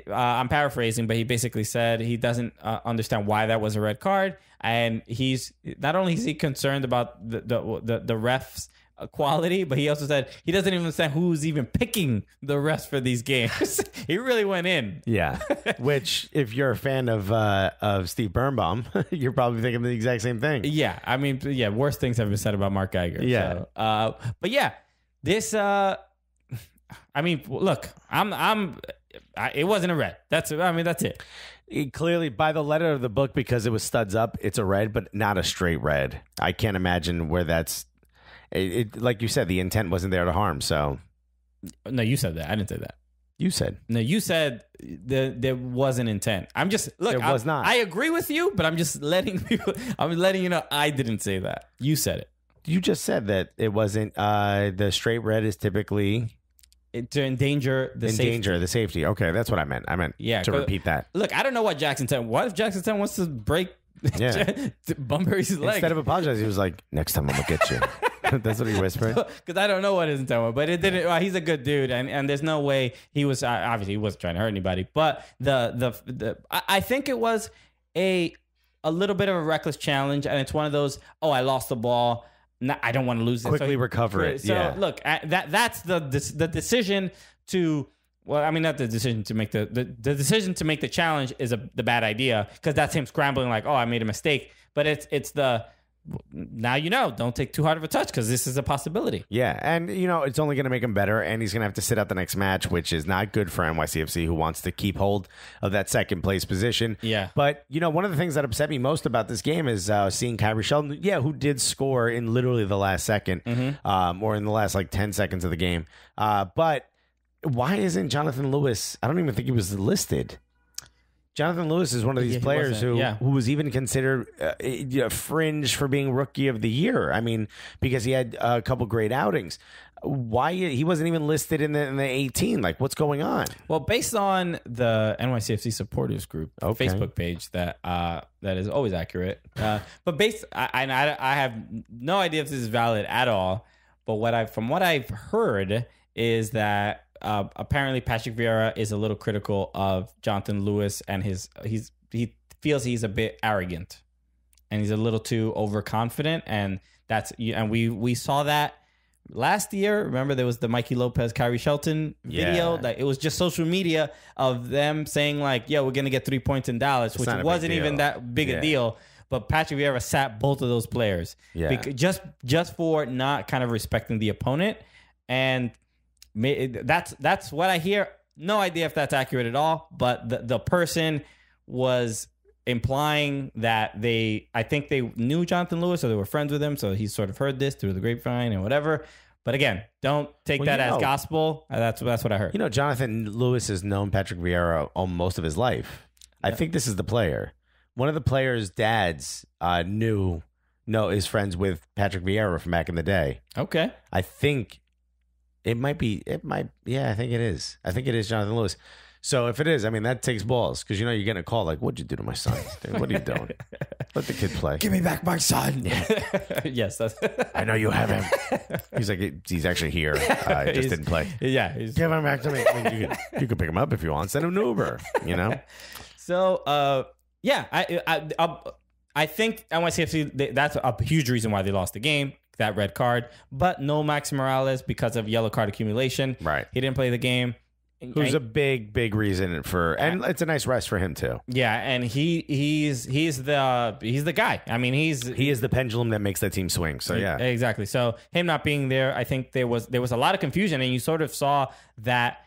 I'm paraphrasing, but he basically said he doesn't understand why that was a red card, and he's not only is he concerned about the refs' quality, but he also said he doesn't even understand who's even picking the refs for these games. He really went in. Yeah, which if you're a fan of Steve Birnbaum, you're probably thinking the exact same thing. Yeah, worse things have been said about Mark Geiger. Yeah, so, but yeah. This, look, it wasn't a red. That's it. Clearly, by the letter of the book, because it was studs up, it's a red, but not a straight red. I can't imagine where that's. Like you said, the intent wasn't there to harm. So, no, you said that. I didn't say that. You said. No, you said there was an intent. I'm just look. There was not. I agree with you, but I'm just letting people. I'm letting you know I didn't say that. You said it. You just said that it wasn't. The straight red is typically to endanger the safety. Okay, that's what I meant. I meant to repeat that. Look, I don't know what Jackson 10. What if Jackson 10 wants to break Bunbury's leg? Instead of apologizing, he was like, "Next time I'm gonna get you." That's what he whispered. Because I don't know what his intent was, but it didn't. Well, he's a good dude, and there's no way he was. Obviously, he wasn't trying to hurt anybody. But I think it was a little bit of a reckless challenge, and it's one of those. Oh, I lost the ball. No, I don't want to lose it. Quickly recover it. So look, that's the decision to. Well, I mean, not the decision to make the decision to make the challenge is the bad idea because that's him scrambling like, oh, I made a mistake. But it's the now don't take too hard of a touch because this is a possibility. Yeah, and it's only going to make him better, and he's going to have to sit out the next match, which is not good for NYCFC, who wants to keep hold of that second place position. Yeah, but one of the things that upset me most about this game is seeing Kyrie Sheldon, who did score in literally the last second, or in the last like 10 seconds of the game, but why isn't Jonathan Lewis? I don't even think he was listed. Jonathan Lewis is one of these players who was even considered fringe for being rookie of the year. I mean, because he had a couple great outings. Why he wasn't even listed in the 18? Like, what's going on? Well, based on the NYCFC supporters group Facebook page, that is always accurate. But I have no idea if this is valid at all. But from what I've heard is that apparently Patrick Vieira is a little critical of Jonathan Lewis, and he feels he's a bit arrogant and he's a little too overconfident, and we saw that last year. Remember, there was the Mikey Lopez, Kyrie Shelton video. That it was just social media of them saying like, "Yeah, we're gonna get 3 points in Dallas," which wasn't even that big a deal. But Patrick Vieira sat both of those players, just for not kind of respecting the opponent, and that's what I hear. No idea if that's accurate at all. But the person was implying that I think they knew Jonathan Lewis, or they were friends with him, so he sort of heard this through the grapevine and whatever. But again, don't take that as gospel. That's what I heard. Jonathan Lewis has known Patrick Vieira most of his life. I think this is the player. One of the players' dads is friends with Patrick Vieira from back in the day. Okay. I think I think it is. I think it is Jonathan Lewis. So if it is, I mean, that takes balls, because you're getting a call like, "What'd you do to my son? Dude, what are you doing? Let the kid play. Give me back my son." Yes, I know you have him. He's like, he's actually here. I just didn't play. Yeah, give him back to me. I mean, you can pick him up if you want. Send him an Uber. So I think NYCFC, that's a huge reason why they lost the game. That red card, but no Maxi Morales because of yellow card accumulation. Right, he didn't play the game. Who's a big reason for, and it's a nice rest for him too. Yeah, and he's the guy. I mean, he is the pendulum that makes that team swing. So yeah, exactly. So him not being there, I think there was a lot of confusion, and you sort of saw that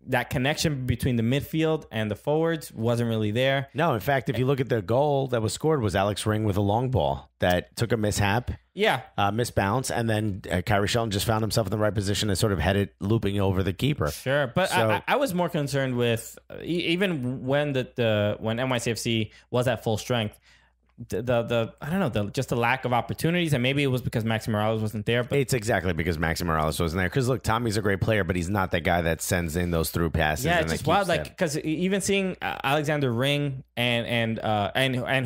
that connection between the midfield and the forwards wasn't really there. No, in fact, if you look at the goal that was scored, was Alex Ring with a long ball that took a mishap. Yeah. Misbounce, and then Kyrie Shelton just found himself in the right position and sort of had it looping over the keeper. Sure, but I was more concerned with even when when NYCFC was at full strength, the I don't know, just the lack of opportunities, and maybe it was because Maxi Morales wasn't there. But it's exactly because Maxi Morales wasn't there. Because look, Tommy's a great player, but he's not that guy that sends in those through passes. Yeah, it's just wild. Like, because even seeing Alexander Ring and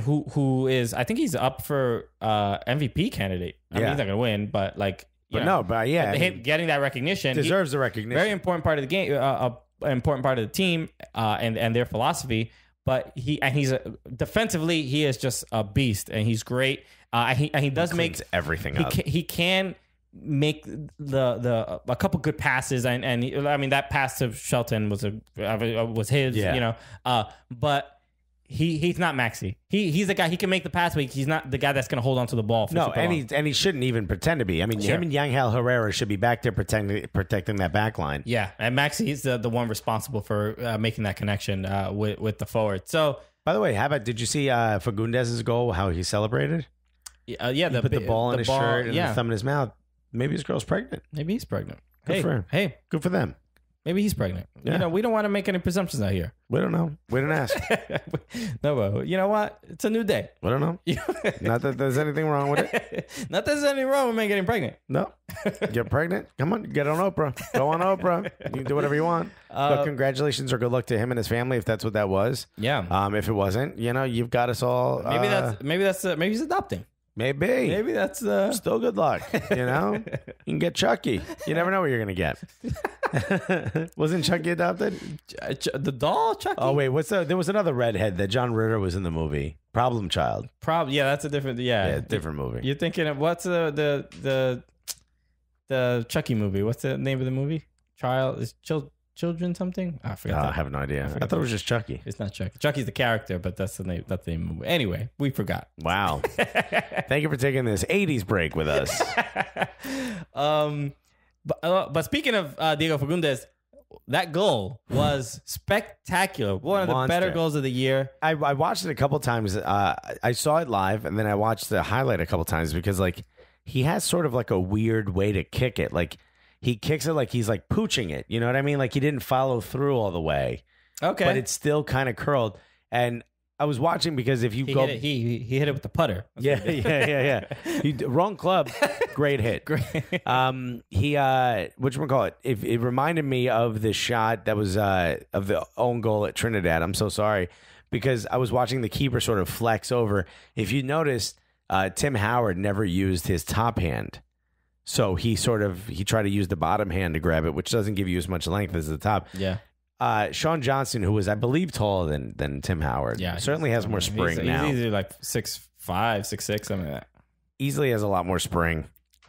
who is, I think he's up for MVP candidate. I mean, he's not gonna win, but like, getting that recognition deserves the recognition. Very important part of the game, important part of the team, and their philosophy. But he's defensively, he is just a beast, and he's great. He does make everything up. He can make a couple good passes, and I mean, that pass to Shelton was his, but he's not Maxi. He's the guy. He can make the pass, but he's not the guy that's going to hold on to the ball. For and he shouldn't even pretend to be. I mean, him and Yangel Herrera should be back there protecting that back line. Yeah, and Maxi is the one responsible for making that connection with the forward. So, by the way, did you see Fagundez's goal? How he celebrated? He put the ball in his shirt and the thumb in his mouth. Maybe his girl's pregnant. Maybe he's pregnant. Good for him. Hey, good for them. Maybe he's pregnant. Yeah. We don't want to make any presumptions out here. We don't know. We didn't ask. No, but you know what? It's a new day. We don't know. Not that there's anything wrong with it. Not that there's anything wrong with me getting pregnant. No. Get pregnant? Come on. Get on Oprah. Go on Oprah. You can do whatever you want. But congratulations or good luck to him and his family if that's what that was. Yeah. If it wasn't, you've got us all. Maybe he's adopting. Maybe that's still good luck. You can get Chucky. You never know what you're gonna get. Wasn't Chucky adopted? The doll Chucky. Oh wait, there was another redhead that John Ritter was in the movie Problem Child. Yeah, that's a different. Yeah, different movie. You're thinking of what's the Chucky movie? What's the name of the movie? Children something? I forgot. I have no idea. I thought it was just Chucky. It's not Chucky. Chucky's the character, but that's the name. That's the name of the movie. Anyway, we forgot. Wow. Thank you for taking this 80s break with us. But speaking of Diego Fagundez, that goal was spectacular. One of the better goals of the year. I watched it a couple times. I saw it live, and then I watched the highlight a couple times because, like, he has sort of like a weird way to kick it. Like, he kicks it like he's like pooching it. You know what I mean? Like he didn't follow through all the way. Okay. But it's still kind of curled. And I was watching because if you go, he hit it with the putter. yeah. Wrong club, great hit. Great. Whatchamacallit, it reminded me of the shot that was of the own goal at Trinidad. I'm so sorry because I was watching the keeper sort of flex over. If you noticed, Tim Howard never used his top hand. So he tried to use the bottom hand to grab it, which doesn't give you as much length as the top. Yeah. Sean Johnson, who was, I believe, taller than Tim Howard, certainly has more spring now. He's easily like 6'5", 6'6", something like that. Easily has a lot more spring.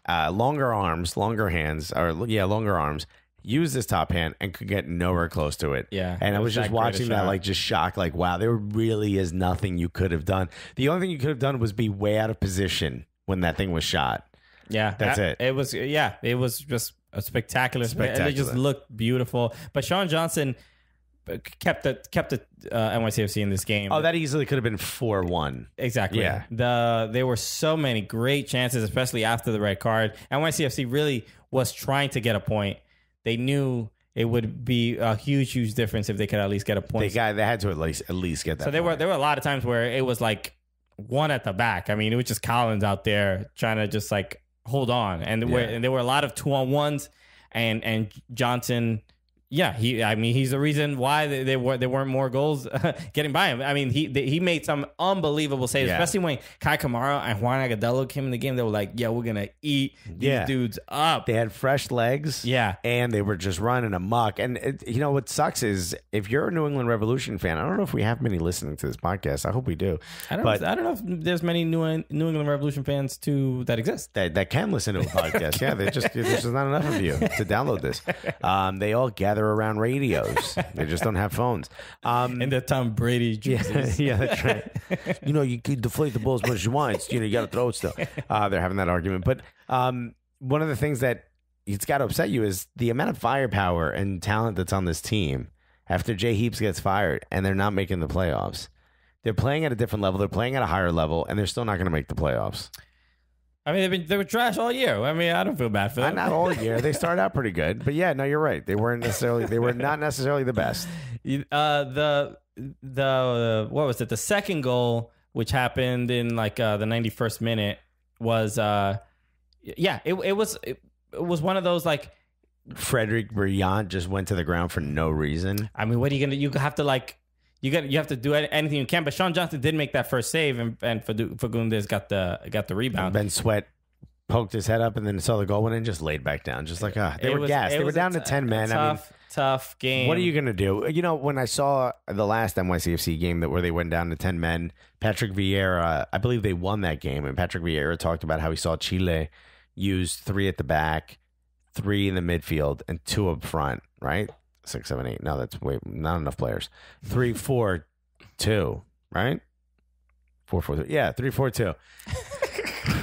Longer arms, longer hands, longer arms. Used his top hand and could get nowhere close to it. Yeah. And I was just watching that, like, just shocked, like, wow, there really is nothing you could have done. The only thing you could have done was be way out of position when that thing was shot. Yeah, that's it. It was just a spectacular. And it just looked beautiful. But Sean Johnson kept the NYCFC in this game. Oh, that easily could have been 4-1. Exactly. Yeah. There were so many great chances, especially after the red card. NYCFC really was trying to get a point. They knew it would be a huge difference if they could at least get a point. They had to at least get that. So there were a lot of times where it was like one at the back. I mean, it was just Collins out there trying to just like hold on, and there were a lot of 2-on-1s, and Johnson. Yeah, he's the reason why there weren't more goals getting by him. I mean, he made some unbelievable saves, especially when Kai Kamara and Juan Agudelo came in the game. They were like, "Yeah, we're gonna eat these dudes up." They had fresh legs, and they were just running amok. And what sucks is if you're a New England Revolution fan, I don't know if we have many listening to this podcast. I hope we do. I don't know if there's many New England Revolution fans too that exist that can listen to a podcast. Yeah, there's just not enough of you to download this. They all gather around radios. They just don't have phones. And the Tom Brady jerseys. Yeah, that's right. You can deflate the ball as much as you want. It's, you got to throw it still. They're having that argument. But one of the things that it's got to upset you is the amount of firepower and talent that's on this team after Jay Heaps gets fired and they're not making the playoffs. They're playing at a different level. They're playing at a higher level, and they're still not going to make the playoffs. I mean, they were trash all year. I mean, I don't feel bad for them. Not all year. They started out pretty good, but yeah, no, you're right. They were not necessarily the best. The what was it? The second goal, which happened in like the 91st minute, was it was one of those like Frederick Brillant just went to the ground for no reason. I mean, what are you gonna? You have to like. You have to do anything you can, but Sean Johnson did make that first save, and Fagundes got the rebound. Ben Sweat poked his head up and then saw the goal went in, just laid back down, just like they were gassed. They were down to 10 men. Tough game. What are you gonna do? When I saw the last NYCFC game where they went down to 10 men, Patrick Vieira, I believe they won that game, and Patrick Vieira talked about how he saw Chile use 3 at the back, 3 in the midfield, and 2 up front. Right. 6, 7, 8. No, that's not enough players. 3, 4, 2. Right? 4, 4, 3. Yeah, 3, 4, 2.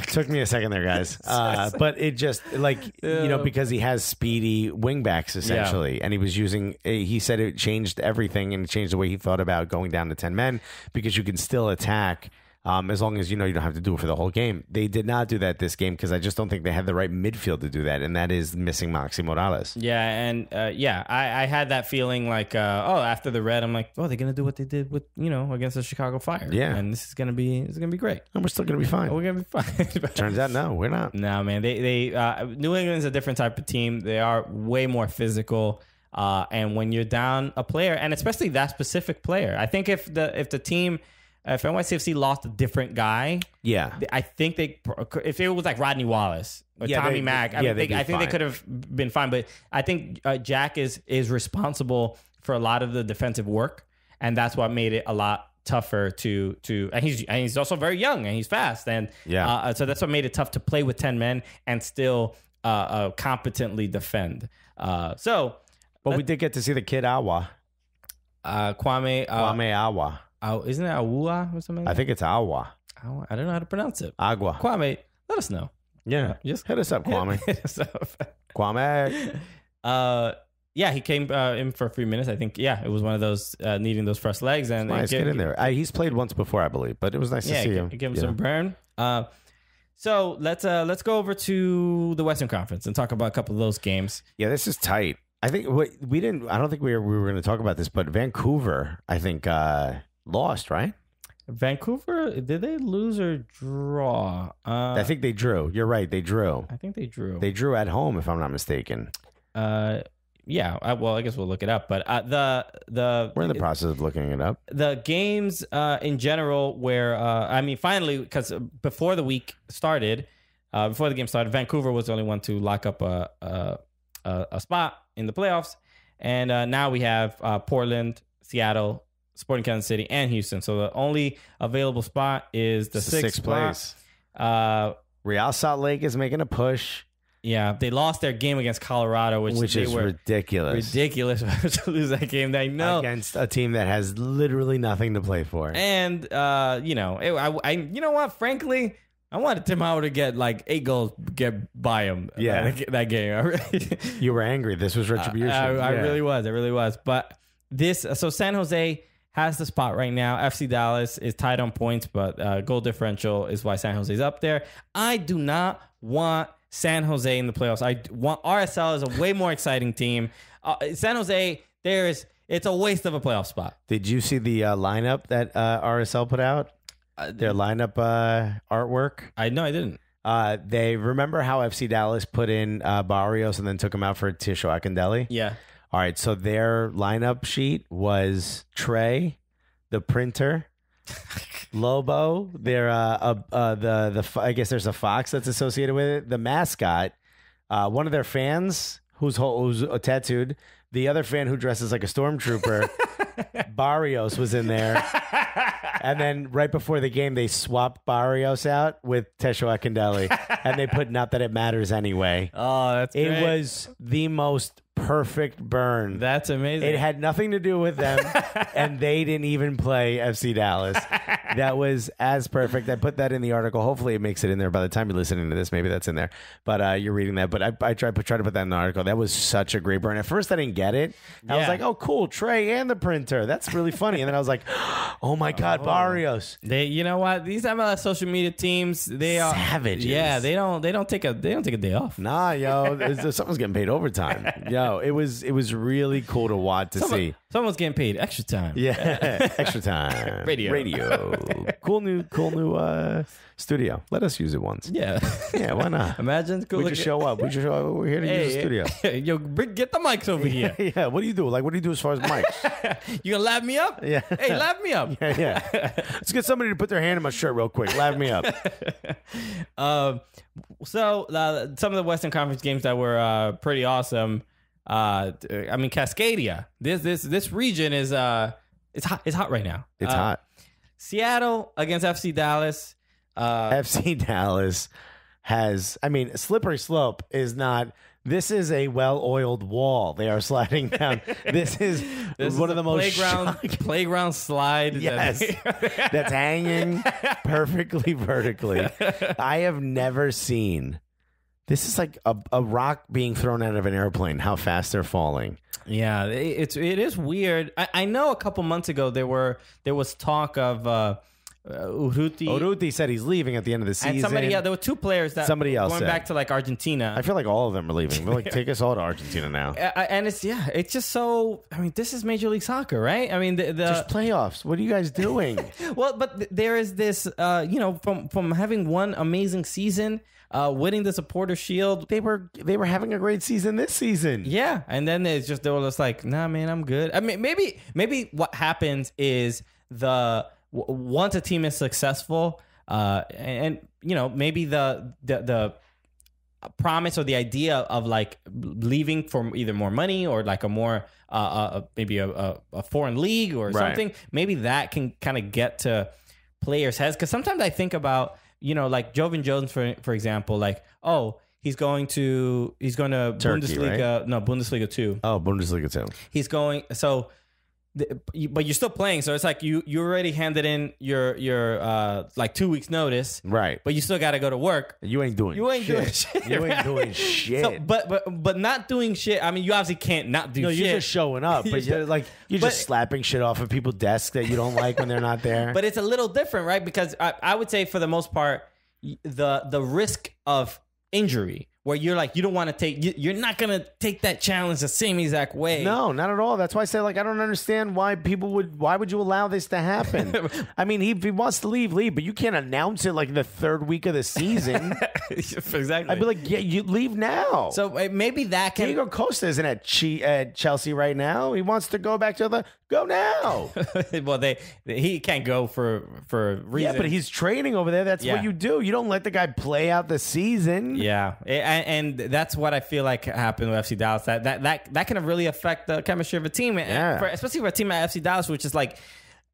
Took me a second there, guys. But it just because he has speedy wingbacks essentially, and he was using. He said it changed everything and changed the way he thought about going down to 10 men because you can still attack. As long as you don't have to do it for the whole game. They did not do that this game because I just don't think they had the right midfield to do that, and that is missing Maxi Morales. Yeah, and I had that feeling like, after the red, I'm like, they're gonna do what they did with against the Chicago Fire. Yeah, and this is gonna be great, and we're still gonna be fine. We're gonna be fine. Turns out, no, we're not. No, man, they New England's a different type of team. They are way more physical. And when you're down a player, and especially that specific player, I think if the team. If NYCFC lost a different guy, I think if it was like Rodney Wallace or Tommy Mack, I think they could have been fine. But I think Jack is responsible for a lot of the defensive work, and that's what made it a lot tougher to. And he's also very young and he's fast, and so that's what made it tough to play with 10 men and still competently defend. But we did get to see the kid Awa, Kwame Awa. Isn't it Awua or something? I think it's Awa. I don't know how to pronounce it. Agua. Kwame, let us know. Yeah. Just hit us up, Kwame. Hit us up. Kwame. He came in for a few minutes. I think, it was one of those needing those fresh legs. And nice, get in there. He's played once before, I believe, but it was nice to see him. Give him some burn. So let's go over to the Western Conference and talk about a couple of those games. Yeah, this is tight. I think we didn't. I don't think we were going to talk about this, but Vancouver, I think, lost. Right? Vancouver, did they lose or draw? I think they drew. You're right. They drew. I think they drew. They drew at home, if I'm not mistaken. Yeah. Well, I guess we'll look it up. But we're in the process of looking it up. The games in general, where finally, because before the week started, before the game started, Vancouver was the only one to lock up a spot in the playoffs, and now we have Portland, Seattle, Sporting Kansas City, and Houston. So the only available spot is the sixth place. Real Salt Lake is making a push. Yeah, they lost their game against Colorado, which is ridiculous. Ridiculous to lose that game. I know, against a team that has literally nothing to play for. And you know what? Frankly, I wanted Tim Howard to get like 8 goals, get by him. Yeah, that game. You were angry. This was retribution. I really was. I really was. But so San Jose has the spot right now. FC Dallas is tied on points, but goal differential is why San Jose is up there. I do not want San Jose in the playoffs. I want RSL is a way more exciting team. San Jose, it's a waste of a playoff spot. Did you see the lineup that RSL put out? Their lineup artwork? No, I didn't. They remember how FC Dallas put in Barrios and then took him out for Tisho Akindele? Yeah. All right, so their lineup sheet was Trey, the printer, Lobo. They're I guess there's a fox that's associated with it. The mascot, one of their fans who's tattooed. The other fan who dresses like a stormtrooper, Barrios, was in there. And then right before the game, they swapped Barrios out with Tesho Akindele, and they put "Not that it matters anyway." Oh, that's great. It was the most perfect burn. That's amazing. It had nothing to do with them, and they didn't even play FC Dallas. That was as perfect. I put that in the article. Hopefully it makes it in there by the time you're listening to this. Maybe that's in there. But you're reading that. But I tried to put that in the article. That was such a great burn. At first I didn't get it. I was like, oh, cool, Trey and the printer. That's really funny. And then I was like, oh my God, Barrios. You know what? These MLS social media teams, they are savages. Yeah, they don't take a day off. Nah, yo, someone's getting paid overtime. Yo, it was really cool to watch to see. Someone's getting paid extra time. Yeah, extra time. Radio. Cool new studio. Let us use it once. Yeah, why not? Imagine we just show up. We're here to use the studio. Yo, get the mics over here. Yeah. What do you do? What do you do as far as mics? You gonna lab me up? Yeah. Hey, lab me up. Yeah. Let's get somebody to put their hand in my shirt real quick. Lab me up. So some of the Western Conference games that were pretty awesome. Cascadia. This region is it's hot right now. It's hot. Seattle against FC Dallas. FC Dallas has, slippery slope is not. This is a well-oiled wall. They are sliding down. This is one of the most playground slide. Yes, that's hanging perfectly vertically. I have never seen. This is like a rock being thrown out of an airplane. How fast they're falling. Yeah, it is weird. I know a couple months ago there was talk of Urruti. Urruti said he's leaving at the end of the season. And there were 2 players that somebody else going said. Back to like Argentina. I feel like all of them are leaving. They're like, take us all to Argentina now. And it's just so. This is Major League Soccer, right? Just playoffs. What are you guys doing? Well, but there is this, from having one amazing season. Winning the Supporter Shield, they were having a great season this season. Yeah, and then they were just like, nah, man, I'm good. Maybe what happens is once a team is successful, and maybe the promise or the idea of like leaving for either more money or like a more maybe a foreign league or something. Maybe that can kind of get to players' heads, because sometimes I think about. Like Jovan Jones, for example, like, he's going to Turkey, Bundesliga, right? No, Bundesliga 2. Oh, Bundesliga 2. He's going, but you're still playing, so it's like you already handed in your like 2 weeks notice, right? But you still got to go to work. You ain't doing shit. You ain't doing shit. So, but not doing shit. You obviously can't not do shit. No, you're just showing up, but you're just slapping shit off of people's desks that you don't like when they're not there. But it's a little different, right? Because I would say for the most part, the risk of injury, where you're like, you don't want to take, you're not going to take that challenge the same exact way. No, not at all. That's why I say, like, I don't understand why why would you allow this to happen? I mean, if he wants to leave, but you can't announce it like the third week of the season. Exactly. I'd be like, yeah, you leave now. So maybe that can... Diego Costa isn't at Chelsea right now. He wants to go back to go now. Well, he can't go for reasons. Yeah, but he's training over there. That's what you do. You don't let the guy play out the season. Yeah, and that's what I feel like happened with FC Dallas. That can really affect the chemistry of a team, especially for a team at FC Dallas, which is like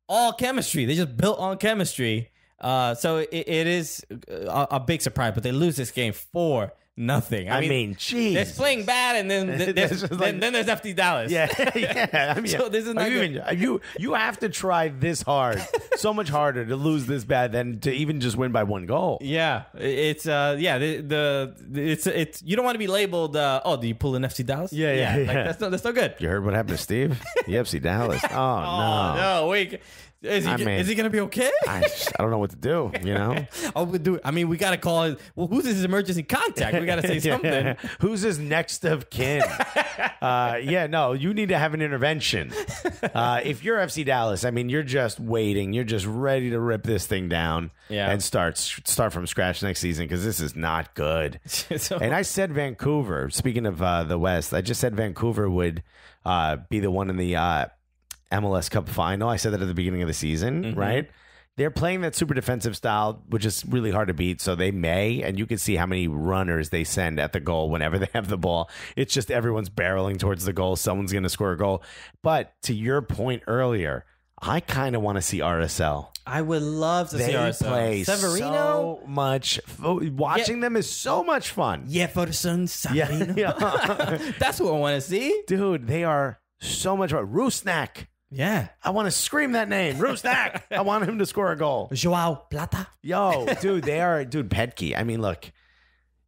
all chemistry. They just built on chemistry. So it is a big surprise, but they lose this game 4-0. I mean, geez. they're playing bad, and then there's FC Dallas. Yeah. I mean, so this is not you have to try this hard, so much harder to lose this bad than to even just win by 1 goal. Yeah, it's it's you don't want to be labeled. Do you pull an FC Dallas? Yeah. Like, that's no good. You heard what happened to Steve? The FC Dallas. Oh no. Wait. Is he going to be okay? I don't know what to do, you know? We got to call it. Well, who's his emergency contact? We got to say something. Who's his next of kin? You need to have an intervention. If you're FC Dallas, I mean, you're just waiting. You're just ready to rip this thing down and start from scratch next season because this is not good. And I said Vancouver, speaking of the West, I just said Vancouver would be the one in the MLS Cup final. I said that at the beginning of the season, right? They're playing that super defensive style, which is really hard to beat. So they may, and you can see how many runners they send at the goal whenever they have the ball. It's just everyone's barreling towards the goal. Someone's going to score a goal. But to your point earlier, I kind of want to see RSL. I would love to see RSL. They play Severino? so much. Watching them is so much fun. Jefferson, Severino. Yeah. That's what I want to see. Dude, they are so much fun. Rusnak. Yeah. I want to scream that name. Rusnak. I want him to score a goal. Joao Plata. Yo, dude, Petke. I mean, look,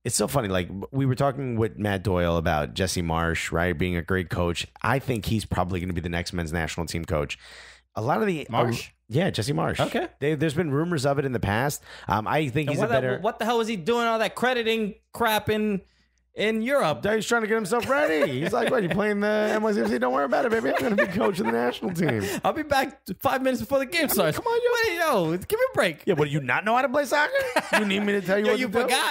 it's so funny. Like, we were talking with Matt Doyle about Jesse Marsch, right, being a great coach. I think he's probably going to be the next men's national team coach. A lot of the... Marsch? Jesse Marsch. Okay. There's been rumors of it in the past. I think he's a better... What the hell was he doing all that crediting crap in Europe? He's trying to get himself ready. He's like, what, you playing the NYCFC? Don't worry about it, baby. I'm going to be coach of the national team. I'll be back 5 minutes before the game starts. Come on, give me a break. Yeah, what, do you not know how to play soccer? You need me to tell you what to do?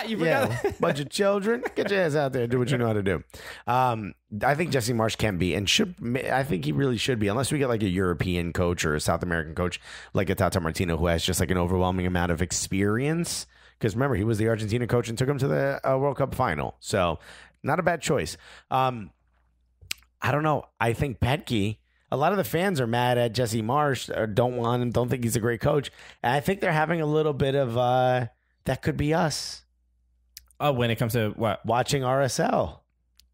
You forgot. Bunch of children. Get your ass out there. Do what you know how to do. I think Jesse Marsch can be and should. I think he really should be, unless we get like a European coach or a South American coach like a Tata Martino, who has just like an overwhelming amount of experience. Because remember, he was the Argentina coach and took him to the World Cup final. So not a bad choice. I don't know. I think Petke, a lot of the fans are mad at Jesse Marsch, or don't want him, don't think he's a great coach. And I think they're having a little bit of that could be us. Oh, when it comes to what? Watching RSL.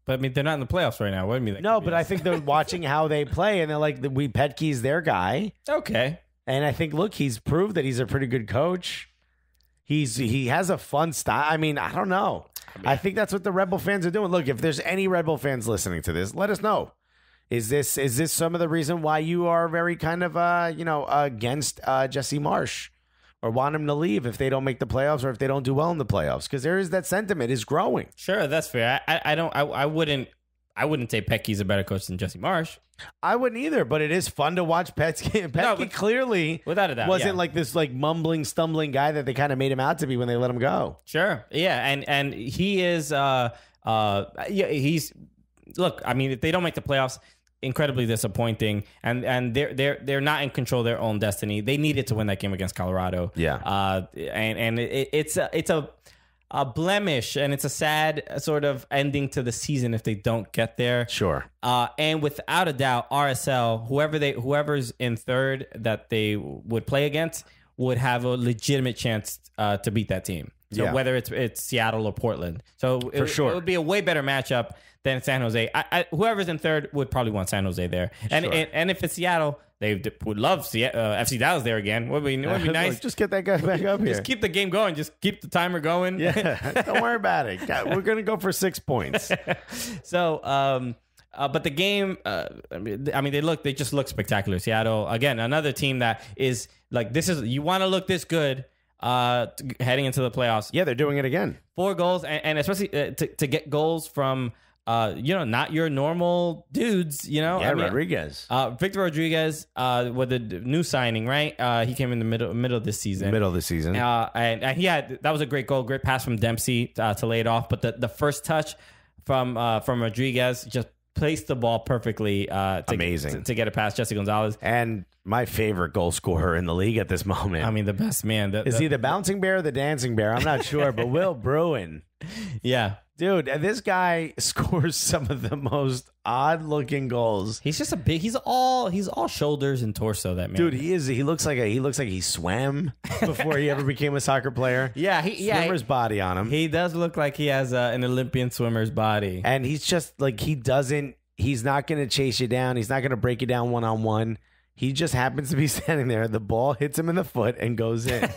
But I mean, they're not in the playoffs right now. What do you mean? No, but I think they're watching how they play, and they're like, Petke's their guy. Okay. And I think, look, he's proved that he's a pretty good coach. He has a fun style. I mean, I don't know. I think that's what the Red Bull fans are doing. Look, if there's any Red Bull fans listening to this, let us know. Is this some of the reason why you are very kind of against Jesse Marsch, or want him to leave if they don't make the playoffs or if they don't do well in the playoffs? Because there is that sentiment is growing. Sure, that's fair. I wouldn't say Petke's a better coach than Jesse Marsch. I wouldn't either, but it is fun to watch Petke. Petke clearly, without a doubt, wasn't like this like mumbling, stumbling guy that they kind of made him out to be when they let him go. Sure, yeah, and he is. He's look. I mean, if they don't make the playoffs, incredibly disappointing, and they're not in control of their own destiny. They needed to win that game against Colorado. Yeah, and it's a blemish, and it's a sad sort of ending to the season if they don't get there. Sure. And without a doubt, RSL, whoever's in third that they would play against, would have a legitimate chance to beat that team. So whether it's Seattle or Portland, so it would be a way better matchup than San Jose. Whoever's in third would probably want San Jose there, and if it's Seattle, they would love FC Dallas there again. Would be nice. Just get that guy back up here. Just keep the game going. Just keep the timer going. Yeah, don't worry about it. We're gonna go for 6 points. So, but the game, they just look spectacular. Seattle, again, another team that is like, you want to look this good. heading into the playoffs. Yeah, they're doing it again. 4 goals, and especially to get goals from not your normal dudes. Yeah, Rodriguez. Victor Rodriguez with the new signing, right? He came in the middle of this season. And that was a great goal, great pass from Dempsey to lay it off. But the first touch from Rodriguez just placed the ball perfectly. Amazing to get it past Jesse Gonzalez. And my favorite goal scorer in the league at this moment. I mean, the best man. Is he the bouncing bear or the dancing bear? I'm not sure, but Will Bruin. Yeah. Dude, this guy scores some of the most odd-looking goals. He's just he's all shoulders and torso, that man. Dude, he is. He looks like he swam before he ever became a soccer player. Yeah, swimmer's body on him. He does look like he has an Olympian swimmer's body. And he's just like he's not going to chase you down. He's not going to break you down one-on-one. He just happens to be standing there. The ball hits him in the foot and goes in.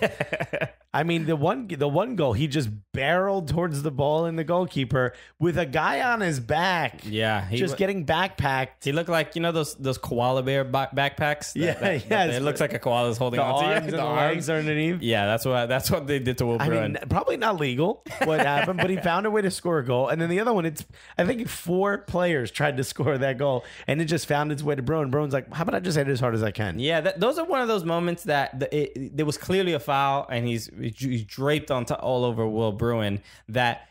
I mean, the one goal, he just barreled towards the ball in the goalkeeper with a guy on his back. Yeah, just getting backpacked. He looked like those koala bear backpacks. It looks like a koala's holding the on to arms and the legs underneath. Yeah, that's what they did to Will Bruin. I mean, probably not legal what happened, but he found a way to score a goal. And then the other one, I think 4 players tried to score that goal, and it just found its way to Bruin. Bruin's like, how about I just hit it as hard as I can? Yeah, those are one of those moments that there was clearly a foul, and he's draped all over Will Bruin. That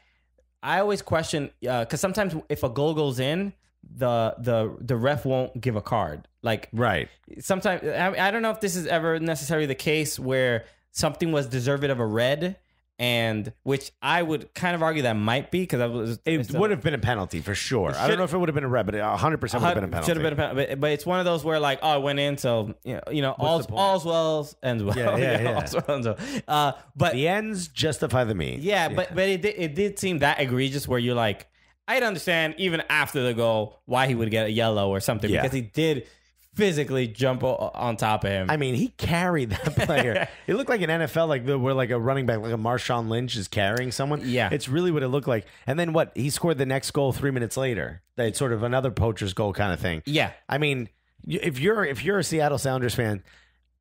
I always question, because sometimes if a goal goes in, the ref won't give a card. Like, right. Sometimes I don't know if this is ever necessarily the case where something was deserved of a red. And which I would kind of argue that might be, because it would have been a penalty for sure. I don't know if it would have been a red, but 100% would have been a penalty. Should have been a penalty, but it's one of those where like, it went in, so all's well ends well. Yeah. All's well ends well. But the ends justify the means. Yeah, but it did seem that egregious where you're like, I'd understand even after the goal why he would get a yellow or something, because he did physically jump on top of him. I mean, he carried that player. It looked like an NFL, where like a running back, like a Marshawn Lynch is carrying someone. Yeah. It's really what it looked like. And then he scored the next goal 3 minutes later. That's sort of another poacher's goal kind of thing. Yeah. I mean, if you're a Seattle Sounders fan,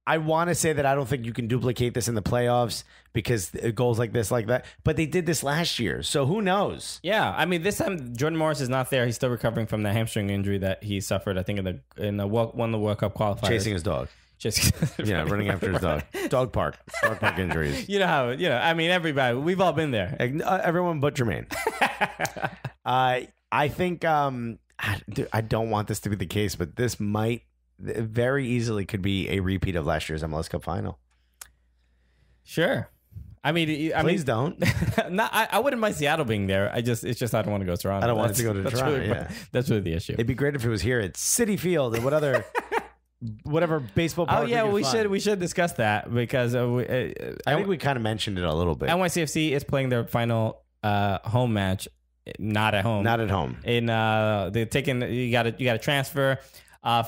I want to say that I don't think you can duplicate this in the playoffs because goals like that. But they did this last year, so who knows? Yeah, I mean, this time Jordan Morris is not there. He's still recovering from the hamstring injury that he suffered, I think, one of the World Cup qualifiers. Chasing his dog. Running after his dog. Dog park injuries. You know how, I mean, everybody, we've all been there. Everyone but Jermaine. I think, I don't want this to be the case, but this might very easily could be a repeat of last year's MLS Cup final. Sure. I mean, please don't. I wouldn't mind Seattle being there. I don't want to go to Toronto. I don't want it to go to Toronto. Really, that's really the issue. It'd be great if it was here at Citi Field and whatever baseball park. Oh yeah, we should discuss that, because I think we kind of mentioned it a little bit. NYCFC is playing their final home match, not at home. In they're taking you got to transfer.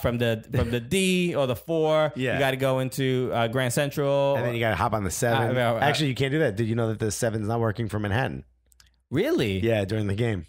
From the D or the 4, you got to go into Grand Central, and then you got to hop on the 7. Actually, you can't do that. Did you know that the 7's not working for Manhattan? Really? Yeah, during the game.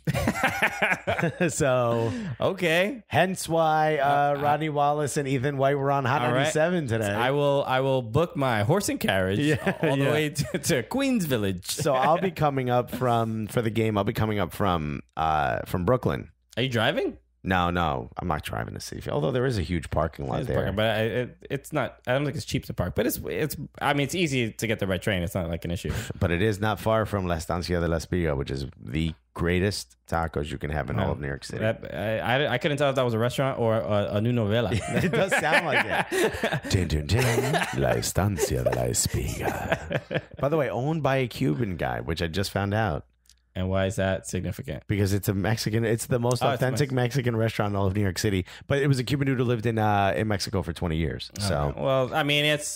So okay, hence why Rodney Wallace and Ethan White were on Hot 97 today. I will book my horse and carriage all the way to Queens Village. So I'll be coming up for the game. I'll be coming up from Brooklyn. Are you driving? No, I'm not driving to Citi Field. Although there is a huge parking lot there. Parking, but it's not. I don't think it's cheap to park. But it's. I mean, it's easy to get the right train. It's not like an issue. But it is not far from La Estancia de la Espiga, which is the greatest tacos you can have in all of New York City. I couldn't tell if that was a restaurant or a new novela. It does sound like it. Dun, dun, dun, La Estancia de la Espiga. By the way, owned by a Cuban guy, which I just found out. And why is that significant? Because it's a Mexican. It's the most authentic Mexican restaurant in all of New York City. But it was a Cuban dude who lived in Mexico for 20 years. So, well, I mean, it's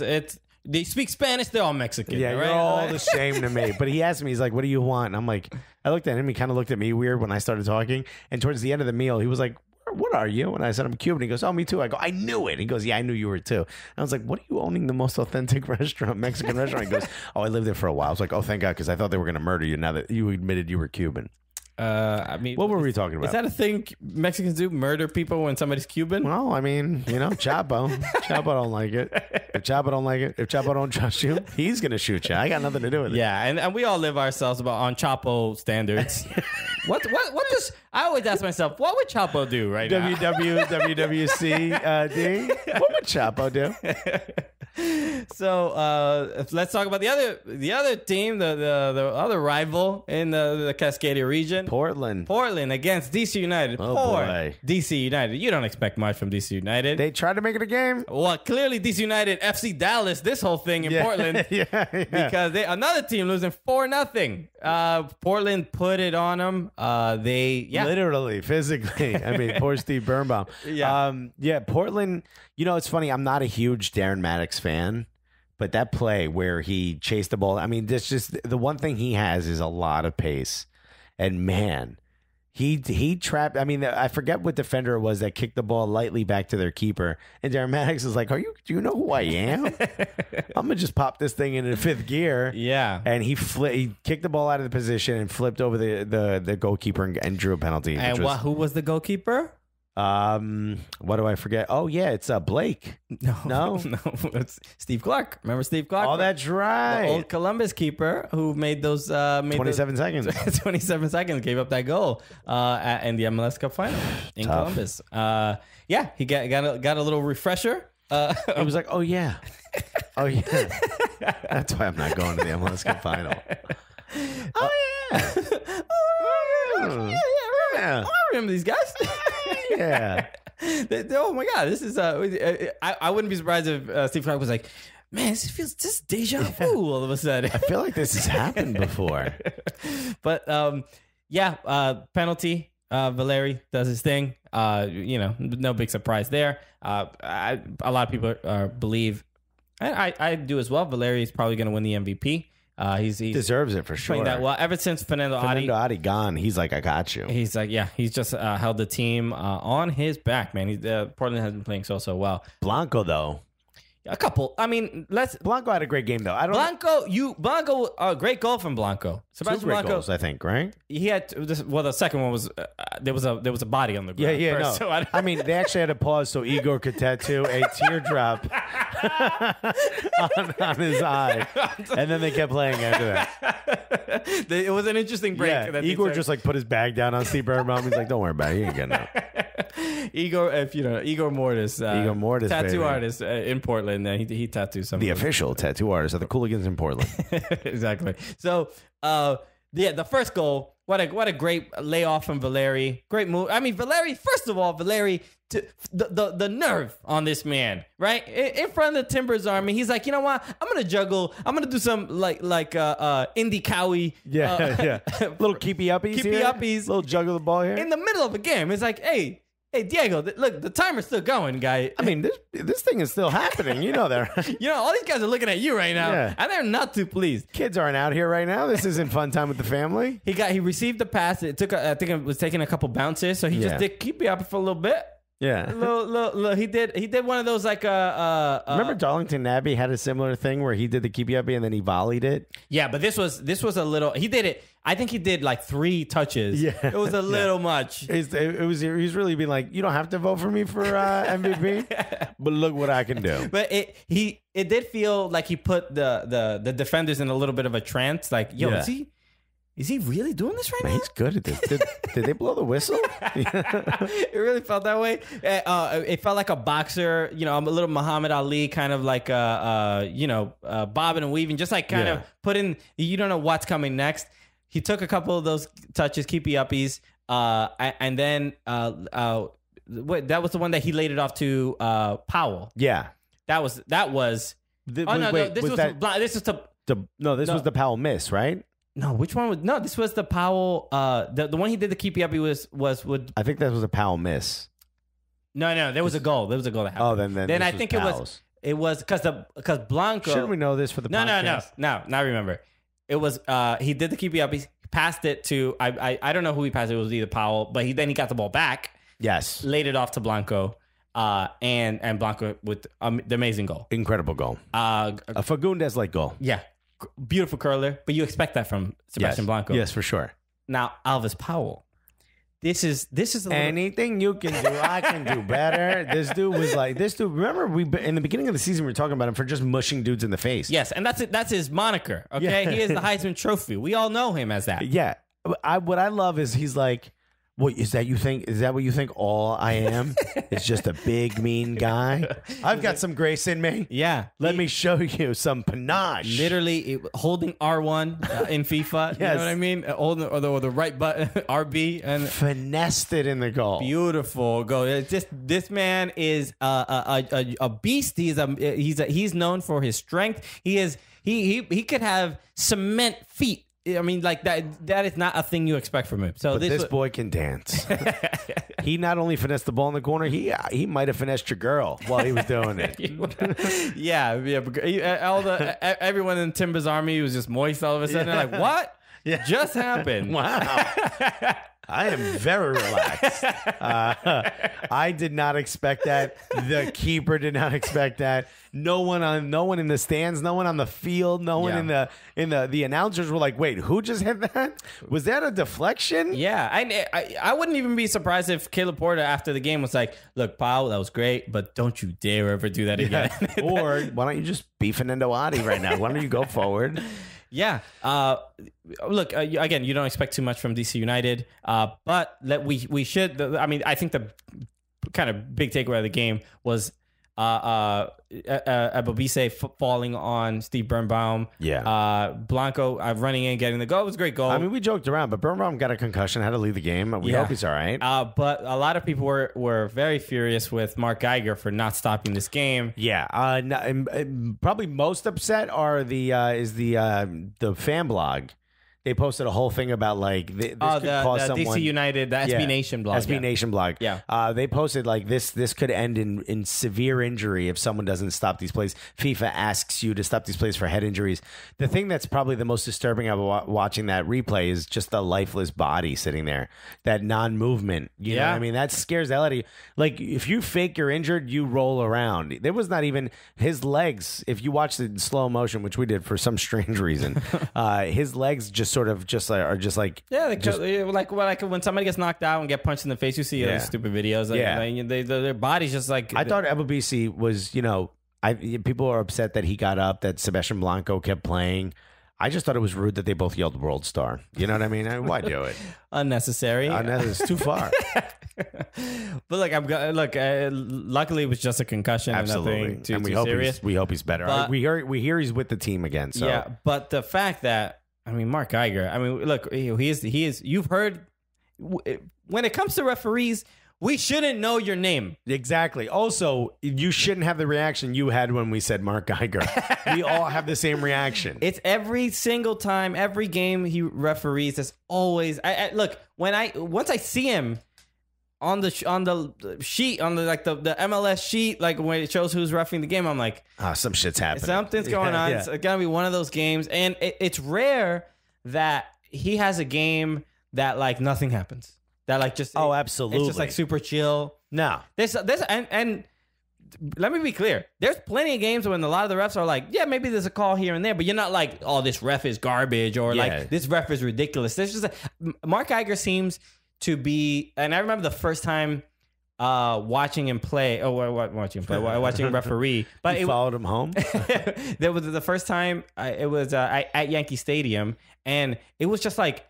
they speak Spanish. They're all Mexican. Yeah, right? You're all the same to me. But he asked me, he's like, "What do you want?" And I'm like, I looked at him. He kind of looked at me weird when I started talking. And towards the end of the meal, he was like, "What are you?" And I said, "I'm Cuban." He goes, "Oh, me too." I go, "I knew it." He goes, "Yeah, I knew you were too." And I was like, "What are you owning the most authentic Mexican restaurant?" He goes, "Oh, I lived there for a while." I was like, "Oh, thank God," because I thought they were going to murder you now that you admitted you were Cuban. I mean, What were we talking about? Is that a thing Mexicans do? Murder people when somebody's Cuban? Well, I mean, Chapo. Chapo don't like it. If Chapo don't like it, if Chapo don't trust you, he's gonna shoot you. I got nothing to do with it. Yeah, and we all live ourselves on Chapo standards. What does I always ask myself, what would Chapo do right now? WWCD. What would Chapo do? So let's talk about the other team, the other rival in the Cascadia region. Portland Against DC United. Oh, Poor boy. DC United. You don't expect much from DC United. They tried to make it a game. Well, clearly DC United FC Dallas this whole thing in Portland. Because another team losing 4-0. Portland put it on them. Literally, physically. I mean, poor Steve Birnbaum. Portland. It's funny. I'm not a huge Darren Maddox fan, but that play where he chased the ball. I mean, this just the one thing he has is a lot of pace, and man, he trapped. I mean, I forget what defender it was that kicked the ball lightly back to their keeper, and Darren Maddox is like, do you know who I am? I'm gonna just pop this thing into fifth gear. Yeah, and he kicked the ball out of the position and flipped over the goalkeeper and drew a penalty. And who was the goalkeeper? What do I forget? Oh yeah, it's Blake. No, it's Steve Clark. Remember Steve Clark? Oh, that's right. The old Columbus keeper who made those 27 seconds. 27 seconds, gave up that goal in the MLS Cup final in Columbus. He got a little refresher. I was like, oh yeah, that's why I'm not going to the MLS Cup final. I remember these guys. Yeah. Oh my God, this is. I wouldn't be surprised if Steve Clark was like, man, this feels just deja vu all of a sudden. I feel like this has happened before. But penalty. Valeri does his thing. No big surprise there. A lot of people believe, I do as well. Valeri is probably going to win the MVP. He's deserves it for sure. Playing that well ever since Fernando Adi gone. He's like, I got you. He's like, he's just held the team on his back, man. Portland has been playing so well. Blanco though, a couple. I mean, Blanco had a great game though. Blanco, a great goal from Blanco. Sebastian Two great Blanco, goals, I think, right? He had the second one was there was a body on the ground. Yeah, first, no. So I mean, they actually had to pause so Igor could tattoo a teardrop on his eye, and then they kept playing after that. It was an interesting break. Yeah, Igor just like put his bag down on Steve Birnbaum. He's like, "Don't worry about it. You ain't getting out." Igor, Igor Mortis, tattoo baby. artist in Portland. He tattooed some. The official tattoo artist of the Cooligans in Portland. Exactly. So, the first goal. What a great layoff from Valeri. Great move. I mean, Valeri. The nerve on this man, right in front of the Timbers Army. He's like, you know what? I'm gonna juggle. I'm gonna do some like Indy Cowie. Little keepy uppies. Little juggle the ball here in the middle of a game. It's like, hey, Diego, look, the timer's still going, guy. I mean, this thing is still happening. You know that, right? All these guys are looking at you right now, and they're not too pleased. Kids aren't out here right now. This isn't fun time with the family. He received the pass. I think it was taking a couple bounces, so he just did keep it up for a little bit. Yeah, he did one of those like remember Darlington Abbey had a similar thing where he did the keepy uppy and then he volleyed it. Yeah, but this was a little. He did it. I think he did like 3 touches. Yeah, it was a little much. He's really being like, you don't have to vote for me for MVP, but look what I can do. But it did feel like he put the defenders in a little bit of a trance. Like, is he really doing this right now? He's good at this. Did they blow the whistle? It really felt that way. It felt like a boxer, a little Muhammad Ali kind of like, bobbing and weaving, just like kind of putting, you don't know what's coming next. He took a couple of those touches, keepy uppies, and then that was the one that he laid it off to Powell. Yeah, that was. This was the Powell miss, right? No, which one was? No, this was the Powell. The one he did the keepy uppy was with. I think that was a Powell miss. No, there was a goal. There was a goal that happened. Oh, then I think Powell's. it was because Blanco. Shouldn't we know this for the podcast? No. Now I remember. It was he did the keepy uppy, passed it to I don't know who he passed it. It was either Powell, but then he got the ball back. Yes, laid it off to Blanco. And Blanco with the amazing goal, incredible goal, a Fagundes like goal. Yeah, beautiful curler. But you expect that from Sebastian Blanco. Yes, for sure. Now, Alvis Powell. This is a little, Anything you can do, I can do better. This dude was like, remember in the beginning of the season, we were talking about him for just mushing dudes in the face. yes, and that's it. That's his moniker. Okay, Yeah. he is the Heisman Trophy. We all know him as that. Yeah. What I love is he's like, what is that you think? Is that what you think all I am? It's just a big, mean guy? I've got some grace in me. Yeah, Let me show you some panache. literally holding R1 in FIFA. You know Yes. what I mean? Holding or the right button RB and Finessed it in the goal. beautiful goal. It's just this man is a beast. He's known for his strength. He could have cement feet. I mean, like that is not a thing you expect from him. So But this boy can dance. He not only finessed the ball in the corner, he might have finessed your girl while he was doing it. yeah. Everyone in Timber's army was just moist all of a sudden. They're like, what? Yeah. Just happened. Wow. I am very relaxed. I did not expect that. The keeper did not expect that. No one in the stands, no one on the field, no one in the announcers were like, "Wait, who just hit that? Was that a deflection?" Yeah, I wouldn't even be surprised if Caleb Porter after the game was like, "Look, Powell, that was great, but don't you dare ever do that again." Or why don't you just be Fernando Adi right now? Why don't you go forward? Yeah. Look, again, you don't expect too much from DC United, but we should. I mean, I think the kind of big takeaway of the game was Abobise falling on Steve Birnbaum. Yeah. Blanco running in, getting the goal. It was a great goal. I mean, we joked around, but Birnbaum got a concussion, had to leave the game. We hope he's all right. But a lot of people were very furious with Mark Geiger for not stopping this game. Yeah, probably most upset are the fan blog. They posted a whole thing about like this could cause someone. DC United, the SB Nation blog. SB Nation blog. Yeah. They posted like this could end in severe injury if someone doesn't stop these plays. FIFA asks you to stop these plays for head injuries. The thing that's probably the most disturbing about watching that replay is just the lifeless body sitting there, that non-movement. You know what I mean? That scares the hell out of you. Like if you fake you're injured, you roll around. There was not even his legs. If you watched it in slow motion, which we did for some strange reason, his legs just sort of are just like like when somebody gets knocked out and get punched in the face, you see those stupid videos. Their body's just like. I thought Abobise was, people are upset that he got up, that Sebastian Blanco kept playing. I just thought it was rude that they both yelled "World Star." You know what I mean? Why do it? Unnecessary. It's too far. But luckily it was just a concussion. Absolutely, and nothing and too serious. We hope he's better. But, we hear he's with the team again. So yeah, but the fact that Mark Geiger. Look, he is. You've heard when it comes to referees, we shouldn't know your name. Exactly. Also, you shouldn't have the reaction you had when we said Mark Geiger. We all have the same reaction. It's every single time, every game he referees. There's always. Look, once I see him on the sheet, on the MLS sheet, like when it shows who's refereeing the game, I'm like, some shit's happening. Something's going on. Yeah. It's gonna be one of those games, and it's rare that he has a game that like nothing happens. That like just absolutely, it's just like super chill. No, there's and let me be clear. There's plenty of games when a lot of the refs are like, yeah, maybe there's a call here and there, but you're not like, oh, this ref is garbage or like this ref is ridiculous. There's just Mark Geiger seems to be, and I remember the first time watching him play. Watching him referee. But you followed him home. There was the first time it was at Yankee Stadium, and it was just like.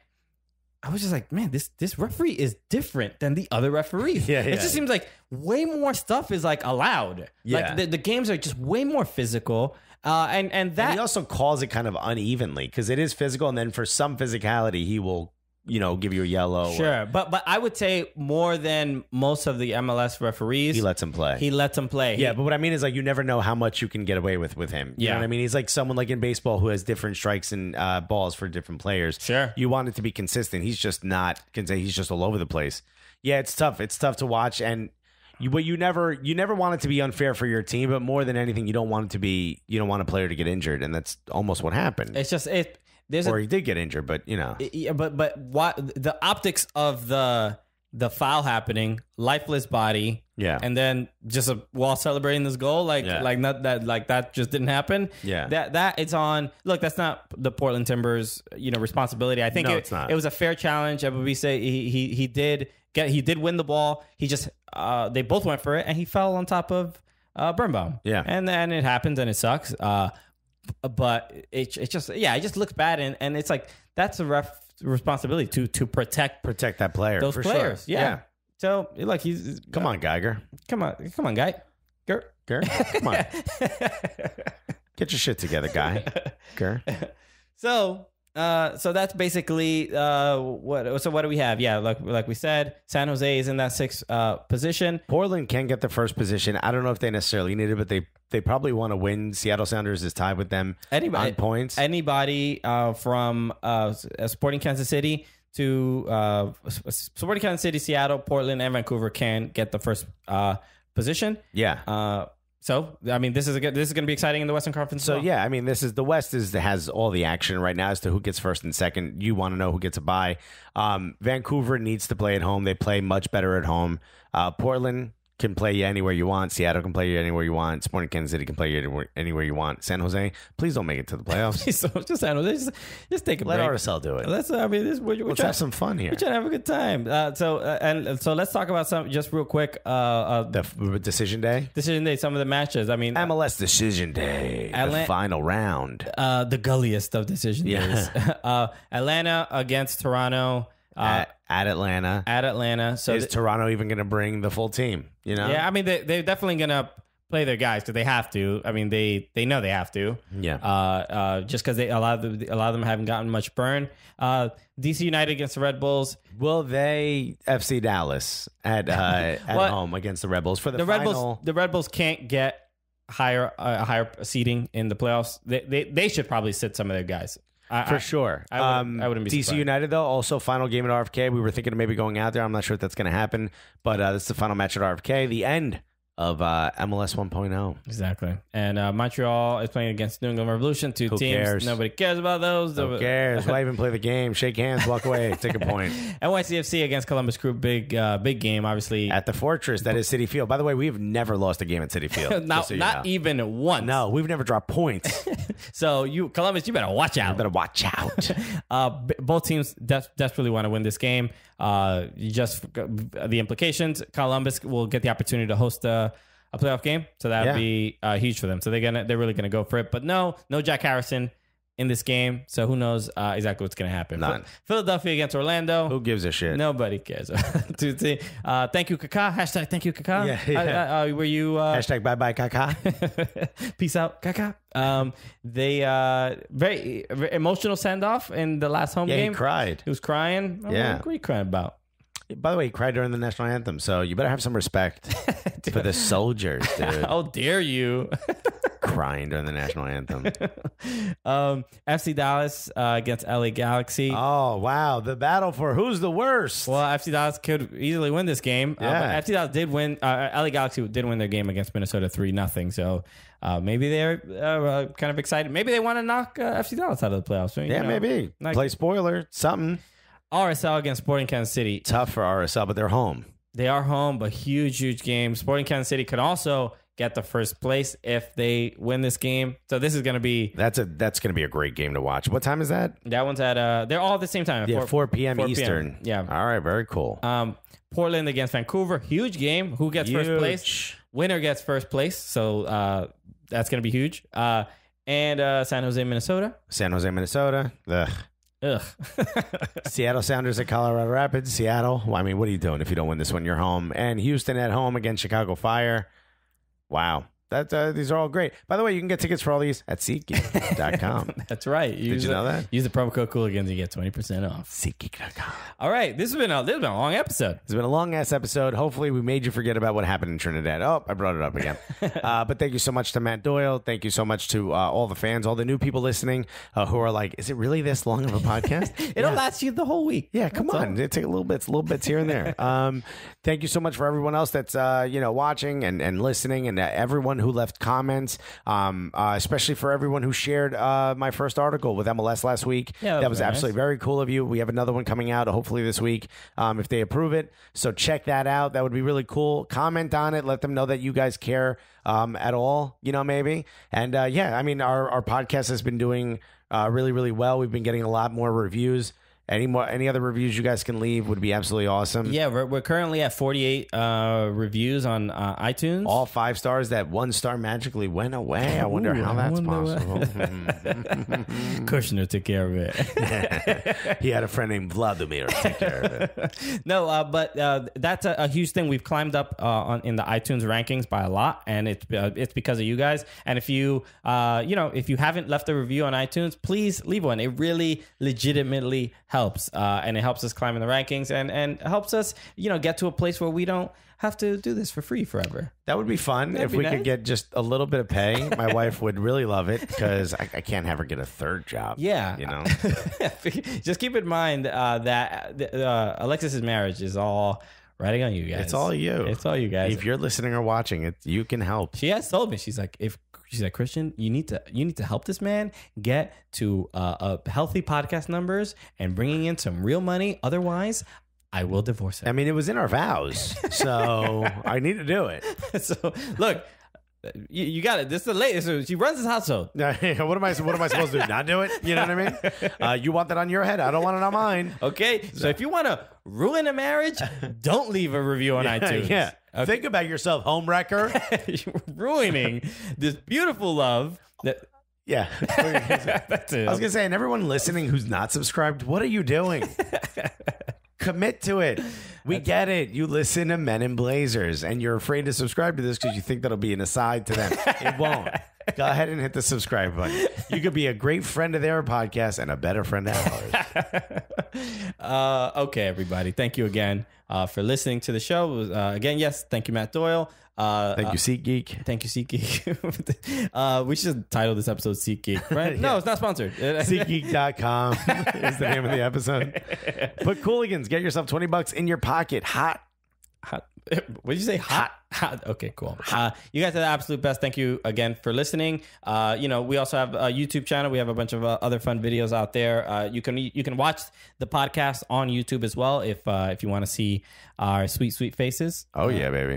I was just like, man, this referee is different than the other referees. It just seems like way more stuff is like allowed. Yeah. Like the games are just way more physical. And he also calls it kind of unevenly because it is physical, and then for some physicality, he will give you a yellow. Sure, but I would say more than most of the MLS referees, he lets him play. Yeah, but what I mean is like you never know how much you can get away with him. You know what I mean? He's like someone like in baseball who has different strikes and balls for different players. Sure, you want it to be consistent. He's just not. He's just all over the place. Yeah, it's tough. It's tough to watch, and you never want it to be unfair for your team. But more than anything, you don't want it to be. You don't want a player to get injured, and that's almost what happened. It's just he did get injured, but Yeah, but what the optics of the the foul happening, lifeless body. Yeah. And then just while celebrating this goal, that just didn't happen. Yeah. That it's on. Look, that's not the Portland Timbers, responsibility. I think it's not. It was a fair challenge. We say he did win the ball. He just they both went for it, and he fell on top of Birnbaum. Yeah. And then it happens, and it sucks. But it just looks bad, and it's like that's a ref responsibility to protect that player. those for players. Sure. Yeah. So look, he's Come on, Geiger. Come on, guy. Gert, come on. Get your shit together, guy. Gert. So that's basically what. So what do we have? Yeah, like we said, San Jose is in that sixth position. Portland can get the first position. I don't know if they necessarily need it, but they probably want to win. Seattle Sounders is tied with them on points. Anybody from Sporting Kansas City to Sporting Kansas City, Seattle, Portland, and Vancouver can get the first position. Yeah. So I mean, this is going to be exciting in the Western Conference. So yeah, I mean, the West has all the action right now as to who gets first and second. You want to know who gets a bye. Vancouver needs to play at home. They play much better at home. Portland can play you anywhere you want. Seattle can play you anywhere you want. Sporting Kansas City can play you anywhere you want. San Jose, please don't make it to the playoffs. So just San Jose, just take a break. Let RSL do it. Let's Let's have some fun here. We're trying to have a good time. So let's talk about some just real quick. The decision day. Decision day. Some of the matches. I mean, MLS decision day. The final round. The gulliest of decision days. Atlanta against Toronto. At Atlanta. So is Toronto even going to bring the full team? Yeah, I mean they're definitely going to play their guys because they have to. I mean they know they have to. Yeah. Just because a lot of them haven't gotten much burn. DC United against the Red Bulls. Will they FC Dallas at home against the Red Bulls for the final? The Red Bulls can't get higher seeding in the playoffs. They should probably sit some of their guys. For sure. I wouldn't be DC surprised. United, though, also final game at RFK. We were thinking of maybe going out there. I'm not sure if that's going to happen, but this is the final match at RFK, the end of MLS 1.0. Exactly. And Montreal is playing against New England Revolution, two Who teams. cares? Nobody cares about those. Who cares? Why even play the game? Shake hands, walk away, take a point. NYCFC against Columbus Crew, big game, obviously. At the Fortress, that is City Field. By the way, we've never lost a game at City Field. Not even once. No, we've never dropped points. So, Columbus, you better watch out. You better watch out. Both teams desperately want to win this game. Just the implications, Columbus will get the opportunity to host a playoff game, so that would be huge for them. So they're really gonna go for it. But no Jack Harrison in this game, so who knows exactly what's gonna happen. None. Philadelphia against Orlando. Who gives a shit? Nobody cares. Thank you, Kaká. Hashtag thank you, Kaká. Yeah. Were you hashtag bye bye Kaká? Peace out, Kaká. They very, very emotional send off in the last home game. He cried. He was crying. What are you crying about? By the way, he cried during the national anthem, so you better have some respect for the soldiers, dude. How dare you? Crying during the national anthem. FC Dallas against LA Galaxy. Oh, wow. The battle for who's the worst. Well, FC Dallas could easily win this game. Yeah. But FC Dallas did win. LA Galaxy did win their game against Minnesota 3-0. So maybe they're kind of excited. Maybe they want to knock FC Dallas out of the playoffs. Maybe. Play spoiler, something. RSL against Sporting Kansas City. Tough for RSL, but they're home. They are home, but huge game. Sporting Kansas City could also get the first place if they win this game. So this is going to be... That's going to be a great game to watch. What time is that? That one's at... they're all at the same time. 4 p.m. Eastern. Yeah. All right, very cool. Portland against Vancouver. Huge game. Who gets first place? Winner gets first place. So that's going to be huge. And San Jose, Minnesota. Ugh. Seattle Sounders at Colorado Rapids. Seattle. Well, I mean, what are you doing if you don't win this one? You're home. And Houston at home against Chicago Fire. Wow. These are all great. By the way, you can get tickets for all these at SeatGeek.com. That's right. Did you know that? Use the promo code Cooligans, you get 20% off. SeatGeek.com. All right. This has been a long episode. It's been a long-ass episode. Hopefully, we made you forget about what happened in Trinidad. Oh, I brought it up again. But thank you so much to Matt Doyle. Thank you so much to all the fans, all the new people listening who are like, is it really this long of a podcast? It'll last you the whole week. Yeah, come on. It take little bits here and there. Thank you so much for everyone else that's watching and listening, and everyone who left comments, especially for everyone who shared my first article with MLS last week. Yeah, that was very absolutely nice. very cool of you. We have another one coming out hopefully this week if they approve it. So check that out. That would be really cool. Comment on it. Let them know that you guys care at all, maybe. And yeah, I mean, our podcast has been doing really, really well. We've been getting a lot more reviews. Any other reviews you guys can leave would be absolutely awesome. Yeah, we're currently at 48 reviews on iTunes. All 5 stars. That 1 star magically went away. I wonder how that's possible. Kushner took care of it. He had a friend named Vladimir take care of it. No, but that's a huge thing. We've climbed up in the iTunes rankings by a lot, and it's because of you guys. And if you if you haven't left a review on iTunes, please leave one. It really legitimately helps, and it helps us climb in the rankings, and helps us get to a place where we don't have to do this for free forever. That would be fun. That'd if be we nice. could get just a little bit of pay. My wife would really love it because I can't have her get a third job. Yeah. Just keep in mind that Alexis's marriage is all riding on you guys. It's all you. It's all you guys. If you're listening or watching it, you can help. She has told me, she's like, Christian, you need to help this man get to a healthy podcast numbers and bringing in some real money. Otherwise, I will divorce him. I mean, it was in our vows, so I need to do it. So look, you got it. This is the latest. So she runs this household. What am I supposed to do? Not do it? You know what I mean? You want that on your head. I don't want it on mine. Okay. So if you want to ruin a marriage, don't leave a review on iTunes. Yeah. Okay. Think about yourself, homewrecker. You're ruining this beautiful love that. Yeah. That's it. I was going to say, and everyone listening who's not subscribed, what are you doing? Commit to it. We get it. You listen to Men in Blazers, and you're afraid to subscribe to this because you think that'll be an aside to them. It won't. Go ahead and hit the subscribe button. You could be a great friend of their podcast and a better friend of ours. Okay, everybody. Thank you again for listening to the show. Again, yes, thank you, Matt Doyle. Thank you, SeatGeek. Thank you, SeatGeek. We should title this episode SeatGeek, right? No, it's not sponsored. SeatGeek.com is the name of the episode. Put Cooligans. Get yourself $20 in your pocket. Hot. What did you say? Hot. Okay, cool. You guys are the absolute best. Thank you again for listening. We also have a YouTube channel. We have a bunch of other fun videos out there. You can watch the podcast on YouTube as well if you want to see our sweet faces. Oh yeah, baby.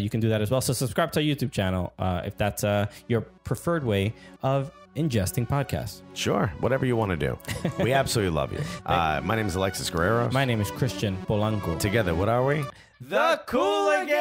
You can do that as well. So subscribe to our YouTube channel if that's your preferred way of ingesting podcasts. Sure, whatever you want to do. We absolutely love you. My name is Alexis Guerrero. My name is Christian Polanco. Together, what are we? The Cooligans!